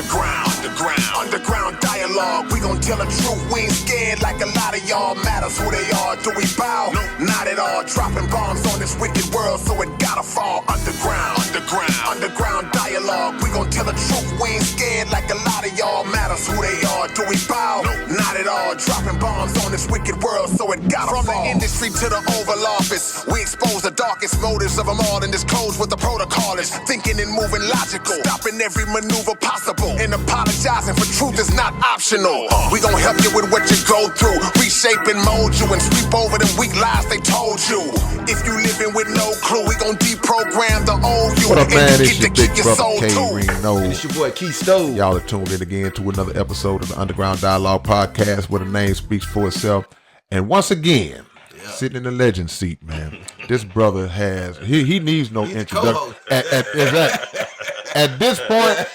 Underground dialogue. We gon' tell the truth. We ain't scared like a lot of y'all. Matters who they are. Do we bow? No, not at all. Dropping bombs on this wicked world, so it gotta fall. Underground dialogue. We gon' tell the truth. We ain't scared like a lot of y'all. Matters who they are. Do we bow? No, not at all. Dropping bombs on this wicked world, so it gotta fall. From the industry to the Oval Office, we expose the darkest motives of them all and disclose what the protocol is. Thinking and moving logical, stopping every maneuver possible, and apologizing for truth is not optional. We gon' help you with what you go through, reshape and mold you, and sweep over them weak lies they told you. If you living with no clue, we gon' deprogram the old you. What up, man? It's your big your brother K-Rino. It's your boy Key Stove. Y'all are tuned in again to another episode of the Underground Dialogue Podcast, where the name speaks for itself. And once again, sitting in the legend seat, man. This brother has he needs no introduction. At this point,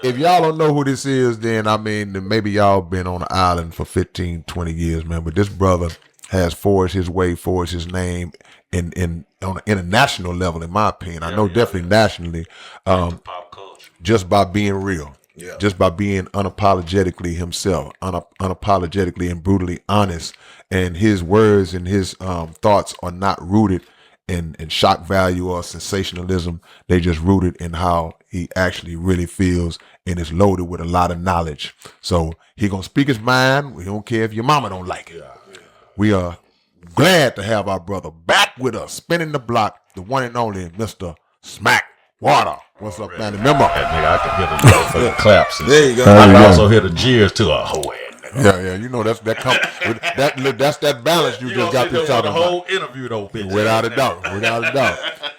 if y'all don't know who this is, then I mean maybe y'all been on the island for 15, 20 years, man. But this brother has forged his way, forged his name in on an international level, in my opinion. I know definitely nationally. Pop culture. Just by being real. Yeah. Just by being unapologetically himself, unapologetically and brutally honest. And his words and his thoughts are not rooted in shock value or sensationalism. They just rooted in how he actually really feels, and it's loaded with a lot of knowledge. So he gonna speak his mind. We don't care if your mama don't like it. We are glad to have our brother back with us, spinning the block, the one and only Mr. Smackwater. What's up, man? Remember? I can hear the motherfucking claps. There you go. I can also hear the jeers to a whole ass. Yeah, you know that's that balance you just got through talking the whole about. interview though, bitch. Without a doubt.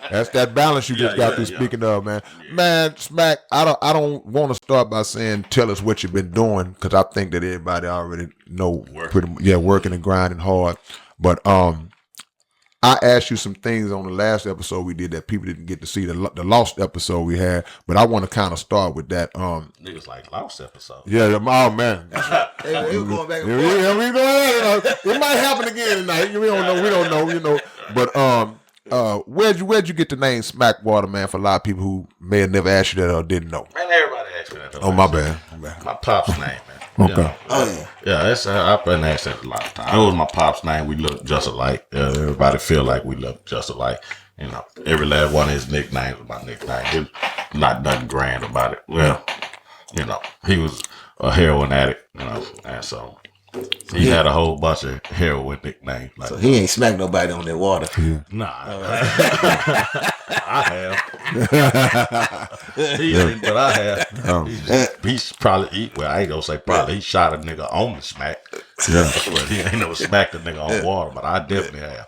That's that balance you just got through speaking of, man. Man, Smack, I don't want to start by saying tell us what you've been doing, because I think that everybody already know working and grinding hard. But I asked you some things on the last episode we did that people didn't get to see, the lost episode we had, but I want to kind of start with that. Niggas like lost episode. Yeah, oh man. They were going back and forth. It might happen again tonight. We don't know, you know. But where'd you get the name Smackwater, man, for a lot of people who may have never asked you that or didn't know? Man, everybody asked me that. Oh, my bad. My pop's name, man. Okay. You know? Oh yeah. Yeah, I've been asked that a lot of times. It was my pop's name. We look just alike. Everybody feel like we look just alike. You know, every last one of his nicknames was my nickname. There's not nothing grand about it. Well, you know, he was a heroin addict, you know, and so he had a whole bunch of heroin nicknames. Like, So he ain't smacked nobody on that water. nah, I have. He didn't, but I have. He's probably, I ain't gonna say probably, he shot a nigga on the smack. Yeah. But he ain't never smacked a nigga on water, but I definitely have.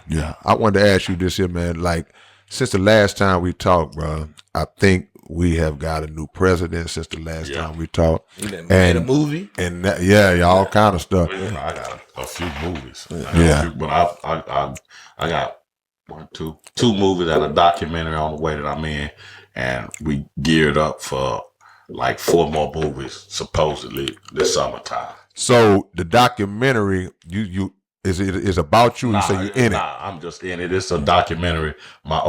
Yeah. I wanted to ask you this here, man. Like, since the last time we talked, bro, I think we have got a new president since the last time we talked. And a movie. And that, all kind of stuff. You know, I got a few movies. Yeah. But I got two movies and a documentary on the way that I'm in, and we geared up for like 4 more movies supposedly this summertime. So the documentary, you is about you. You say you're in it. I'm just in it. It's a documentary my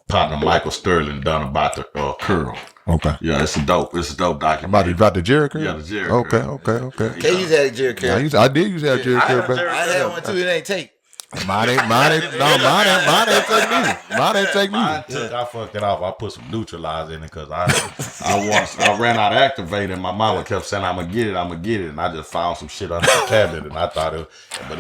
partner Michael Sterling done about the curl. Okay. Yeah, it's a dope documentary. About the Jerry curl? Yeah, the Jerry curl. Okay. K used to have Jerry curl. I did use that Jerry curl. I had one too. It ain't take. Mine ain't take me. I fucked it off. I put some neutralizer in it because I ran out of activate, and my mama kept saying I'm gonna get it, and I just found some shit under the cabinet, and I thought it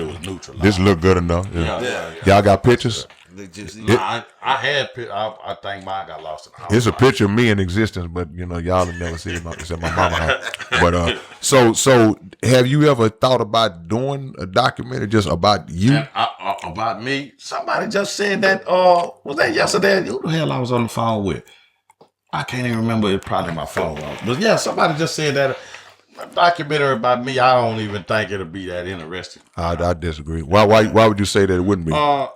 was neutralized. This look good enough. Yeah. Y'all got pictures? I had. I think mine got lost in the house. It's a picture of me in existence, but you know y'all have never seen it except my mama house. But so have you ever thought about doing a documentary just about you? About me? Somebody just said that. Was that yesterday? Who the hell I was on the phone with? I can't even remember. It's probably my phone. But yeah, somebody just said that. A documentary about me. I don't even think it'll be that interesting. I disagree. Why would you say that it wouldn't be? I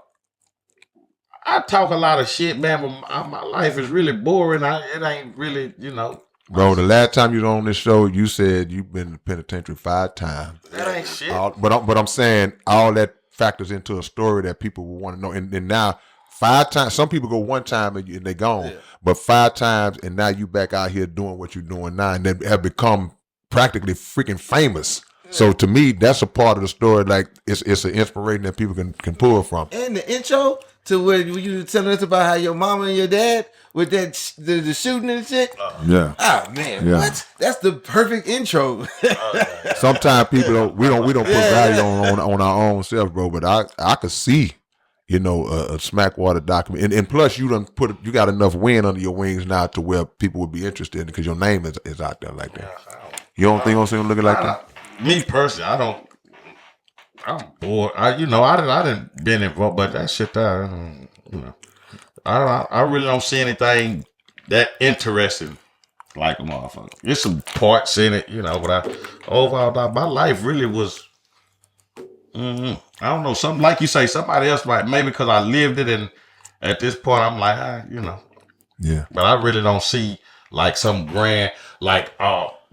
talk a lot of shit, man, but my life is really boring. It ain't really, you know. Bro, the last time you were on this show, you said you've been in the penitentiary 5 times. That ain't shit. But I'm saying all that factors into a story that people will want to know. And now 5 times. Some people go 1 time and they gone, but 5 times, and now you back out here doing what you're doing now, and they have become practically freaking famous. So to me, that's a part of the story. Like it's an inspiration that people can pull from. And the intro to where you were telling us about how your mama and your dad with that the shooting and shit. Yeah. Oh man, what? That's the perfect intro. Sometimes people we don't put value on our own self, bro. But I could see, a Smackwater document, and plus you got enough wind under your wings now to where people would be interested because your name is out there like that. You don't think I'm saying looking like that? Me personally, I'm bored. I didn't been involved, but that shit there, I really don't see anything that interesting like a motherfucker. There's some parts in it, but overall, my life really was, I don't know, something like you say, somebody else might, maybe because I lived it, and at this point, I'm like, Yeah. But I really don't see like some grand, like,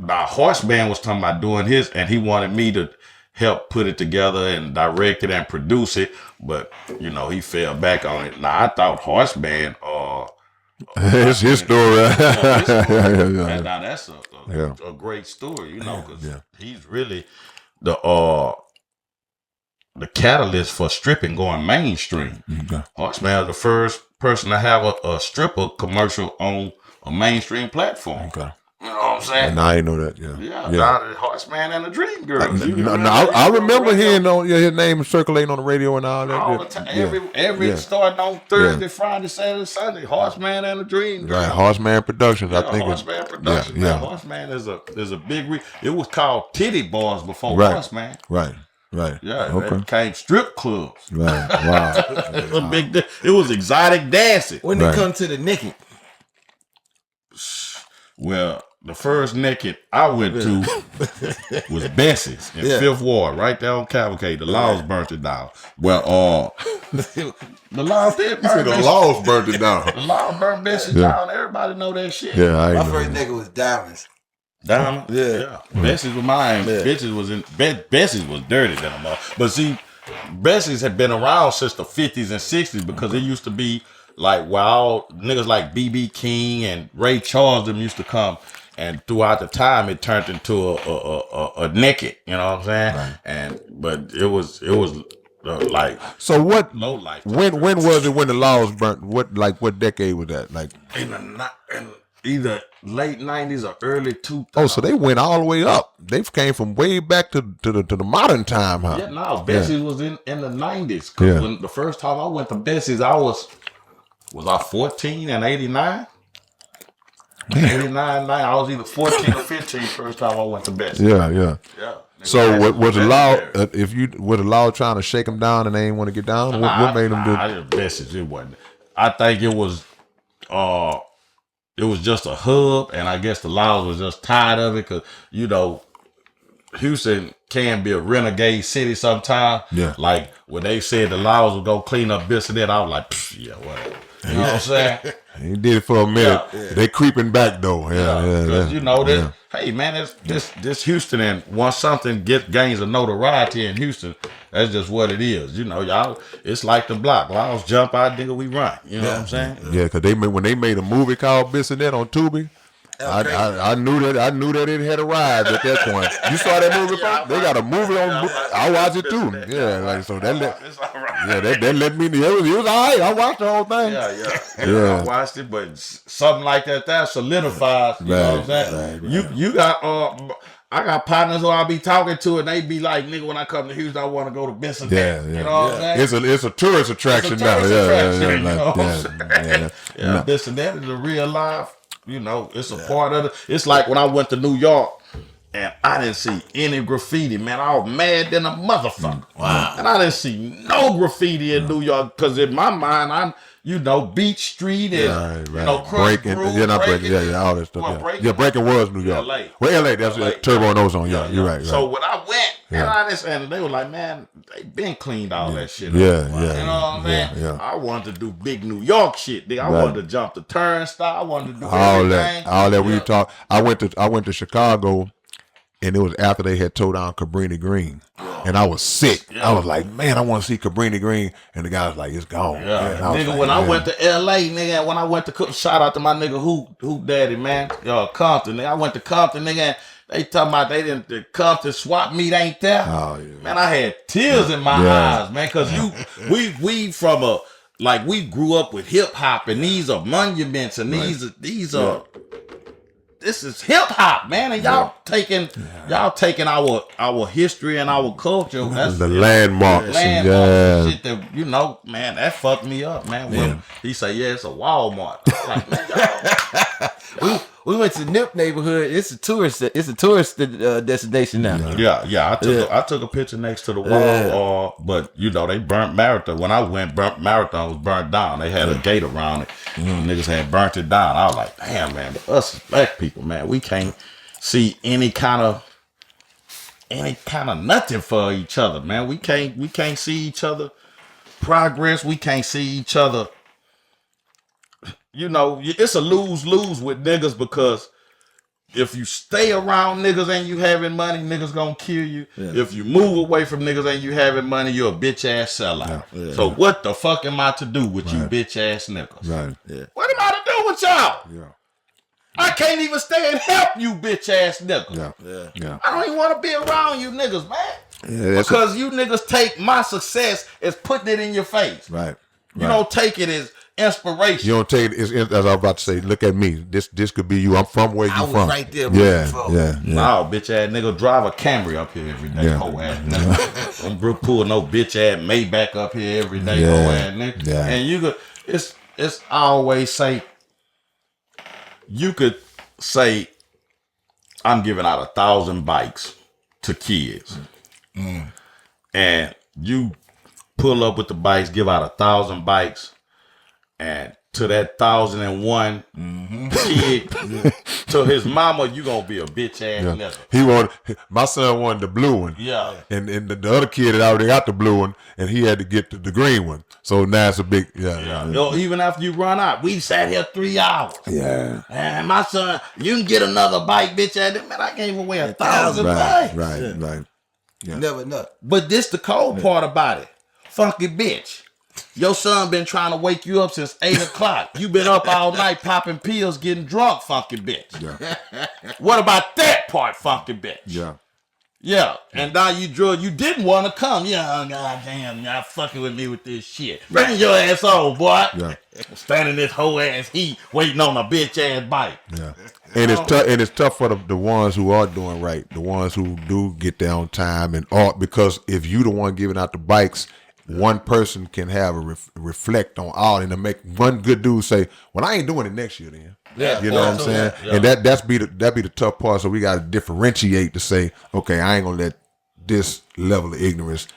the Horseman was talking about doing his, and he wanted me to help put it together and direct it and produce it, but he fell back on it. Now I thought Horseman, it's his story. Now that's a great story, because he's really the catalyst for stripping going mainstream. Okay. Horseman is the first person to have a stripper commercial on a mainstream platform. Okay. You know what I'm saying? And I ain't know that. Yeah. The Horseman and the Dream Girl. I remember hearing his name circulating on the radio and all that. All the time. Every starting on Thursday, Friday, Saturday, Sunday. Horseman and the Dream Girl. Right, Horseman Productions. I think Horseman Productions. Yeah. Horseman is a big. It was called Titty Boys before Horseman. Right. Yeah. Okay. It became strip clubs. Right. Wow. It was a big. It was exotic dancing. When it comes to the naked. Well, the first naked I went to was Bessie's in 5th Ward, right there on Cavalcade. The laws burnt it down. Well, the laws did burn it down. The laws burnt it down. The laws burnt Bessie's down. Everybody know that shit. Yeah, My first nigga was Diamonds. Diamond? Yeah. Bessie's was mine. Bessie's was dirty than them all. But see, Bessie's had been around since the 50s and 60s because it used to be like all niggas like B.B. King and Ray Charles them used to come, and throughout the time it turned into a naked, you know what I'm saying? Right. But it was like so what low life. When was it when the laws burnt? What decade was that? Like in either late 90s or early 2000s. Oh, so they went all the way up. They came from way back to the modern time, huh? Yeah, no, Bessie's was in the 90s. Cause when the first time I went to Bessie's, I was I 14 and 89? 89, 90. I was either 14 or 15 first time I went to Bessie's. Yeah. So was the law trying to shake them down and they didn't want to get down? What made them do? Bessie's, it wasn't. I think it was just a hub, and I guess the laws was just tired of it because Houston can be a renegade city sometimes. Yeah. Like when they said the laws would go clean up this and that, I was like, yeah, whatever. You know what I'm saying? He did it for a minute. Yeah. They creeping back though. Hey man, this Houston, and once something gains a notoriety in Houston, that's just what it is. Y'all, it's like the block. Laws jump out, nigga, we run. You know what I'm saying? Yeah, because when they made a movie called This and That on Tubi, I knew that it had arrived at that point. You saw that movie? They got a movie on. I watched it too. Yeah, like so that let me know. It was all right. I watched the whole thing. Yeah. I watched it, but something like that solidifies. You know what I'm saying? Right. You got I got partners who I'll be talking to, and they be like, "Nigga, when I come to Houston, I want to go to this and that." You know what I'm saying? It's a tourist attraction now. Yeah. This and that is a real life. It's a part of it. It's like when I went to New York and I didn't see any graffiti, man. I was mad than a motherfucker. Wow. And I didn't see no graffiti in New York because in my mind, Beach Street and, breaking. All that stuff. Breaking was New York. LA. Well, LA, that's Turbo and Ozone. Yeah, you're right. So when I went, and they were like, man, they been cleaned all that shit up. You know what I'm saying? Yeah. I wanted to do big New York shit. I wanted to jump the turnstile. I wanted to do everything. All that we talk. I went to Chicago, and it was after they had tore down Cabrini Green. and I was sick. I was like, man, I want to see Cabrini Green, and the guy was like, it's gone. Yeah, And I was nigga. like, When I man. went to L.A., nigga, when I went to shout out to my nigga who daddy, man, Compton. Nigga, I went to Compton, nigga. And they talking about the Compton swap meet ain't there. Oh, yeah. Man, I had tears in my eyes, man, because we from a like we grew up with hip hop, and these are monuments, and these are. This is hip hop, man, and y'all taking our history and our culture. That's The landmarks. and shit that, man, that fucked me up, man. When he say, it's a Walmart. I was like, man, y'all. We went to Nip neighborhood. It's a tourist destination now. Yeah. I took a picture next to the wall. But they burnt Marathon. When I went, Marathon was burnt down. They had a gate around it. Niggas had burnt it down. I was like, damn, man. But us as black people, man, we can't see any kind of nothing for each other, man. We can't see each other progress. We can't see each other. It's a lose-lose with niggas, because if you stay around niggas and you having money, niggas gonna kill you. Yeah. If you move away from niggas and you having money, you're a bitch-ass sellout. Yeah. So what the fuck am I to do with you bitch-ass niggas? Right. Yeah. What am I to do with y'all? Yeah. I can't even stay and help you bitch-ass niggas. Yeah. I don't even want to be around you niggas, man. Yeah, because you niggas take my success as putting it in your face. Right. You don't take it as inspiration. You don't take it as I was about to say, look at me. This could be you. I'm from where you from. I was right there. Yeah. No, bitch ass nigga drive a Camry up here every day. Hoe ass nigga. Don't pull no bitch ass Maybach up here every day. Hoe ass nigga. Yeah. And you could, it's I always say, you could say, I'm giving out 1,000 bikes to kids. And you pull up with the bikes, give out 1,000 bikes, and to that 1,001 kid, to his mama, you gonna be a bitch ass nigga. My son wanted the blue one. Yeah. And the other kid had already got the blue one, and he had to get the green one. So now it's a big Even after you run out, we sat here 3 hours. Yeah. And my son, you can get another bike, bitch ass. Man, I gave away 1,000 bikes. Right. Yeah. Never know. But this the cold part about it. Funky bitch. Your son been trying to wake you up since 8 o'clock. You been up all night popping pills, getting drunk, funky bitch. Yeah. What about that part, funky bitch? Yeah. And now you didn't want to come. Yeah, goddamn, y'all fucking with me with this shit. Bring your ass on, boy. Yeah. Standing this whole ass heat, waiting on a bitch ass bike. Yeah. And it's tough for the ones who are doing right, the ones who do get there on time and all, because if you the one giving out the bikes, one person can have a reflect on all, and to make one good dude say, well, I ain't doing it next year then. Yeah, you know what I'm saying? Yeah. And that'd be the tough part. So we got to differentiate to say, okay, I ain't gonna let this level of ignorance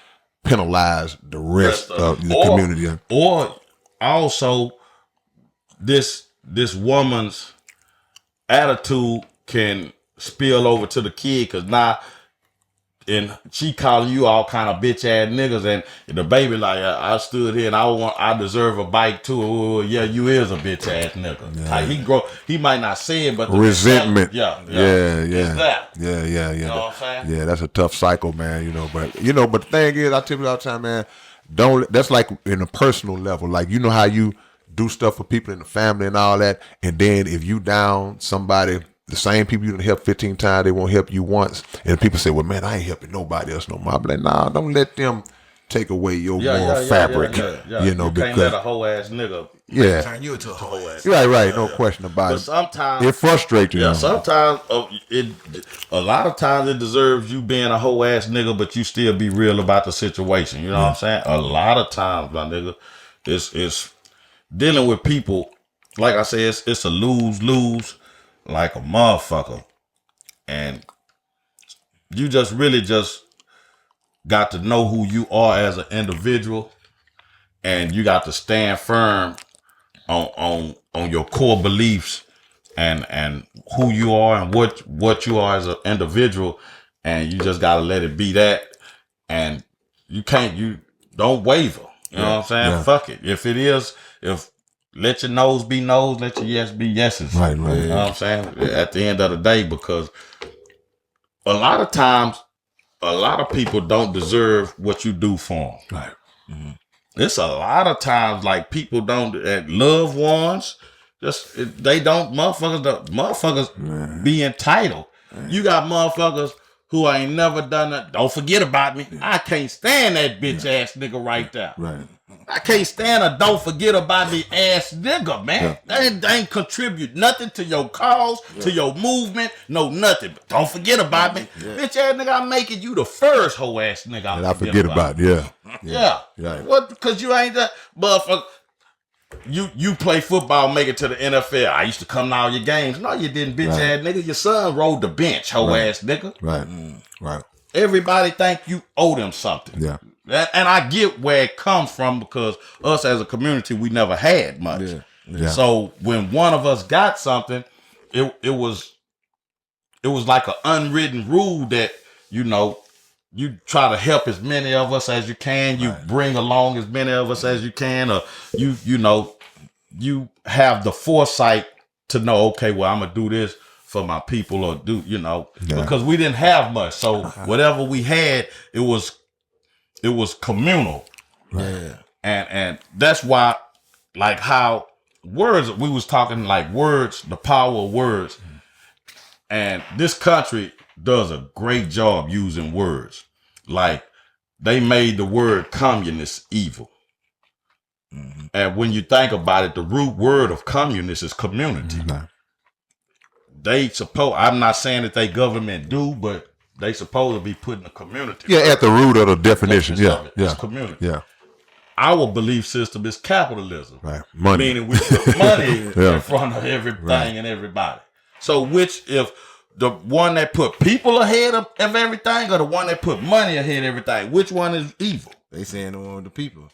penalize the rest of the community. Or also, this woman's attitude can spill over to the kid, because now, and she calling you all kind of bitch ass niggas, and the baby like, I stood here and I deserve a bike too. Oh, yeah, you is a bitch ass nigga. Yeah. He might not say it, but the resentment. Yeah. It's that. Yeah. You know what I'm saying? Yeah, that's a tough cycle, man. But the thing is, I tell you all the time, man. That's like in a personal level. Like, you know how you do stuff for people in the family and all that, and then if you down somebody, the same people you done help 15 times, they won't help you once. And people say, well, man, I ain't helping nobody else no more. I'm like, nah, don't let them take away your moral fabric. You know, because can't let a whole ass nigga turn you into a whole ass. Right. No question about it. Sometimes it frustrates you. Yeah, sometimes a lot of times it deserves you being a whole ass nigga, but you still be real about the situation. You know what I'm saying? A lot of times, my nigga, it's dealing with people. Like I said, it's a lose-lose. Like a motherfucker, and you just really just got to know who you are as an individual, and you got to stand firm on your core beliefs and who you are and what you are as an individual, and you just got to let it be that, and you don't waver. You know what I'm saying? Yeah. Fuck it. If let your no's be no's, let your yes be yeses. Right. You know what I'm saying? At the end of the day, because a lot of times a lot of people don't deserve what you do for them. Right. Mm-hmm. It's a lot of times like people don't, loved ones, they don't, motherfuckers be entitled. You got motherfuckers who ain't never done that. Don't forget about me. I can't stand that bitch ass nigga right there. Right. I can't stand a don't forget about me ass nigga, man. They ain't contribute nothing to your cause, to your movement, no nothing. But don't forget about me. Bitch ass nigga, I'm making you the first hoe ass nigga And I forget about it. Yeah. Right. What? Because you ain't that motherfucker. You play football, make it to the NFL. I used to come to all your games. No, you didn't, bitch ass nigga. Your son rode the bench, hoe ass nigga. Right. Right. Everybody think you owe them something. Yeah. And I get where it comes from because us as a community, we never had much. Yeah. So when one of us got something, it was like an unwritten rule that, you try to help as many of us as you can. You bring along as many of us as you can, or you have the foresight to know, okay, well, I'm gonna do this for my people, or because we didn't have much. So whatever we had, it was communal. Right. And that's why, like how words, we was talking like words, the power of words. And this country does a great job using words. Like they made the word communist evil. Mm-hmm. And when you think about it, the root word of communist is community. Mm-hmm. I'm not saying that they government do, but they supposed to be putting the community. Yeah, at the root of the definition. Yeah. It's community. Yeah. Our belief system is capitalism. Right. Money. Meaning we put money in front of everything and everybody. So if the one that put people ahead of everything or the one that put money ahead of everything, which one is evil? They saying the one with the people.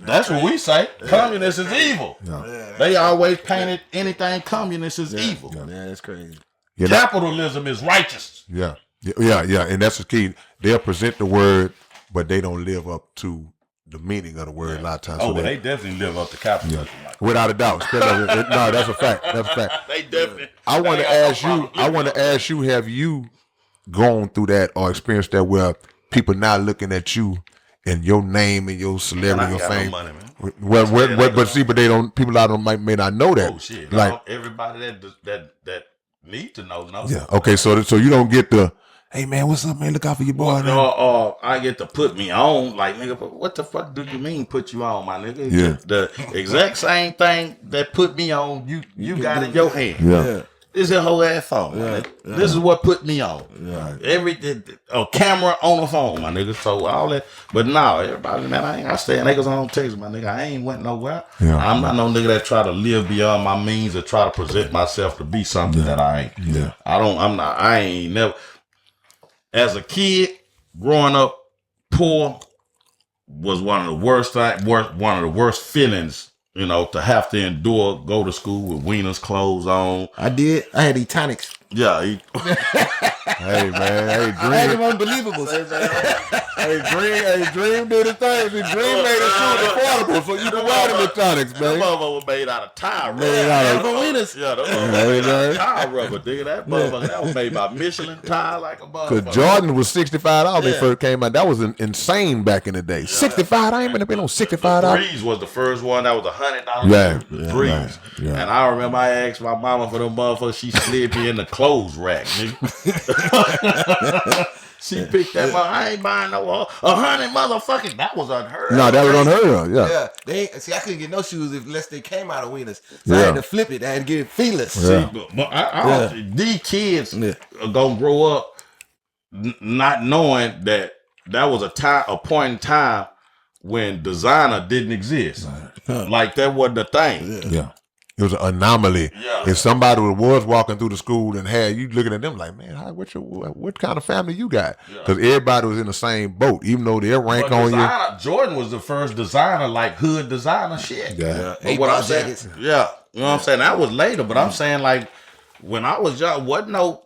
That's what we say. Communist is evil. Yeah. They always painted anything communist as evil. Yeah, that's crazy. Yeah, Capitalism is righteous. Yeah. And that's the key. They'll present the word, but they don't live up to the meaning of the word a lot of times. Oh, so they definitely live up to capitalism. Yeah. Without a doubt. No, that's a fact. That's a fact. They definitely. I want to ask you, have you gone through that or experienced that where people now looking at you and your name and your celebrity, your fame? No money, man. But they don't. People out may not know that. Oh shit! Like everybody that need to know. Yeah. Okay. So you don't get the, hey man, what's up, man? Look out for your boy. I get to put me on. Like, nigga, what the fuck do you mean put you on, my nigga? Yeah. The exact same thing that put me on, you got in your hand. Yeah. This is a whole ass phone. Yeah. This is what put me on. Yeah. A camera on a phone, my nigga. So all that. But now, everybody, man, I stay in niggas on Texas, my nigga. I ain't went nowhere. Yeah. I'm not no nigga that try to live beyond my means or try to present myself to be something that I ain't. Yeah. I ain't never. As a kid, growing up poor was one of the worst feelings, to have to endure, go to school with wieners clothes on. I did. I had Etonics. Yeah. Hey man, I had them unbelievable. Dream did the thing. Dream made it too affordable, so you can wear them Etonics, man. That motherfucker was made out of tire rubber. wieners. Yeah, that motherfucker tire rubber, nigga. That motherfucker, that was made by Michelin tire like a motherfucker. Cause Jordan was $65 when they first came out. That was insane back in the day. $65. I ain't been on $65. Breeze was the first one. That was $100. Breeze. Right. And I remember I asked my mama for them motherfuckers. She slid me in the clothes rack, nigga. She picked that up. I ain't buying no 100 motherfucking. That was unheard of. No, that was unheard of. Yeah. I couldn't get no shoes unless they came out of wieners. So I had to flip it. I had to get it feeless. Yeah. See, but these kids are gonna grow up not knowing that was a point in time when designer didn't exist. Like that wasn't a thing. Yeah. It was an anomaly. Yeah. If somebody was walking through the school and had you looking at them like, man, what kind of family you got? Because everybody was in the same boat, even though their rank on you. Jordan was the first designer, like hood designer shit. Yeah. What I'm saying, you know what I'm saying? That was later, but I'm saying like when I was young, wasn't no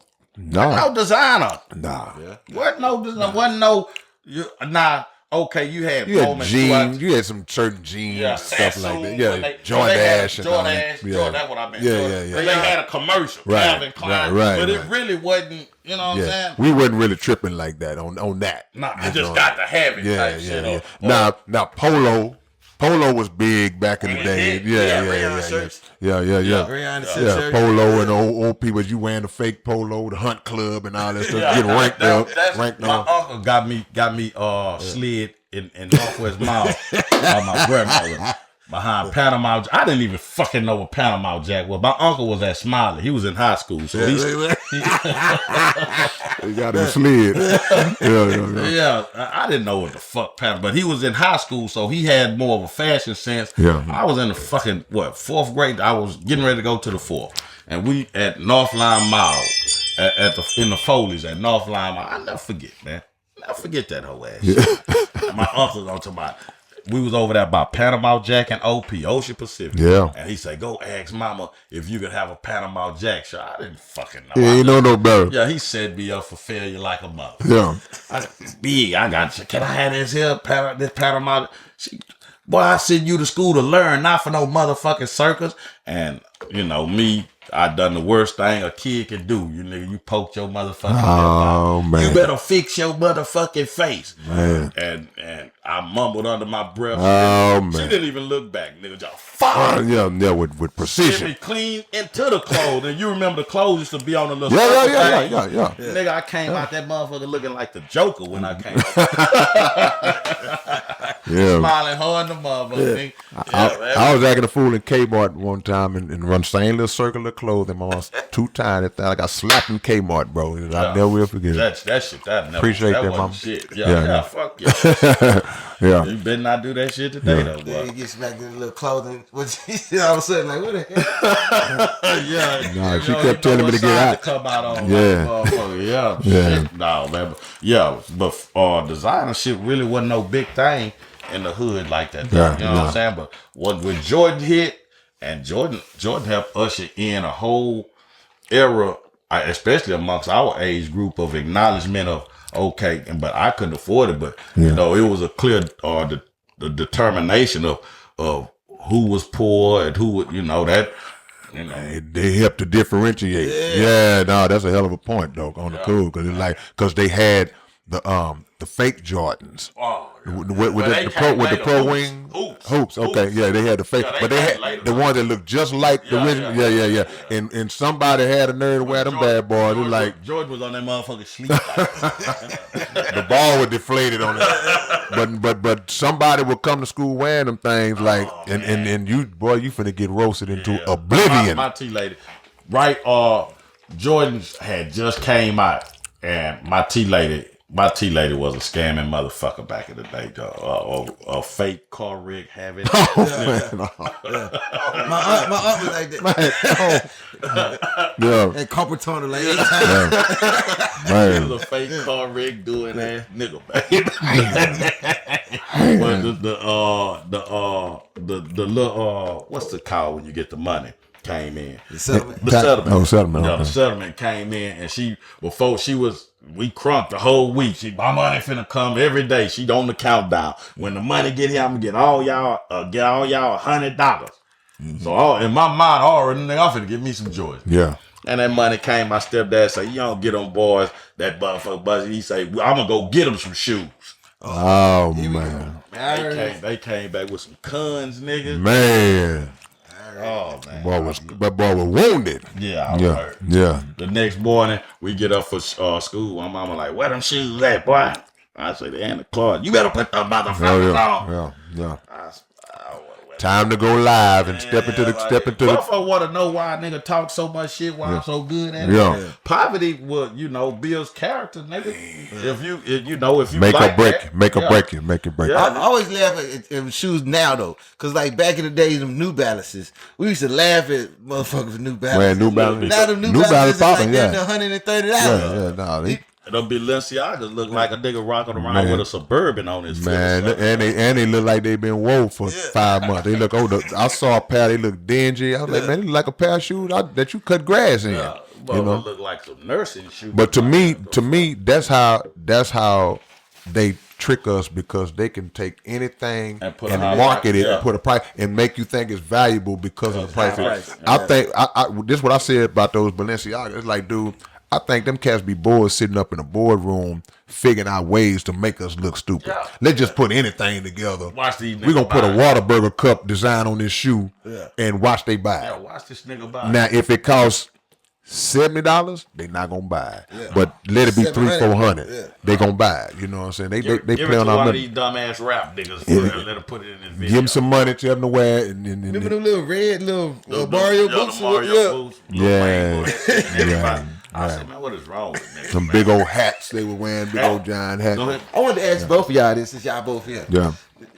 designer. Nah. Wasn't no. Nah. okay, you had You had moments jeans, throughout- you had some certain jeans, stuff like that. when Yeah, they- Jordan they had Dash and all that. Jordan, that's what I meant. Yeah, Jordan. yeah. They had a commercial, Right, Calvin Klein, right, but it right. really wasn't. You know what I'm saying? We wasn't really tripping like that on that. Nah, I You just know? got to have it. Yeah, type yeah, shit, yeah. Now Polo was big back in the day. Yeah. Rayon shirts. Yeah. Rayon Yeah, shirt. Polo and old people, you wearing the fake Polo, the Hunt Club and all that stuff, getting ranked up. My uncle got me slid in Northwest Mall by my grandmother behind Panama. I didn't even fucking know what Panama Jack was. My uncle was at Smiley. He was in high school, so He got him slid. Yeah, I didn't know what the fuck Panama, but he was in high school, so he had more of a fashion sense. Yeah. I was in the fucking fourth grade. I was getting ready to go to the fourth, and we at Northline Mall in the Foley's at Northline Mall. I never forget, man. Never forget that whole ass. Shit. My uncle's on to my. We was over there by Panama Jack and Ocean Pacific. Yeah. And he said, go ask mama if you could have a Panama Jack shirt. I didn't fucking know. Yeah, you know no better. Yeah, he set me up for failure like a mother. Yeah. I got you. Can I have this here, this Panama? Boy, I send you to school to learn, not for no motherfucking circus. And, you know, me, I done the worst thing a kid can do. You nigga, you poked your motherfucking lip out. Man. You better fix your motherfucking face. Man. And I mumbled under my breath. Man. She didn't even look back, nigga. Just fuck. Yeah, with Get precision. me clean into the clothes. And you remember the clothes used to be on the little Yeah. Nigga, I came out that motherfucker looking like the Joker when I came out. Yeah. Smiling hard in the motherfucker. I was acting a fool in Kmart one time and run the same little circle of clothing. I was too tiny. I got slapped in Kmart, bro. I never will forget it. That shit, that never. Appreciate that, wasn't mama. Shit. Yeah. Yeah, fuck yeah. Yeah. You better not do that shit today, though, Then boy. he gets back in the little clothing. What all of a sudden, like, what the hell? Yeah. Nah, she kept telling me to get out. Come out on, Yeah. like, yeah. Yeah. Shit. No, man. Yeah, but designer shit really wasn't no big thing in the hood like that. Though, Yeah, you know what I'm saying? But when Jordan hit, and Jordan helped usher in a whole era, especially amongst our age group, of acknowledgement of okay, but I couldn't afford it. But you know, it was a clear the determination of who was poor and who would, you know, that. You know. They helped to differentiate. Yeah, no, that's a hell of a point though on the cool because they had the fake Jordans. Oh, With the pro wing hoops. Okay, yeah, they had the fake, but they had the ones that looked just like the original. Yeah. And somebody had a nerve to wear them bad boys. It's like Jordan was on that motherfucker sleep. the ball was deflated on it. But somebody would come to school wearing them things like and you finna get roasted into oblivion. My tea lady, right? Jordans had just came out, and my tea lady was a scamming motherfucker back in the day, a fake car rig having. My aunt was like that. Yeah. And Copper Turner like 8 times. He was a fake car rig doing that nigga back. But the little what's the call when you get the money came in? The settlement. Oh, settlement. Yeah, Okay. the settlement came in, and we crunked the whole week. My money finna come every day. She on the countdown. When the money get here, I'm gonna get all y'all $100. Mm-hmm. So in my mind, already nigga, I'm finna get me some joy. Yeah. And that money came. My stepdad say, "You don't get them boys that motherfucker buzzy." He say, "I'm gonna go get them some shoes." Oh man. They came back with some guns, nigga. Man. Oh man, That boy was wounded. Yeah, I was hurt. Yeah. The next morning, we get up for school. My mama like, "Where them shoes at, boy?" I say, "They in the closet. You better put them motherfuckers on." Yeah. Time to go live and step into the. Motherfucker want to know why a nigga talk so much shit, why I'm so good at it. Yeah. Poverty will, builds character, nigga. If you Make like or break that, it. Make or break it. Yeah. I always laugh at shoes now though, cause like back in the days, them New Balances, we used to laugh at motherfuckers with New Balances. Wearing New Balance. Now them New Balance Balances popping, like yeah. $130. No, Them Balenciagas look like a nigga rocking around with a Suburban on his man, foot. and they look like they been wore for 5 months. They look older. I saw a pair. They look dingy. I was like, man, they look like a pair of shoes that you cut grass in. Well, look like some nursing shoes. But to me, that's how they trick us because they can take anything And put and a high market price, it and put a price and make you think it's valuable because of the price. I think this is what I said about those Balenciagas. It's like, dude, I think them cats be bored sitting up in a boardroom figuring out ways to make us look stupid. Yeah. Let's just put anything together. Watch these We're gonna niggas put a buy it. Whataburger cup design on this shoe and watch they buy it. Yeah, watch this nigga buy. Now, if it costs $70, they not gonna buy it. But let it be $300-$400. They gonna buy it. You know what I'm saying? They Give play it on to our one of money. these dumbass rap niggas for real. Let them put it in this video. Give them some money, tell them to wear it, and Remember them little red little The Mario boots? The Mario boots. Lil Yeah. Wayne boots, and everybody. Yeah. I said, man, what is wrong with niggas? some man? big old hats they were wearing, big old giant hats. Go ahead. I wanted to ask both of y'all this since y'all both here. Yeah.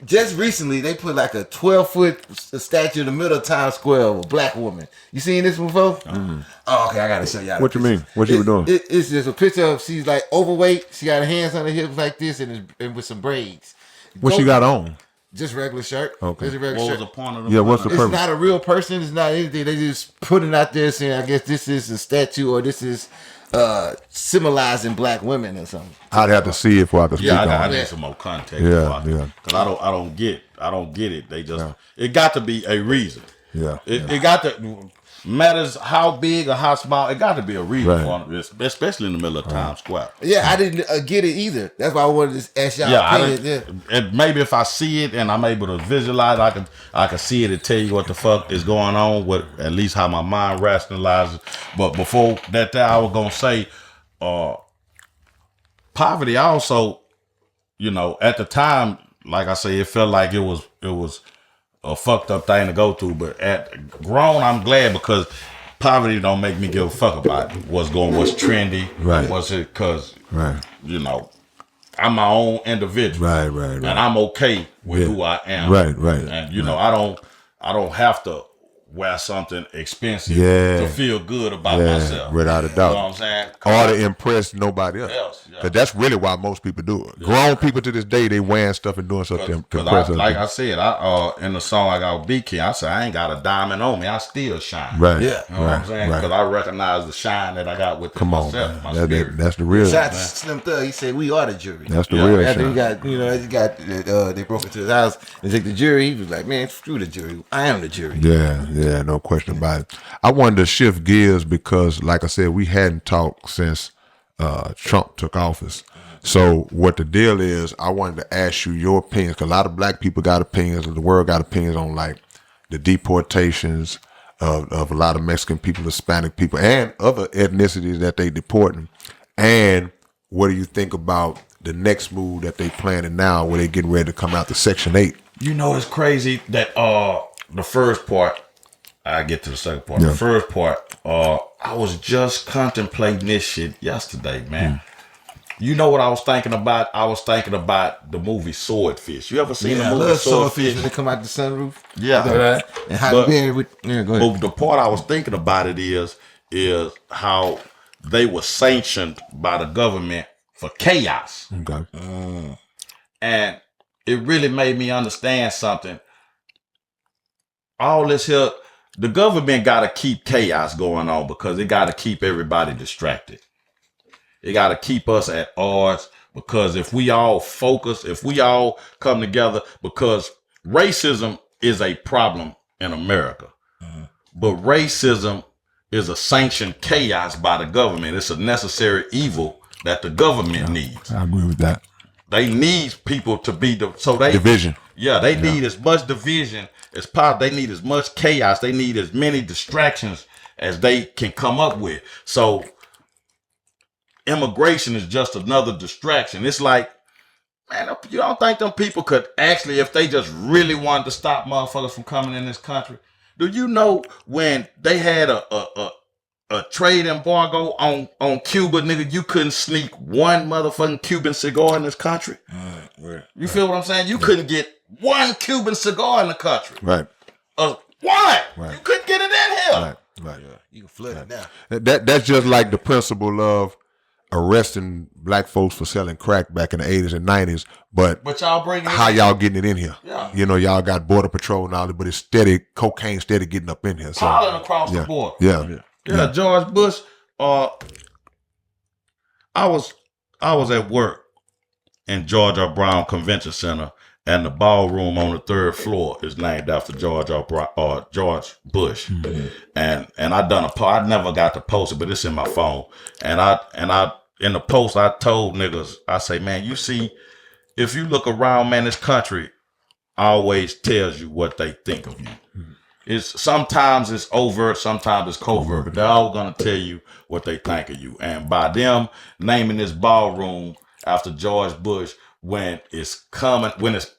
Just recently, they put like a 12-foot statue in the middle of Times Square of a black woman. You seen this before? Oh, okay, I gotta show y'all. What you mean? What you were doing? It's just a picture of she's like overweight. She got her hands on her hips like this and with some braids. What she got on? Just regular shirt. Okay. Just a regular What shirt. was the point of the Yeah, what's the It's purpose? not a real person. It's not anything. They just put it out there saying, I guess this is a statue or this is symbolizing black women or something. I'd have to see it before I could speak Yeah, I on it. need some more context. Yeah, yeah. Because I don't get it. They just it got to be a reason. Yeah. It got to matters how big or how small. It got to be a reason Right. for it, especially in the middle of Times Square. Yeah, I didn't get it either. That's why I wanted to ask y'all. Yeah, I opinion. didn't, and maybe if I see it and I'm able to visualize, I can see it and tell you what the fuck is going on. What at least how my mind rationalizes. But before that, I was gonna say, poverty also, you know, at the time, like I say, it felt like it was a fucked up thing to go through. But at grown, I'm glad because poverty don't make me give a fuck about what's trendy, Right. what's it, because Right. you know, I'm my own individual. Right. And I'm okay with who I am. Right. And you know, I don't have to wear something expensive Yeah. to feel good about Yeah, myself. without a doubt. You know what I'm saying? Or to impress nobody else. Yeah. Because that's really why most people do it. Grown people to this day, they wearing stuff and doing stuff to impress other like people. I said, I in the song I got with B-King, I said I ain't got a diamond on me, I still shine. Right. Yeah. You know what I'm saying? Because I recognize the shine that I got within Come on, myself, man. my That- spirit. that's the real. Shout out to Slim Thug. He said we are the jury. That's the Yeah. real After he shit. got, they broke into his house and took the jury. He was like, man, screw the jury. I am the jury. Yeah, no question about it. I wanted to shift gears because, like I said, we hadn't talked since Trump took office. So what the deal is, I wanted to ask you your opinions, because a lot of black people got opinions, and the world got opinions on like the deportations of a lot of Mexican people, Hispanic people, and other ethnicities that they deporting. And what do you think about the next move that they planning now, where they getting ready to come out to Section 8? You know, it's crazy that the first part, I get to the second part. Yeah. The first part, I was just contemplating this shit yesterday, man. You know what I was thinking about? I was thinking about the movie Swordfish. You ever seen Yeah, the I movie love swordfish Swordfish? when they come out the sunroof. Yeah. And Halle Berry with, yeah, go ahead. But the part I was thinking about it is how they were sanctioned by the government for chaos. Okay. And it really made me understand something. All this here, the government got to keep chaos going on because it got to keep everybody distracted. It got to keep us at odds because if we all focus, if we all come together, because racism is a problem in America. But racism is a sanctioned chaos by the government. It's a necessary evil that the government needs. I agree with that. They need people to be Division. Yeah, they need as much division as possible. They need as much chaos. They need as many distractions as they can come up with. So immigration is just another distraction. It's like, man, you don't think them people could actually, if they just really wanted to stop motherfuckers from coming in this country? Do you know when they had a trade embargo on Cuba, nigga, you couldn't sneak one motherfucking Cuban cigar in this country? You feel what I'm saying? You couldn't get one Cuban cigar in the country. Right. One. Right. You couldn't get it in here. Right. You can flood it now. That's just like the principle of arresting black folks for selling crack back in the 80s and 90s, but y'all bringing it how in. y'all getting it in here? Yeah. You know, y'all got border patrol and all that, but it's steady, cocaine steady getting up in here. So, Piling across the board. Yeah. George Bush. I was at work in George R. Brown Convention Center, and the ballroom on the 3rd floor is named after George Bush. And I done I never got to post it, but it's in my phone. And I in the post I told niggas, I say, man, you see, if you look around, man, this country always tells you what they think of you. It's sometimes it's overt, sometimes it's covert, but they're all gonna tell you what they think of you. And by them naming this ballroom after George Bush, when it's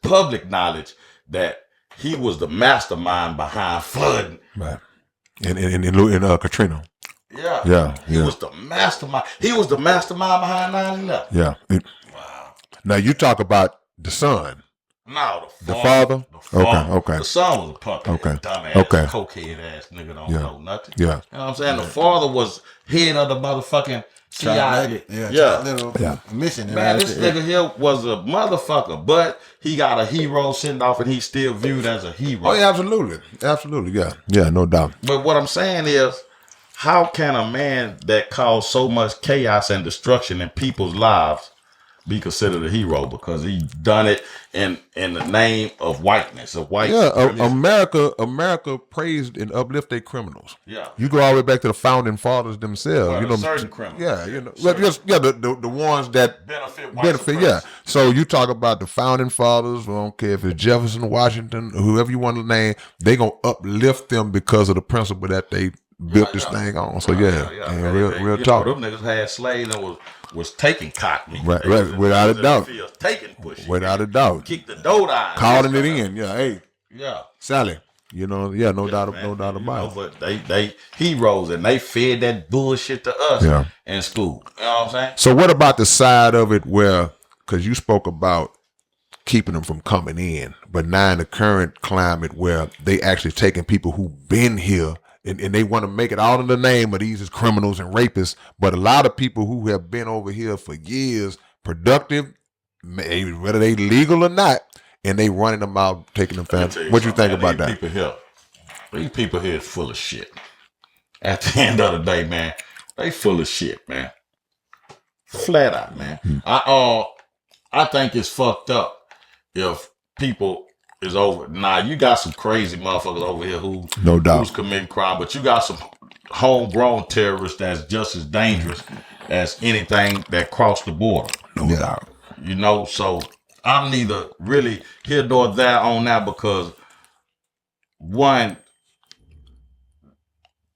public knowledge that he was the mastermind behind flooding. Right. In Katrina. Yeah. He was the mastermind. He was the mastermind behind 9/11. Yeah. Now you talk about the son. No, the father. Okay. The son was a puppet. Okay. Dumbass, cokehead ass nigga don't know nothing. Yeah. You know what I'm saying? The father was head of the motherfucking CIA. Mission. Man, this nigga here was a motherfucker, but he got a hero sent off, and he's still viewed as a hero. Oh yeah, absolutely, yeah, no doubt. But what I'm saying is, how can a man that caused so much chaos and destruction in people's lives be considered a hero because he done it in the name of whiteness, of white? Yeah, America praised and uplifted criminals. Yeah, you go all the way back to the founding fathers themselves. Well, you know, certain criminals. Yeah, you know, the ones that benefit. Yeah, so you talk about the founding fathers. I don't care if it's Jefferson, Washington, whoever you want to name. They gonna uplift them because of the principle that they built this thing on. So real talk. Them niggas had slaves and was taking cotton. Right, without a doubt. Taking push. Without a doubt. Kick the dough down. Calling it in. Yeah, hey. Yeah. Sally. You know, no doubt about it. But they heroes, and they fed that bullshit to us in school. You know what I'm saying? So what about the side of it where, because you spoke about keeping them from coming in, but now in the current climate where they actually taking people who've been here and they want to make it all in the name of these as criminals and rapists, but a lot of people who have been over here for years, productive, whether they legal or not, and they running them out, taking them family. What you think about that? These people here is full of shit. At the end of the day, man, they full of shit, man. Flat out, man. I think it's fucked up if people is over. Nah, you got some crazy motherfuckers over here who's committing crime, but you got some homegrown terrorists that's just as dangerous as anything that crossed the border. No doubt. You know, so I'm neither really here nor there on that because one,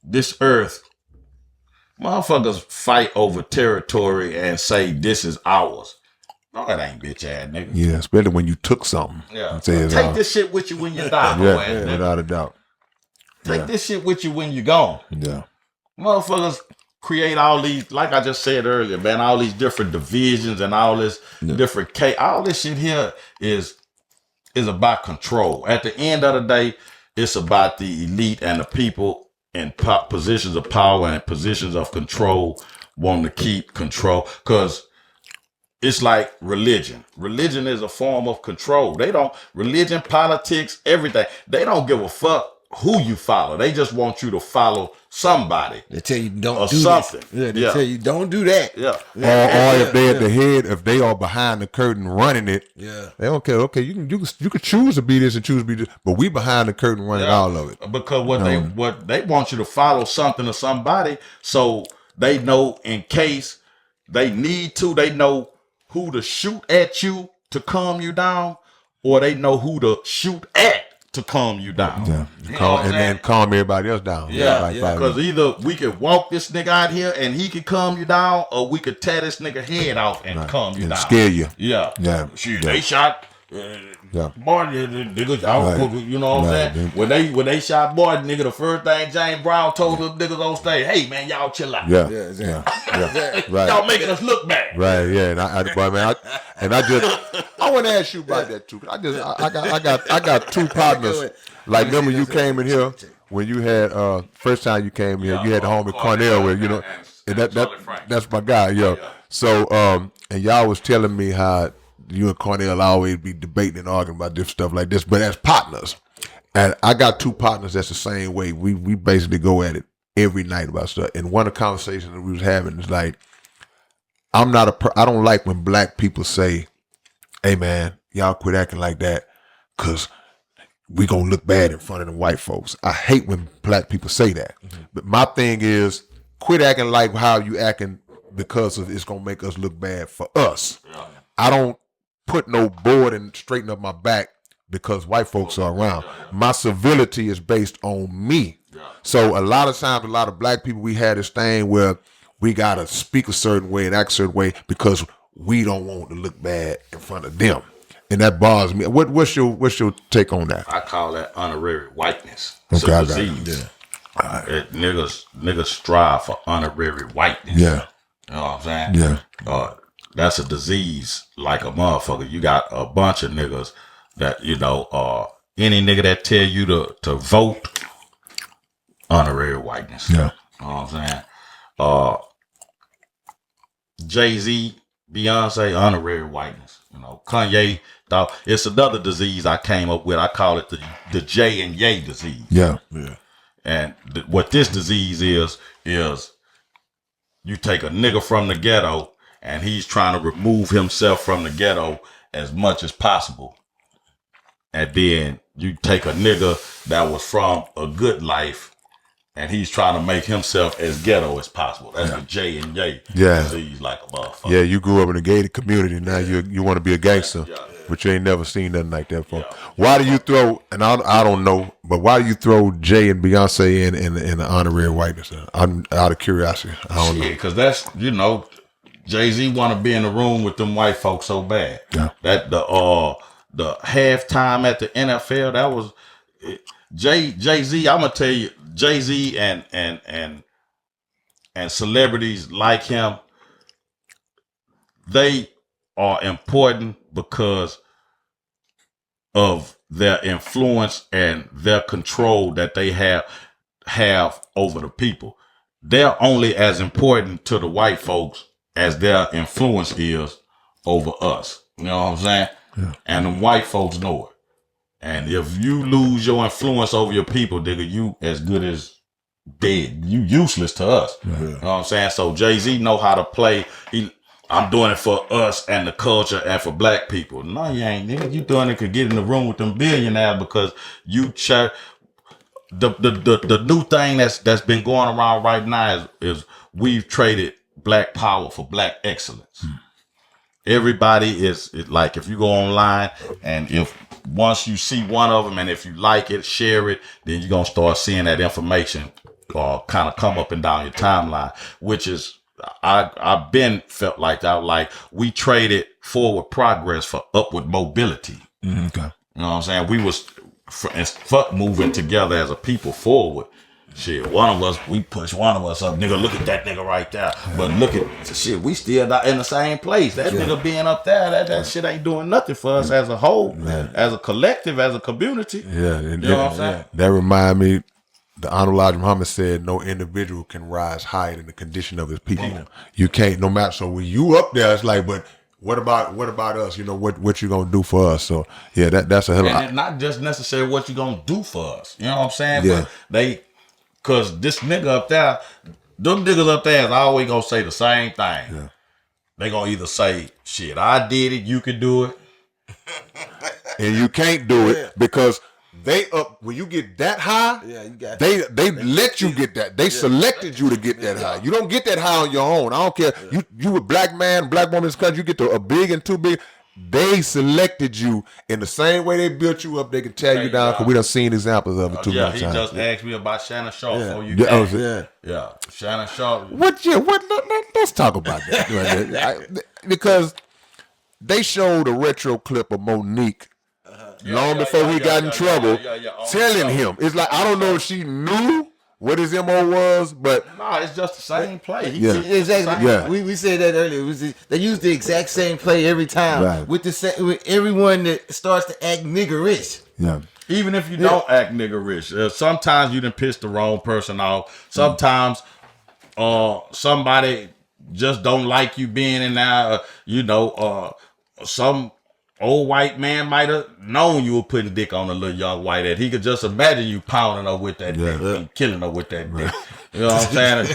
this earth, motherfuckers fight over territory and say this is ours. No, that ain't bitch ass nigga. Yeah, especially when you took something. Yeah. Take this shit with you when you die, without a doubt. Take this shit with you when you're gone. Yeah. Motherfuckers create all these, like I just said earlier, man, all these different divisions and all this different all this shit here is about control. At the end of the day, it's about the elite and the people in positions of power and positions of control wanting to keep control. Because it's like religion. Religion is a form of control. Religion, politics, everything. They don't give a fuck who you follow. They just want you to follow somebody. They tell you don't do something. This. Yeah, they tell you don't do that. Yeah. Or if they at the head, if they are behind the curtain running it, they don't care. Okay, you can choose to be this and choose to be this, but we behind the curtain running all of it. Because what they want you to follow something or somebody, so they know in case they need to, they know who to shoot at you to calm you down, or they know who to shoot at to calm you down. Yeah. And then calm everybody else down. Yeah, because either we could walk this nigga out here and he could calm you down, or we could tear this nigga head off and calm you down. Scare you. Yeah. Shit, they shot Martin, niggas, you know what I'm saying? When they shot Martin, nigga, the first thing James Brown told them niggas on stage, hey man, y'all chill out. Yeah. Right. Y'all making us look bad. Right, yeah. And I want to ask you about that too. I got two partners. Like remember you came in here when you had first time you came here, you had the homie Cornell with, you know, and that's my guy, yo. So and y'all was telling me how you and Cornell always be debating and arguing about different stuff like this, but as partners. And I got two partners that's the same way. We basically go at it every night about stuff. And one of the conversations that we was having is like, I don't like when black people say hey man, y'all quit acting like that, cause we gonna look bad in front of the white folks. I hate when black people say that. But my thing is, quit acting like how you acting because of it's gonna make us look bad for us. Yeah. I don't put no board and straighten up my back because white folks are around. My civility is based on me. So a lot of times, a lot of black people, we had this thing where we gotta speak a certain way and act a certain way because we don't want to look bad in front of them. And that bothers me. What's your take on that? I call that honorary whiteness. It's Okay, a I got it. disease. Niggas strive for honorary whiteness. Yeah. You know what I'm saying? Yeah. That's a disease like a motherfucker. You got a bunch of niggas that, any nigga that tell you to vote, honorary whiteness. Yeah. You know what I'm saying? Jay-Z, Beyonce, honorary whiteness. Kanye, dog. It's another disease I came up with. I call it the J and Ye disease. Yeah. And what this disease is you take a nigga from the ghetto and he's trying to remove himself from the ghetto as much as possible. And then you take a nigga that was from a good life and he's trying to make himself as ghetto as possible. That's the J and Ye disease like a motherfucker. Yeah, you grew up in a gated community. Now you want to be a gangster, but you ain't never seen nothing like that before. Why do you throw, and I don't know, but why do you throw Jay and Beyonce in the honorary whiteness? I'm out of curiosity. I don't know. Because that's, Jay-Z want to be in the room with them white folks so bad. Yeah. That the halftime at the NFL, that was Jay-Z. I'm gonna tell you, Jay-Z and celebrities like him, they are important because of their influence and their control that they have over the people. They're only as important to the white folks as their influence is over us. You know what I'm saying? Yeah. And the white folks know it. And if you lose your influence over your people, nigga, you as good as dead. You useless to us. Yeah. You know what I'm saying? So Jay-Z know how to play. I'm doing it for us and the culture and for black people. No, you ain't, nigga. You doing it to get in the room with them billionaires because you the new thing that's been going around right now is we've traded black power for black excellence. Everybody is like, if you go online and if once you see one of them and if you like it, share it, then you're going to start seeing that information kind of come up and down your timeline, which is, I've been felt like that. Like we traded forward progress for upward mobility. Mm-hmm. Okay. You know what I'm saying? We was fuck moving together as a people forward. Shit, we push one of us up. Nigga, look at that nigga right there. But look at shit, we still not in the same place. That nigga being up there, that shit ain't doing nothing for us as a whole, as a collective, as a community. Yeah, you know what I'm saying? That remind me, the Honorable Elijah Muhammad said, no individual can rise higher than the condition of his people. Yeah. You can't, no matter. So when you up there, it's like, but what about us? What you gonna do for us? So yeah, that's a hell of a. And it's not just necessarily what you gonna do for us. You know what I'm saying? Yeah. But cause this nigga up there, them niggas up there is always gonna say the same thing. Yeah. They gonna either say, shit, I did it, you can do it. And you can't do it because they up when you get that high, they let you get that. They selected you to get that high. You don't get that high on your own. I don't care. You a black man, black woman in this country, you get to a big and too big. They selected you in the same way they built you up. They can tear you down because we done seen examples of it too many times. He just asked me about Shannon Sharp before you Yeah, Shannon Sharp. Let's talk about that. Because they showed a retro clip of Monique long before he got in trouble, telling him. It's like, I don't know if she knew what his MO was, but no, it's just the same play. Exactly. Yeah. We said that earlier. They use the exact same play every time with everyone that starts to act niggerish. Yeah. Even if you don't act niggerish, sometimes you done piss the wrong person off. Sometimes somebody just don't like you being in there. Some old white man might have known you were putting dick on a little young white head. He could just imagine you pounding her with that dick and killing her with that dick. You know what I'm saying?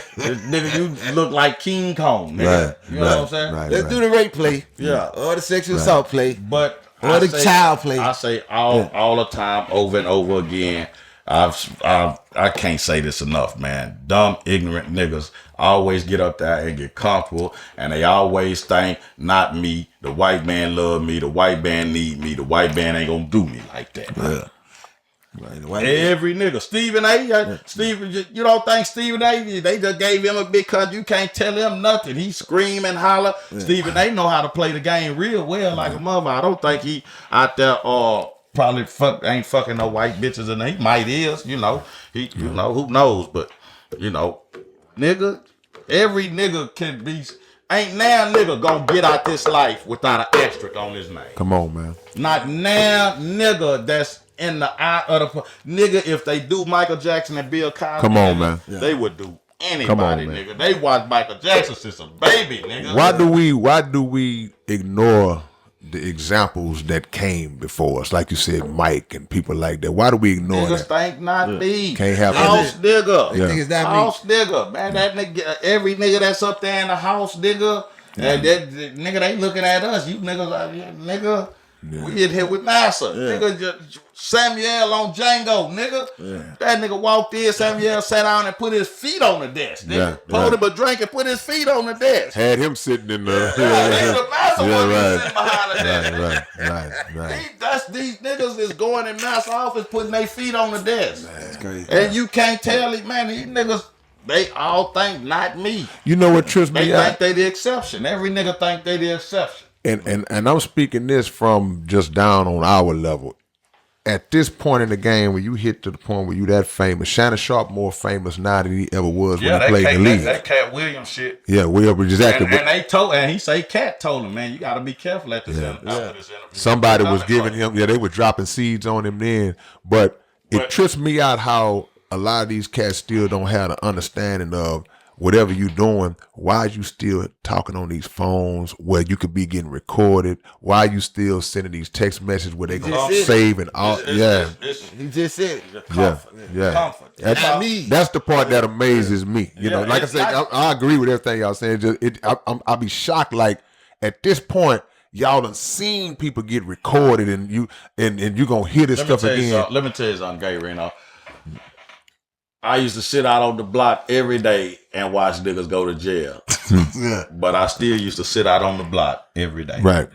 Nigga, you look like King Kong, nigga. Right, You know what I'm saying? right. Let's do the rape play. Yeah. Or the sexual assault play. But Or the child play. I say all the time, over and over again. I can't say this enough, man. Dumb, ignorant niggas always get up there and get comfortable, and they always think, not me. The white man love me. The white man need me. The white man ain't gonna do me like that. Yeah. Right, Every nigga, Stephen A. Stephen, you don't think Stephen A. They just gave him a big cut. You can't tell him nothing. He scream and holler. Yeah. Stephen A. know how to play the game real well, like a mother. I don't think he out there probably ain't fucking no white bitches, and he might is. You know, you know who knows, but you know, nigga, every nigga can be. Ain't now nigga gonna get out this life without an asterisk on his name. Come on, man. Not now, nigga. That's in the eye of the nigga. If they do Michael Jackson and Bill Cosby, come on, man. They would do anybody, nigga. They watch Michael Jackson since a baby, nigga. Why do we ignore the examples that came before us, like you said, Mike and people like that? Why do we ignore Niggas that? think not me. Can't have house nigga. They think it's not house nigga. Man, that nigga, every nigga that's up there in the house nigga, that nigga, they looking at us. You niggas like, nigga. Yeah. We in here with NASA. Yeah. Nigga, Samuel on Django, nigga. Yeah. That nigga walked in, Samuel sat down and put his feet on the desk. Nigga. Poured him a drink and put his feet on the desk. Had him sitting in the... Nigga, NASA sitting behind the desk. Right. These niggas is going in NASA office putting their feet on the desk. That's crazy. And you can't tell it, man, these niggas, they all think not me. You know what trips me out? They think they the exception. Every nigga think they the exception. And I'm speaking this from just down on our level. At this point in the game, when you hit to the point where you that famous, Shannon Sharp more famous now than he ever was when he played in the league. That Cat Williams shit. Yeah, Williams exactly. And they told, and he say Cat told him, man, you got to be careful at this after this interview. Somebody was giving him, they were dropping seeds on him then. But it trips me out how a lot of these cats still don't have the understanding of whatever you doing, why are you still talking on these phones where you could be getting recorded? Why are you still sending these text messages where they gonna save and all? He just said comfort. That's the part that amazes me. You know, like I said, I agree with everything y'all saying. I'll be shocked. Like at this point, y'all done seen people get recorded, and you gonna hear this stuff again. Let me tell you something, K-Rino. I used to sit out on the block every day and watch niggas go to jail. But I still used to sit out on the block every day. Right.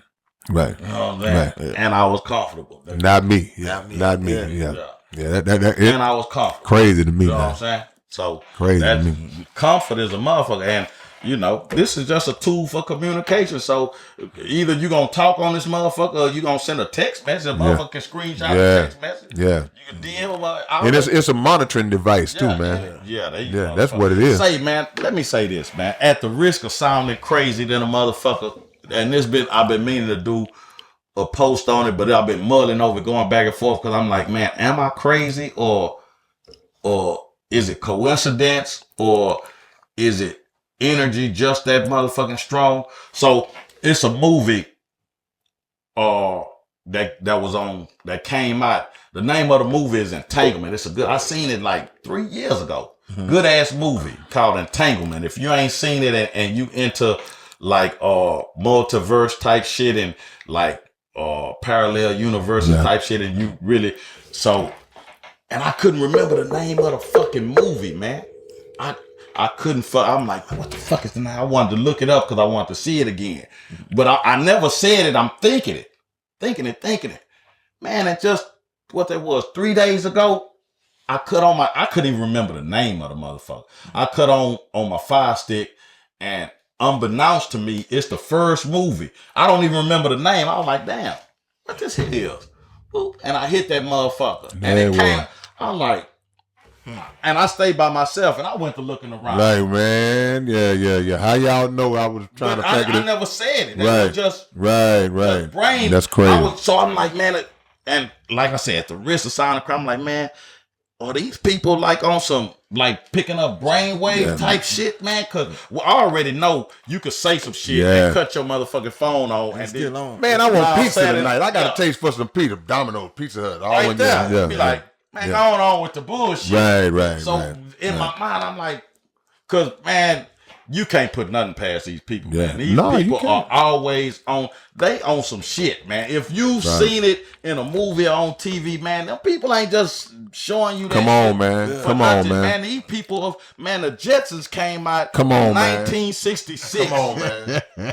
You know what I'm saying? Right. And I was comfortable. Not me. Not me. And I was comfortable. Crazy to me. You know what I'm saying? So crazy to me. Comfort is a motherfucker. And you know, this is just a tool for communication. So either you gonna talk on this motherfucker or you gonna send a text message. A motherfucker can screenshot a text message. Yeah. You can DM them. And it's a monitoring device too, man. That's what it is. Say, man, let me say this, man. At the risk of sounding crazy than a motherfucker, and I've been meaning to do a post on it, but I've been mulling over, going back and forth because I'm like, man, am I crazy or is it coincidence or is it energy just that motherfucking strong? So it's a movie that came out. The name of the movie is Entanglement. I seen it like 3 years ago. Mm-hmm. Good ass movie called Entanglement. If you ain't seen it and you into like multiverse type shit and like parallel universes type shit, and you really and I couldn't remember the name of the fucking movie, man. I couldn't. I'm like, what the fuck is the name? I wanted to look it up because I wanted to see it again, but I never said it. I'm thinking it. Man, it just what that was 3 days ago. I couldn't even remember the name of the motherfucker. I cut on my Fire Stick, and unbeknownst to me, it's the first movie. I don't even remember the name. I was like, damn, what this here is? And I hit that motherfucker, and it came. I'm like. And I stayed by myself, and I went to looking around. Like, man, yeah. How y'all know I was trying to figure it? I never said it. That was just right. Brain. That's crazy. So I'm like, man, and like I said, at the risk of sounding crazy, I'm like, man, are these people like on some like picking up brainwave type shit, man? Because I already know you could say some shit and cut your motherfucking phone on and still on. Man, I want pizza tonight. I got a taste for some pizza. Domino's, Pizza Hut. All right there. Be like. Man, going on with the bullshit. Right. So in my mind, I'm like, Cause man, you can't put nothing past these people, man. These No, you people can't. are always they on some shit, man. If you've seen it in a movie or on TV, man, them people ain't just showing you that. Come on, shit man. for Come on, nothing, man. These people the Jetsons came out Come on, in man. 1966. Come on, man.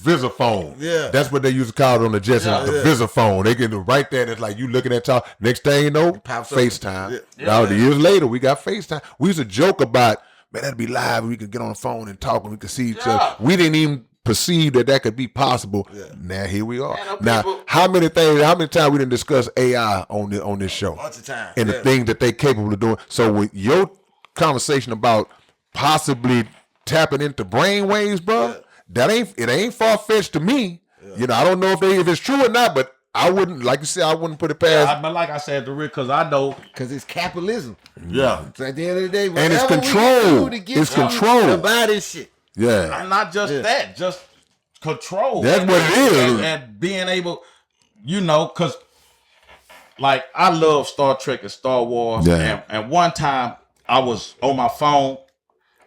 Visiphone. Yeah. That's what they used to call it on the Jetsons, Yeah. the Visiphone. They get right there and it's like you looking at y'all. Next thing you know, pops up. FaceTime. Yeah. Now, the years later, we got FaceTime. We used to joke about, man, that'd be live. We could get on the phone and talk and we could see each other. We didn't even perceive that could be possible. Now, here we are. Man, now, people- how many times we didn't discuss AI on this show? Bunch of times. And the things that they capable of doing. So with your conversation about possibly tapping into brainwaves, bro, it ain't far fetched to me. You know, I don't know if it's true or not, but I wouldn't, like you said, I wouldn't put it past. But like I said to Rick, because I know. Because it's capitalism. Yeah. So at the end of the day, And it's whatever we control. do to get It's you control. to buy this shit. Yeah, And not just that, just control. That's what it is. And being able, because like I love Star Trek and Star Wars. Yeah. And one time I was on my phone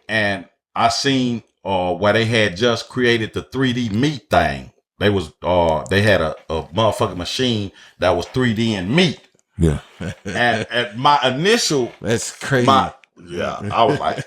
and I seen where they had just created the 3D meat thing. They had a motherfucking machine that was 3D in meat. yeah. And my initial That's crazy. I was like,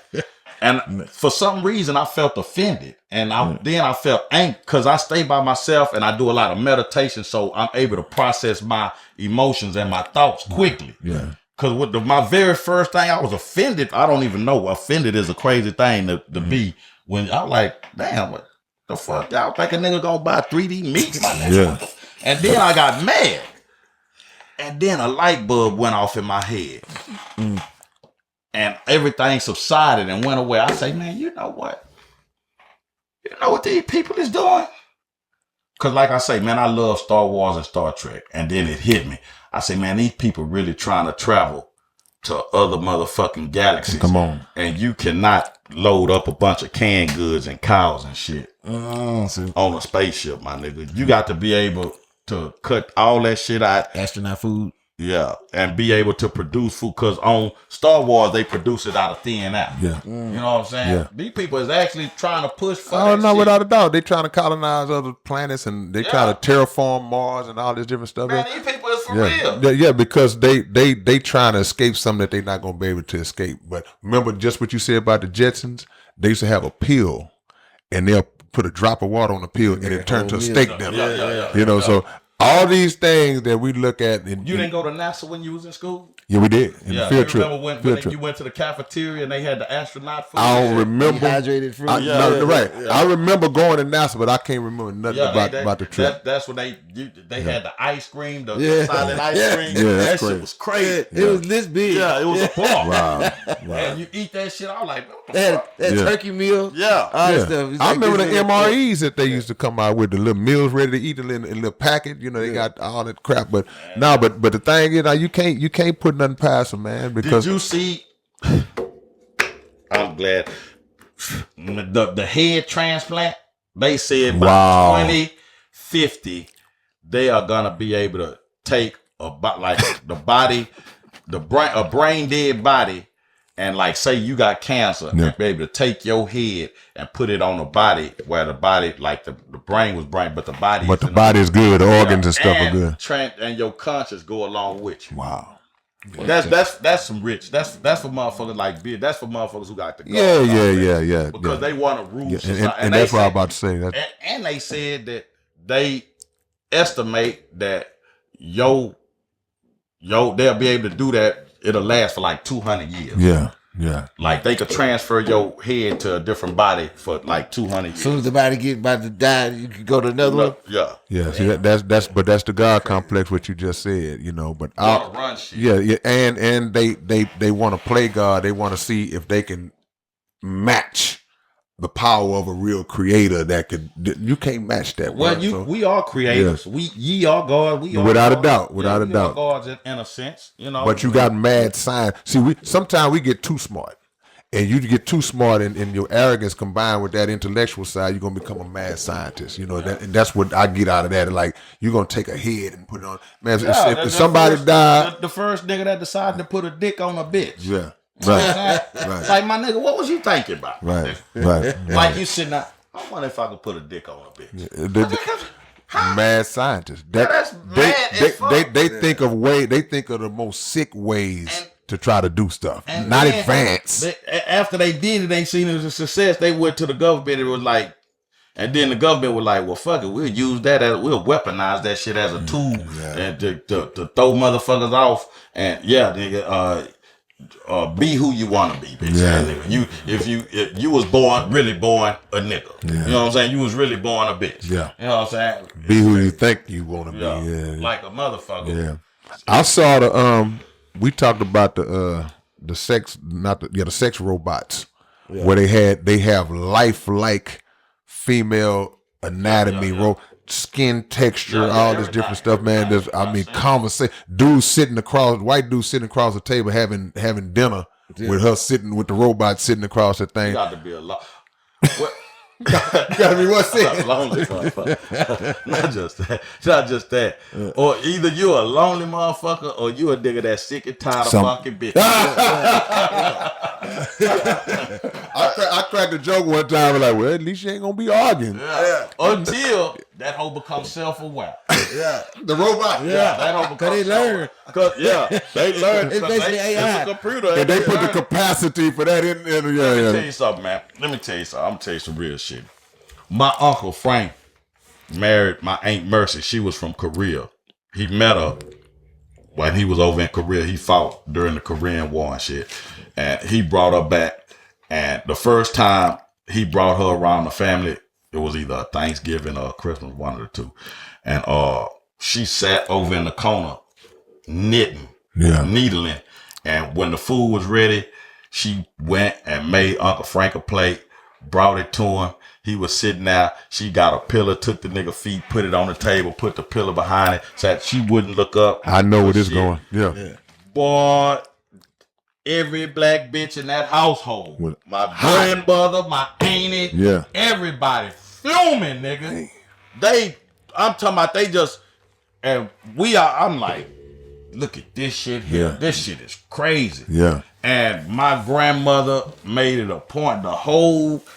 and for some reason I felt offended, and then I felt angry because I stay by myself and I do a lot of meditation, so I'm able to process my emotions and my thoughts quickly. Yeah. Because with my very first thing, I was offended. I don't even know. Offended is a crazy thing to be. When I was like, damn, what the fuck? Y'all think a nigga gonna buy 3D meat? Yeah. And then I got mad. And then a light bulb went off in my head. And everything subsided and went away. I say, man, you know what? You know what these people is doing? Because like I say, man, I love Star Wars and Star Trek. And then it hit me. I say, man, these people really trying to travel to other motherfucking galaxies. Come on. And you cannot load up a bunch of canned goods and cows and shit So on a spaceship, my nigga. You got to be able to cut all that shit out. astronaut food. Yeah, and be able to produce food, because on Star Wars they produce it out of thin air. Yeah. You know what I'm saying? Yeah. These people is actually trying to push for Oh that no, shit. without a doubt, they trying to colonize other planets and they trying to terraform Mars and all this different stuff. Man, these people is for Yeah, real. yeah, because they trying to escape something that they're not gonna be able to escape. But remember, just what you said about the Jetsons, they used to have a pill, and they'll put a drop of water on the pill, and it turned to a steak dinner. Yeah. You know, so all these things that we look at, and You didn't go to NASA when you was in school? yeah, we did in the field you trip. remember when Field trip. you went to the cafeteria and they had the astronaut food? I don't remember. Dehydrated fruit. Right. I remember going to NASA, but I can't remember nothing about the trip. That's when they had the ice cream, the Yeah. solid ice Yeah. cream. Yeah, that that's shit was crazy. It was this big. Yeah, it was a bar. Wow. And you eat that shit, I was like, what the They had fuck? that Yeah. turkey meal. Yeah. All that Yeah. stuff. It's I like remember the this little- MREs that they used to come out with, the little meals ready to eat in a little packet. You know, they got all that crap. But no, but the thing is, you can't put nothing past them, man. Because Did you see? I'm glad the head transplant. They said by Wow. 2050 they are gonna be able to take a brain dead body, and like say you got cancer, and be able to take your head and put it on a body where the body, like the brain was brain, but the body, but the body is good, the organs and stuff are good. and your conscience go along with you. Wow. That's some rich. That's for motherfuckers like beer. That's for motherfuckers who got the Yeah. because they want to rule Yeah, society. and they that's what I was said- about to say. That and they said that they estimate that they'll be able to do that. It'll last for like 200 years. yeah. Like they could transfer your head to a different body for like 200 As years. soon as the body get about to die, you can go to another one. Yeah. Yeah, see that's the God complex what you just said, you know. But Wanna run shit. yeah, and they want to play God. They want to see if they can match the power of a real creator that could. You can't match that. Well, bro. So, we are creators. Ye are God. We are Without a God. doubt, without a we doubt. are gods in a sense, you know. but you got mad science. See, sometimes we get too smart. And you get too smart, and your arrogance combined with that intellectual side, you're gonna become a mad scientist. You know, and that's what I get out of that. Like you're gonna take a head and put it on. Man, if somebody died, the first nigga that decided to put a dick on a bitch. yeah. You know what I'm Right. saying? Right. Like, my nigga, what was you thinking about? Right. Right. Like, you sitting there, I wonder if I could put a dick on a bitch. Mad scientists. that's mad as fuck. They think of the most sick ways to try to do stuff, And not then advanced. After they did it, they seen it as a success. They went to the government. It was like, and then the government was like, "Well, fuck it, we'll use that we'll weaponize that shit as a tool and to throw motherfuckers off." And yeah, nigga, be who you want to be, bitch. Yeah. Nigga. If you was really born a nigga. Yeah. You know what I'm saying? You was really born a bitch. Yeah. You know what I'm saying? Be who you think you want to be. Yeah. Yeah. Like a motherfucker. Yeah. I saw the we talked about the sex the sex robots where they have lifelike female anatomy, skin texture, all this different stuff, man. There's conversation. White dude sitting across the table having dinner with her sitting with the robot sitting across the thing. You got to be a lot. Gotta be what's it? Lonely motherfucker. Not just that. Or either you a lonely motherfucker or you a nigga that's sick and tired of fucking bitches. I cracked a joke one time, like, well, at least you ain't gonna be arguing. Yeah. Until that hoe becomes self-aware. Yeah, the robot. Yeah, that hoe becomes they learn. They learn. It's basically AI. It's a computer. And they put the capacity for that in. Let me tell you something, man. I'm gonna tell you some real shit. My uncle Frank married my Aunt Mercy. She was from Korea. He met her when he was over in Korea. He fought during the Korean War and shit. And he brought her back. And the first time he brought her around the family, it was either a Thanksgiving or a Christmas, one of the two. And she sat over in the corner knitting, needling. And when the food was ready, she went and made Uncle Frank a plate, brought it to him. He was sitting there. She got a pillow, took the nigga feet, put it on the table, put the pillow behind it, so that she wouldn't look up. I know where this going. Yeah. Boy, every black bitch in that household, my grandmother, my auntie, everybody fuming, nigga. I'm talking about they just, and I'm like, look at this shit here. Yeah. This shit is crazy. Yeah. And my grandmother made it a point.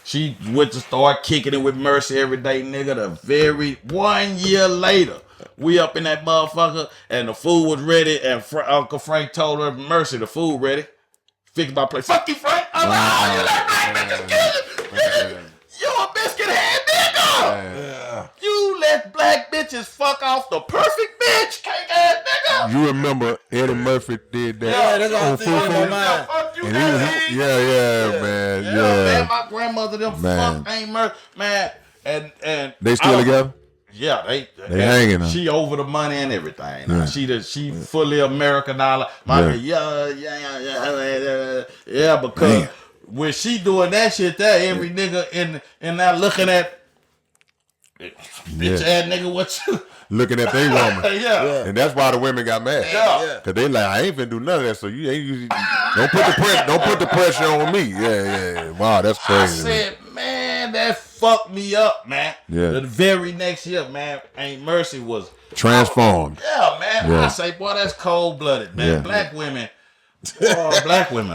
She went to start kicking it with Mercy every day, nigga. The very 1 year later, we up in that motherfucker, and the food was ready, and Uncle Frank told her, Mercy, the food ready. Fix my plate. Fuck you, Frank. I'm like, oh, you let black bitches kill you. You a biscuit head nigga. You let black bitches fuck off the perfect bitch, cake ass nigga. You remember Eddie Murphy did that? Yeah, that's all I'm thinking in my mind. Fuck you, man. Man, my grandmother, them fuck ain't Murphy, man. And They still together? Yeah, they hanging her. She over the money and everything. Yeah. She fully Americanized. Yeah, because when she doing that shit there, every nigga in that looking at bitch ass nigga, what you looking at they woman. Yeah. And that's why the women got mad. Yeah. Cause they like, I ain't finna do none of that. So don't put the pressure on me. Yeah. Wow, that's crazy. I said, man, that fucked me up, man. Yeah. The very next year, man, Aunt Mercy was transformed. Man. Yeah. I say, boy, that's cold blooded, man. Yeah. Black women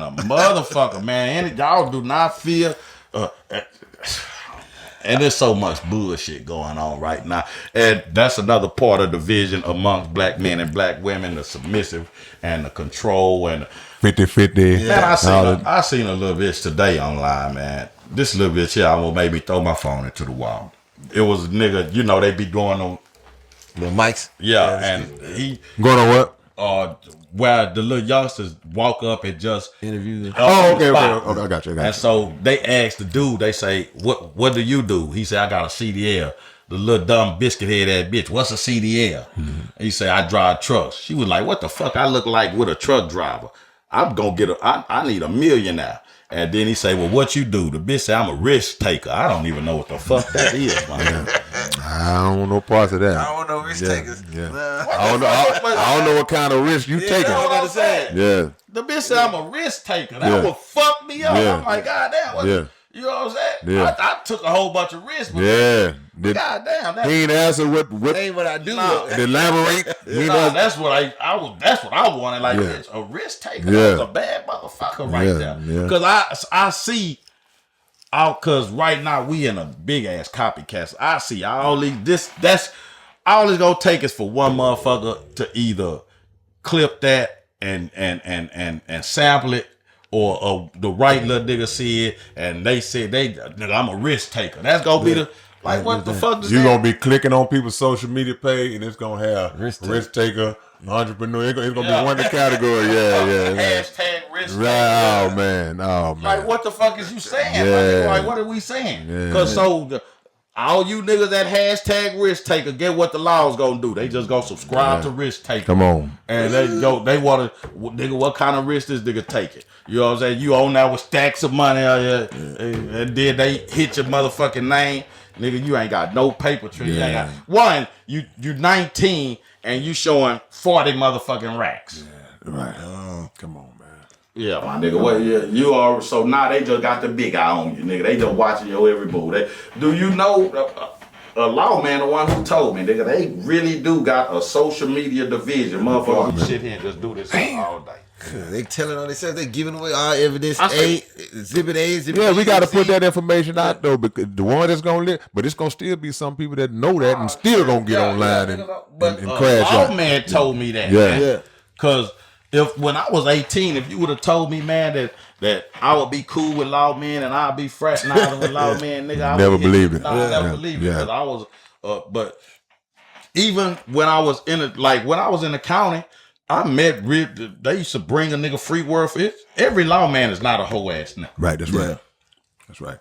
are motherfucker, man. And y'all do not feel. And there's so much bullshit going on right now. And that's another part of the division amongst black men and black women, the submissive and the control and 50-50. Man, I seen a little bitch today online, man. This little bitch here almost made me throw my phone into the wall. It was a nigga, you know, they be going on little mics. Yeah, and he going on what? Where the little youngsters walk up and just interview them. Okay, I got you. And so they asked the dude, they say, what do you do? He said, I got a CDL. The little dumb biscuit head ass bitch, what's a CDL? Mm-hmm. He said, I drive trucks. She was like, what the fuck I look like with a truck driver? I'm gonna get I need $1 million now. And then he say, well, what you do? The bitch say, I'm a risk taker. I don't even know what the fuck that is, man. I don't know parts of that. I don't know risk takers. Yeah. I don't know what kind of risk you taking. That's what I'm saying. Yeah. The bitch said, I'm a risk taker. That would fuck me up. I'm like, God damn. You know what I'm saying? Yeah. I took a whole bunch of risks. But Yeah. goddamn, He ain't answer what That ain't what I do. the elaborate. that's what I wanted. Like, Yeah. bitch, a risk taker. Yeah. That was a bad motherfucker right Yeah, there. yeah. Because I see, because right now we in a big ass copycat. I see all these. That's all it's gonna take is for one motherfucker to either clip that and sample it, or the right little nigga see it and they said nigga, I'm a risk taker. That's gonna be the like what the fuck is You that? gonna be clicking on people's social media page and it's gonna have Risk risk taker, entrepreneur. It's gonna be one of the category. Yeah. Hashtag risk taker. Right. Oh man. Like, what the fuck is you saying? Yeah. Like, what are we saying? Because all you niggas that hashtag risk taker, get what the law's gonna do. They just gonna subscribe to risk taker. Come on. And they wanna, nigga, what kind of risk this nigga taking? You know what I'm saying? You own that with stacks of money out here, and then they hit your motherfucking name. Nigga, you ain't got no paper trail. You ain't got one, you 19 and you showing 40 motherfucking racks. Yeah. Right. Come on, man. Yeah, my nigga. Well, yeah, you are. So now they just got the big eye on you, nigga. They just watching your every move. Do you know a lawman, the one who told me, nigga, they really do got a social media division. Motherfuckers who sit here and just do this all day. They telling on themselves, they giving away all evidence. Exhibit A, exhibit Yeah, B, we got to C. put that information out though, because the one that's gonna live, but it's gonna still be some people that know that and still gonna get online and crash out. Man told me that. Yeah. Man. Cause when I was 18, if you would have told me, man, that I would be cool with lawmen and I'd be fraternizing with lawmen, nigga, I Never would believed it. I never believed it. Cause I was, but even when I was in the county, I met they used to bring a nigga free word for it. Every lawman is not a hoe ass nigga. Right. That's right. That's right.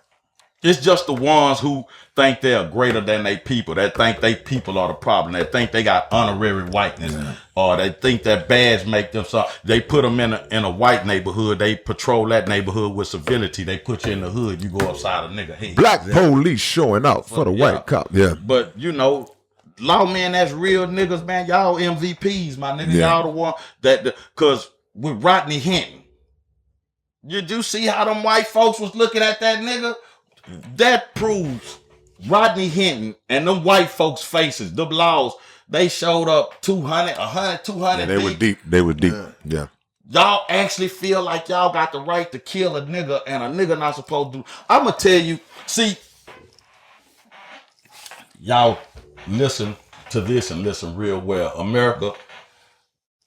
It's just the ones who think they're greater than they people, that think they people are the problem, that think they got honorary whiteness, or they think that badge make them so. They put them in a white neighborhood, they patrol that neighborhood with civility. They put you in the hood, you go upside a nigga head. Black police showing out for the white cop. Yeah. But you know, lawmen that's real niggas, man. Y'all MVPs, my nigga. Y'all the one cause with Rodney Hinton, did you see how them white folks was looking at that nigga? That proves Rodney Hinton and them white folks' faces, them laws, they showed up 200, 100, 200 They were deep. They were deep. Yeah. Y'all actually feel like y'all got the right to kill a nigga and a nigga not supposed to. I'm going to tell you, see, y'all listen to this and listen real well. America,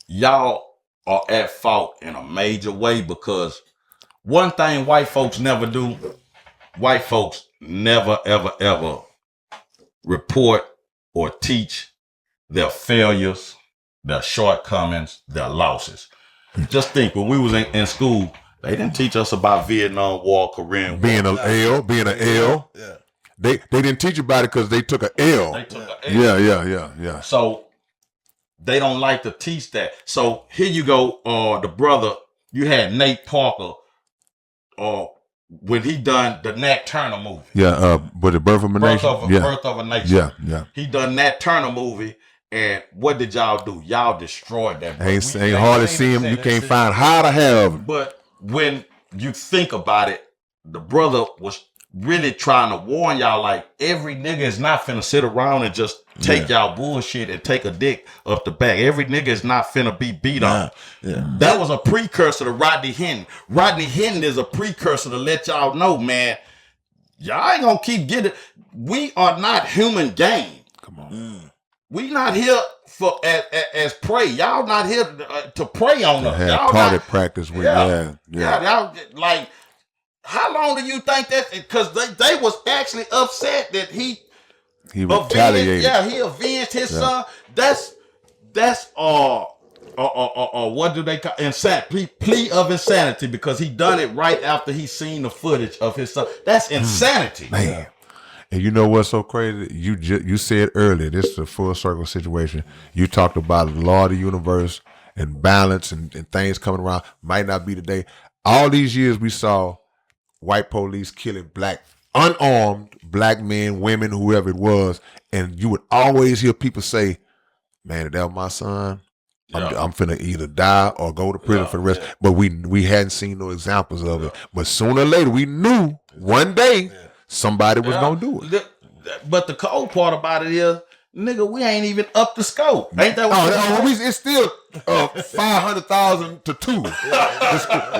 y'all are at fault in a major way, because one thing white folks never do, white folks never, ever, ever report or teach their failures, their shortcomings, their losses. Just think, when we was in school, they didn't teach us about Vietnam War, Korean War. Being an L. Yeah. They didn't teach about it because they took an L. They took an L. Yeah. So they don't like to teach that. So here you go, the brother, you had Nate Parker, when he done the Nat Turner movie. Yeah, with the Birth of a Nation. Birth of a Nation. Yeah. He done Nat Turner movie, and what did y'all do? Y'all destroyed that movie. Ain't hard to see him. You can't find how to have him. But when you think about it, the brother was really trying to warn y'all, like, every nigga is not finna sit around and just take y'all bullshit and take a dick up the back. Every nigga is not finna be beat up. Yeah. That was a precursor to Rodney Hinton. Rodney Hinton is a precursor to let y'all know, man, y'all ain't gonna keep getting. We are not human game. Come on. We not here for as prey. Y'all not here to prey on us. Have Y'all target not, practice with yeah. Y'all, like, how long do you think that? Because they was actually upset that he retaliated. He avenged his son. That's what do they call insanity? Plea of insanity, because he done it right after he seen the footage of his son. That's insanity, man. And you know what's so crazy? You said earlier, this is a full circle situation. You talked about the law of the universe and balance and things coming around. Might not be today. All these years we saw white police killing unarmed black men, women, whoever it was, and you would always hear people say, "Man, if that was my son, I'm finna either die or go to prison for the rest." But we hadn't seen no examples of it. But sooner or later, we knew one day somebody was gonna do it. But the cold part about it is, nigga, we ain't even up the scope. Ain't that what it's still 500,000 to 2.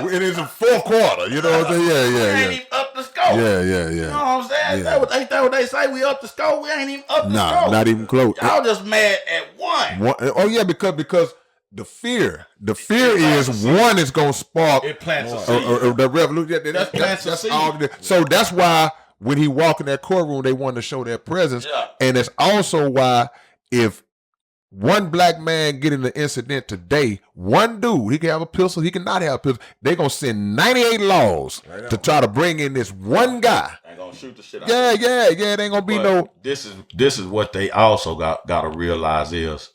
It is a fourth quarter. You know what I'm saying? We ain't even up the scope. Yeah. You know what I'm saying? Yeah. Ain't that what they say? We up the scope? We ain't even up the scope. Not even close. Y'all just mad at one. Oh yeah, because the fear is one is gonna spark it plants a seed. The revolution. That's all. So that's why when he walked in that courtroom, they wanted to show their presence, and it's also why if one black man get in the incident today, one dude, he can have a pistol, he cannot have a pistol. They gonna send 98 laws to try to bring in this one guy. Ain't gonna shoot the shit out. Yeah. It ain't gonna be no. This is what they also got to realize is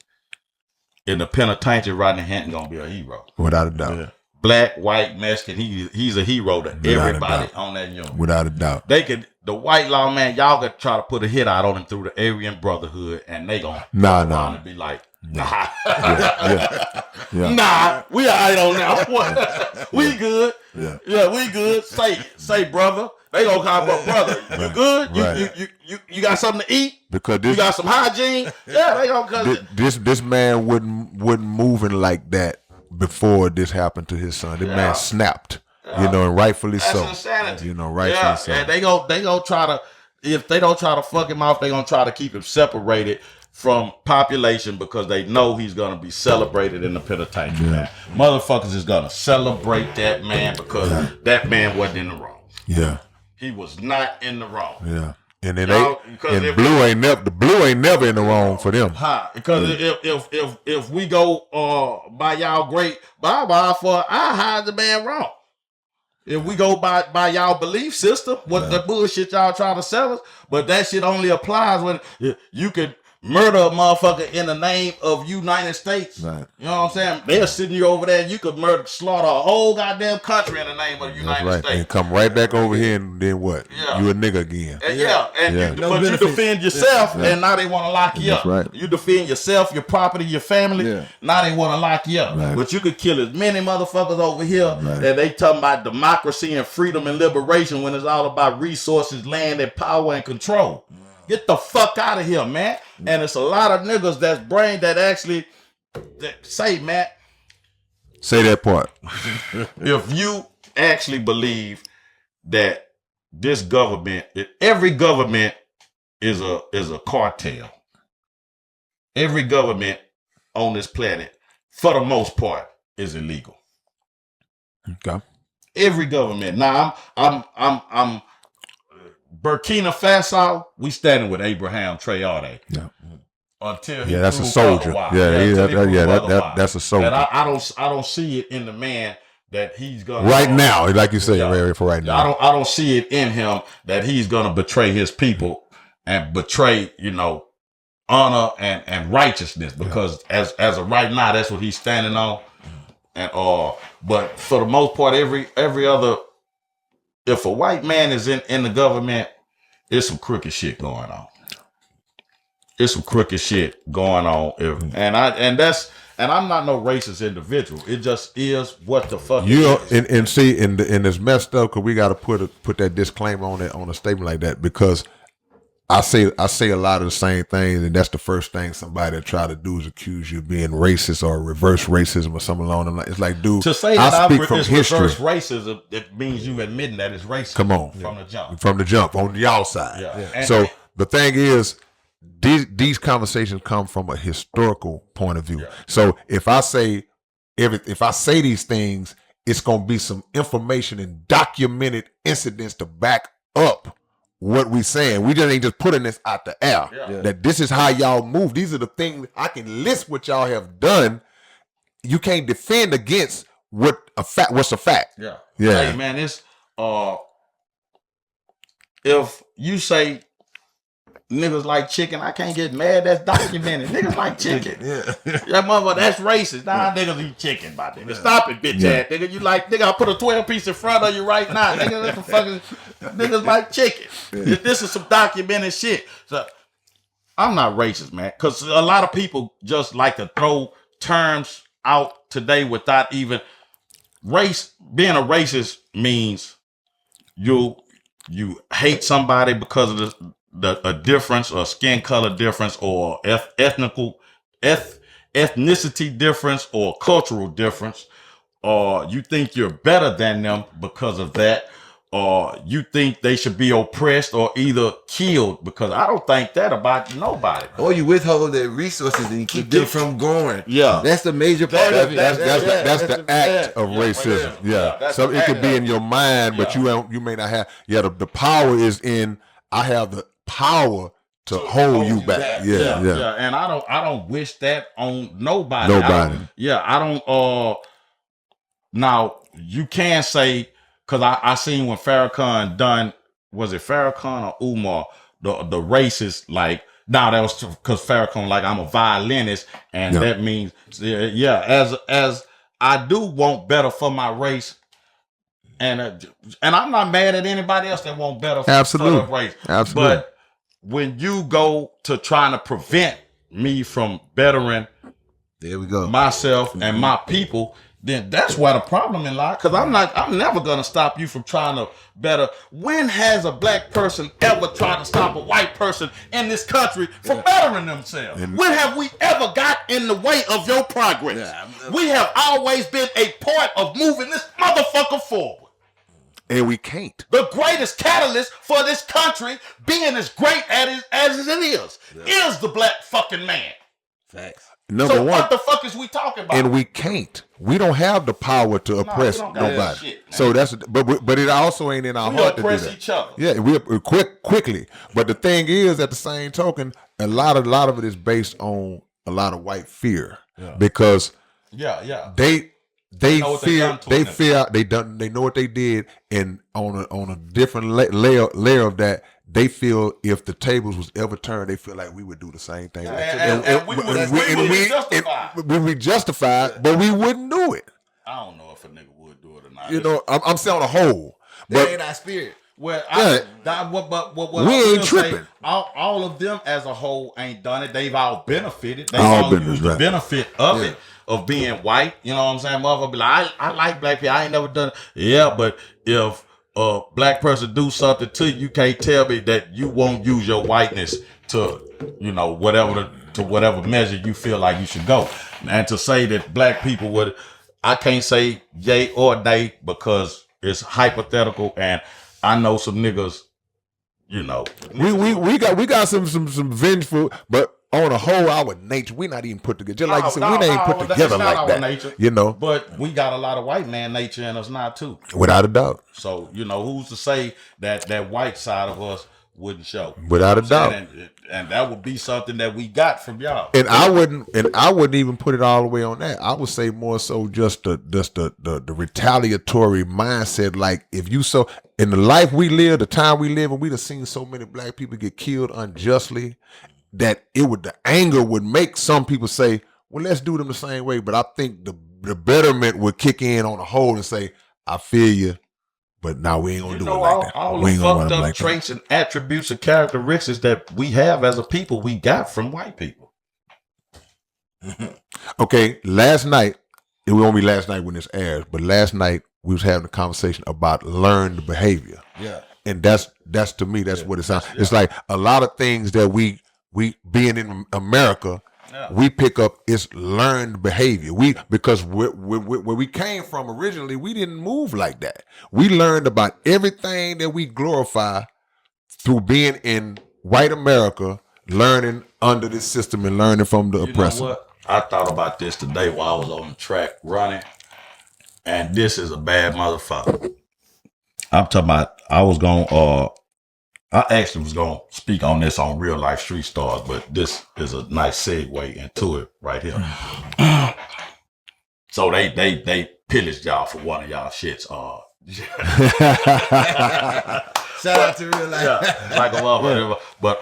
in the penitentiary, Rodney Hampton gonna be a hero Without a doubt. Yeah. Black, white, Mexican, he's a hero to everybody on that unit. Without a doubt. The white law man, y'all could try to put a hit out on him through the Aryan Brotherhood, and they gonna and be like, nah, nah, we all right on that one. We good. Yeah, we good. Say, brother. They gonna call up brother. You good? Right. You got something to eat? Because you got some hygiene? Yeah, they gonna this man wouldn't moving like that before this happened to his son. This man snapped. You know, and rightfully That's so. Insanity. You know, rightfully so. And they gonna try to, if they don't try to fuck him off, they gonna try to keep him separated from population because they know he's gonna be celebrated in the penitentiary. Man. Motherfuckers is gonna celebrate that man because that man wasn't in the wrong. Yeah. He was not in the wrong. Yeah. And then the blue ain't never in the wrong for them. Because if we go by y'all great bye for I hide the man wrong. If we go by y'all belief system, what the bullshit y'all trying to sell us, but that shit only applies when you could murder a motherfucker in the name of United States. Right. You know what I'm saying? They're sitting you over there, you could slaughter a whole goddamn country in the name of the United States. And come right back over here and then what? Yeah. You a nigga again. But you defend yourself and now they want to lock you up. Right. You defend yourself, your property, your family, now they want to lock you up. Right. But you could kill as many motherfuckers over here and they talking about democracy and freedom and liberation when it's all about resources, land and power and control. Get the fuck out of here, man. And it's a lot of niggas that's brain that actually say, Matt. Say that part. If you actually believe that this government, every government is a cartel. Every government on this planet, for the most part, is illegal. Okay. Every government. Now I'm Burkina Faso, we standing with Abraham Traore. Yeah. Until that's a soldier. That's a soldier. And I don't see it in the man that he's gonna right now, like you say, for right now. I don't see it in him that he's gonna betray his people and betray, honor and righteousness because as of right now, that's what he's standing on. And but for the most part, every other, if a white man is in the government, it's some crooked shit going on. It's some crooked shit going on. And I'm not no racist individual. It just is what the fuck. And see, and it's messed up because we got to put that disclaimer on a statement like that because I say a lot of the same things, and that's the first thing somebody try to do is accuse you of being racist or reverse racism or something along them lines. It's like, dude, to say I that speak from history. Reverse racism, it means you admitting that it's racist. Come on, from the jump on y'all side. Yeah. So the thing is, these conversations come from a historical point of view. Yeah. So if I say these things, it's gonna be some information and documented incidents to back up what we saying. We just ain't just putting this out the air. Yeah. That this is how y'all move. These are the things I can list what y'all have done. You can't defend against what's a fact. Yeah. Yeah. Hey man, it's if you say niggas like chicken, I can't get mad. That's documented. Niggas like chicken. Yeah, mother, that's racist. Nah, niggas eat chicken, my nigga. Stop it, bitch ass nigga. You like nigga? I put a 12-piece in front of you right now, nigga. That's the fucking niggas like chicken. This is some documented shit. So I'm not racist, man, because a lot of people just like to throw terms out today without even race. Being a racist means you you hate somebody because of a difference, or skin color difference, or ethnicity difference, or cultural difference, or you think you're better than them because of that, or you think they should be oppressed or either killed, because I don't think that about nobody. Or you withhold their resources and you keep them from growing. Yeah. That's the major part of it. That's the act of racism. Yeah. So it could be in your mind, but you may not have. Yeah, the power is in. I have the power to hold you back. Yeah. And I don't wish that on nobody. I don't. Now you can say, because I seen when Farrakhan done, was it Farrakhan or Umar, the racist, like, now that was because Farrakhan, like, I'm a violinist, and that means, as I do want better for my race, and I'm not mad at anybody else that want better for the race. Absolutely. But when you go to trying to prevent me from bettering myself and my people, then that's where the problem in lies. Because I'm never gonna stop you from trying to better. When has a black person ever tried to stop a white person in this country from bettering themselves? When have we ever got in the way of your progress? We have always been a part of moving this motherfucker forward. And we can't. The greatest catalyst for this country being as great as it is the black fucking man. Facts. Number one, what the fuck is we talking about? And we can't. We don't have the power to oppress nobody. Shit, so but it also ain't in our heart to oppress do that. Each other. Yeah, we quickly. But the thing is, at the same token, a lot of it is based on a lot of white fear because they fear they know what they did, and on a different layer of that. They feel if the tables was ever turned, they feel like we would do the same thing. And we would be justified. But we wouldn't do it. I don't know if a nigga would do it or not. You know, I'm saying on a whole. That ain't our spirit. Well, what we ain't tripping. Say, all of them as a whole ain't done it. They've all benefited. They've all used the benefit of it, of being white. You know what I'm saying? Motherfucker be like, I like black people. I ain't never done it. Yeah, but if a black person do something to you, can't tell me that you won't use your whiteness to, you know, whatever measure you feel like you should go. And to say that black people would, I can't say yay or nay because it's hypothetical, and I know some niggas, you know. We got some vengeful, but on a whole, our nature, we not even put together. Just like you said, we ain't put together like that. Nature, you know. But we got a lot of white man nature in us now too. Without a doubt. So, you know, who's to say that white side of us wouldn't show? Without a doubt. And that would be something that we got from y'all. And I wouldn't even put it all the way on that. I would say more so just the retaliatory mindset. Like if you so in the life we live, the time we live, and we'd have seen so many black people get killed unjustly, that the anger would make some people say, well, let's do them the same way. But I think the betterment would kick in on the whole and say, I feel you, but now we ain't gonna do it like that. All the fucked up traits and attributes and characteristics that we have as a people, we got from white people. Okay, last night, it won't be last night when this airs, but last night we was having a conversation about learned behavior. Yeah. And that's to me, that's what it sounds. It's like a lot of things that we being in America, we pick up is learned behavior. Because where we came from originally, we didn't move like that. We learned about everything that we glorify through being in white America, learning under this system and learning from the oppressor. Know what? I thought about this today while I was on the track running, and this is a bad motherfucker. I'm talking about I actually was going to speak on this on Real Life Street Stars, but this is a nice segue into it right here. So they pillaged y'all for one of y'all shits. Shout out to Real Life. Yeah, like a motherfucker. But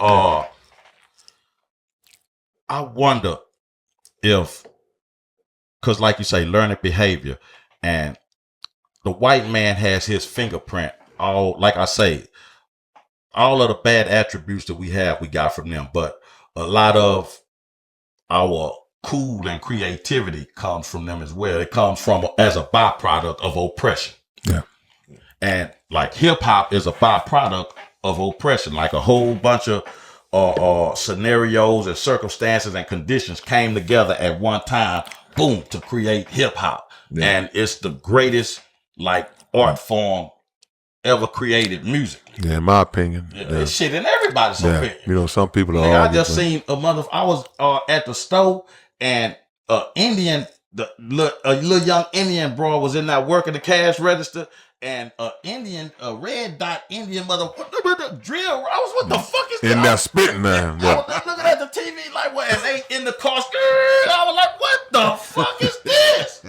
I wonder if, because like you say, learning behavior, and the white man has his fingerprint, all, like I say, all of the bad attributes that we got from them, but a lot of our cool and creativity comes from them as well. It comes from as a byproduct of oppression. Yeah. And like hip hop is a byproduct of oppression. Like a whole bunch of scenarios and circumstances and conditions came together at one time, boom, to create hip hop. Yeah. And it's the greatest like art form ever created music. Yeah, in my opinion. Yeah. It's shit in everybody's opinion. You know, some people are. I just seen a I was at the store and Indian, a little young Indian bro was in there working the cash register, and a red dot Indian drill. I was, what the fuck is that? In there spitting there. I was looking at the TV like, what? And they in the car. I was like, what the fuck is this?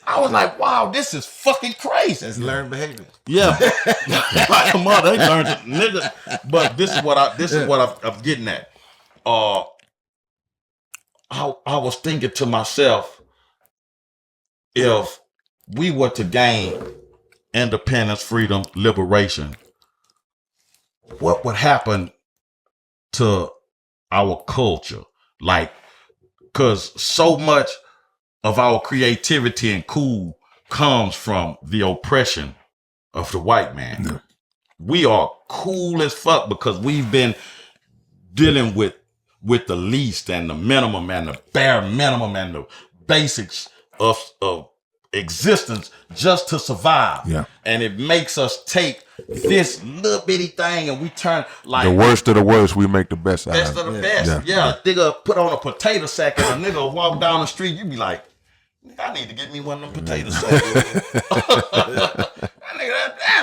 I was like, wow, this is fucking crazy. That's learned behavior. Yeah, like a mother, they learned it, nigga. But this is what I'm getting at. I was thinking to myself, if we were to gain independence, freedom, liberation, what would happen to our culture? Like, cause so much of our creativity and cool comes from the oppression of the white man. Yeah. We are cool as fuck because we've been dealing with the least and the minimum and the bare minimum and the basics of existence just to survive. Yeah. And it makes us take this little bitty thing and we turn like the worst of the worst, we make the best out of it. Best of the best. Yeah. Nigga put on a potato sack and a nigga walk down the street, you be like, I need to get me one of them potato sacks.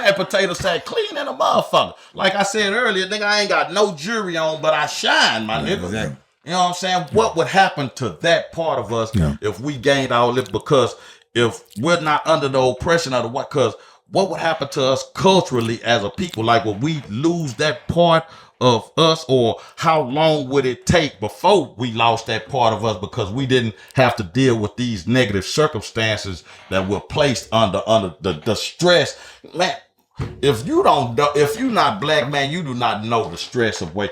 that potato sack clean in a motherfucker. Like I said earlier, nigga, I ain't got no jewelry on, but I shine, my nigga. Exactly. You know what I'm saying? What would happen to that part of us if we gained our lift? Because if we're not under the oppression of the white, because what would happen to us culturally as a people? Like, would we lose that part of us, or how long would it take before we lost that part of us because we didn't have to deal with these negative circumstances that were placed under the stress? Man, if you're not black, man, you do not know the stress of weight.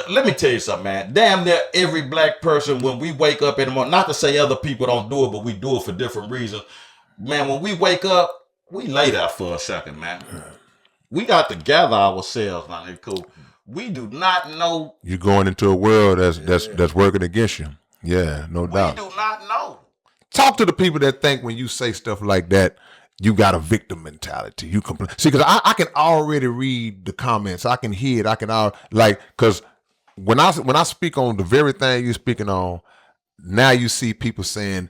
Let me tell you something, man. Damn near every black person, when we wake up in the morning, not to say other people don't do it, but we do it for different reasons. Man, when we wake up, we lay there for a second, man. We got to gather ourselves, man. Cool. We do not know. You're going into a world that's working against you. Yeah, no doubt. We do not know. Talk to the people that think when you say stuff like that, you got a victim mentality. You complain. See, because I can already read the comments. I can hear it. Because when I speak on the very thing you're speaking on, now you see people saying,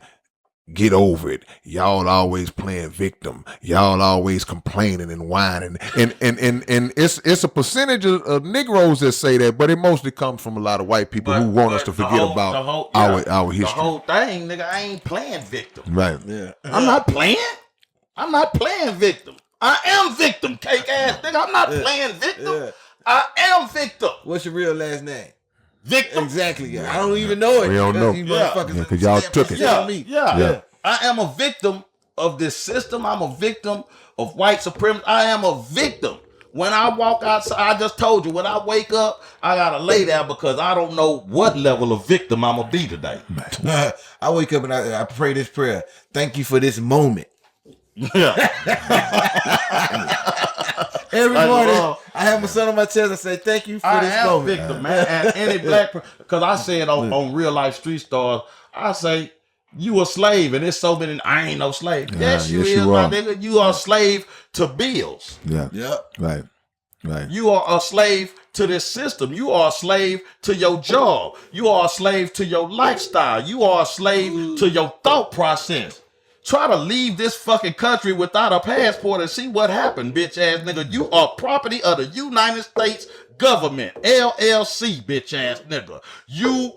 get over it. Y'all always playing victim. Y'all always complaining and whining. And it's a percentage of Negroes that say that, but it mostly comes from a lot of white people who want us to forget about our history. The whole thing, nigga, I ain't playing victim. Right. Yeah. I'm not playing victim. I am victim, cake ass nigga. I'm not playing victim. Yeah. I am victim. What's your real last name? Victim. Exactly. Yeah. I don't even know it. We don't know. You motherfuckers because y'all took it. Yeah. I am a victim of this system. I'm a victim of white supremacy. I am a victim. When I walk outside, I just told you, when I wake up, I gotta lay there because I don't know what level of victim I'm gonna be today. I wake up and I pray this prayer. Thank you for this moment. Yeah. Every morning, I have my son on my chest. I say, "Thank you for this moment." I am victim, man. And any black person, because I said on Real Life Street Stars, I say, "You a slave," and there's so many. I ain't no slave. Yes, you is, my nigga. You are a slave to bills. Yeah. Yep. Right. You are a slave to this system. You are a slave to your job. You are a slave to your lifestyle. You are a slave to your thought process. Try to leave this fucking country without a passport and see what happened, bitch ass nigga. You are property of the United States government, LLC, bitch ass nigga. You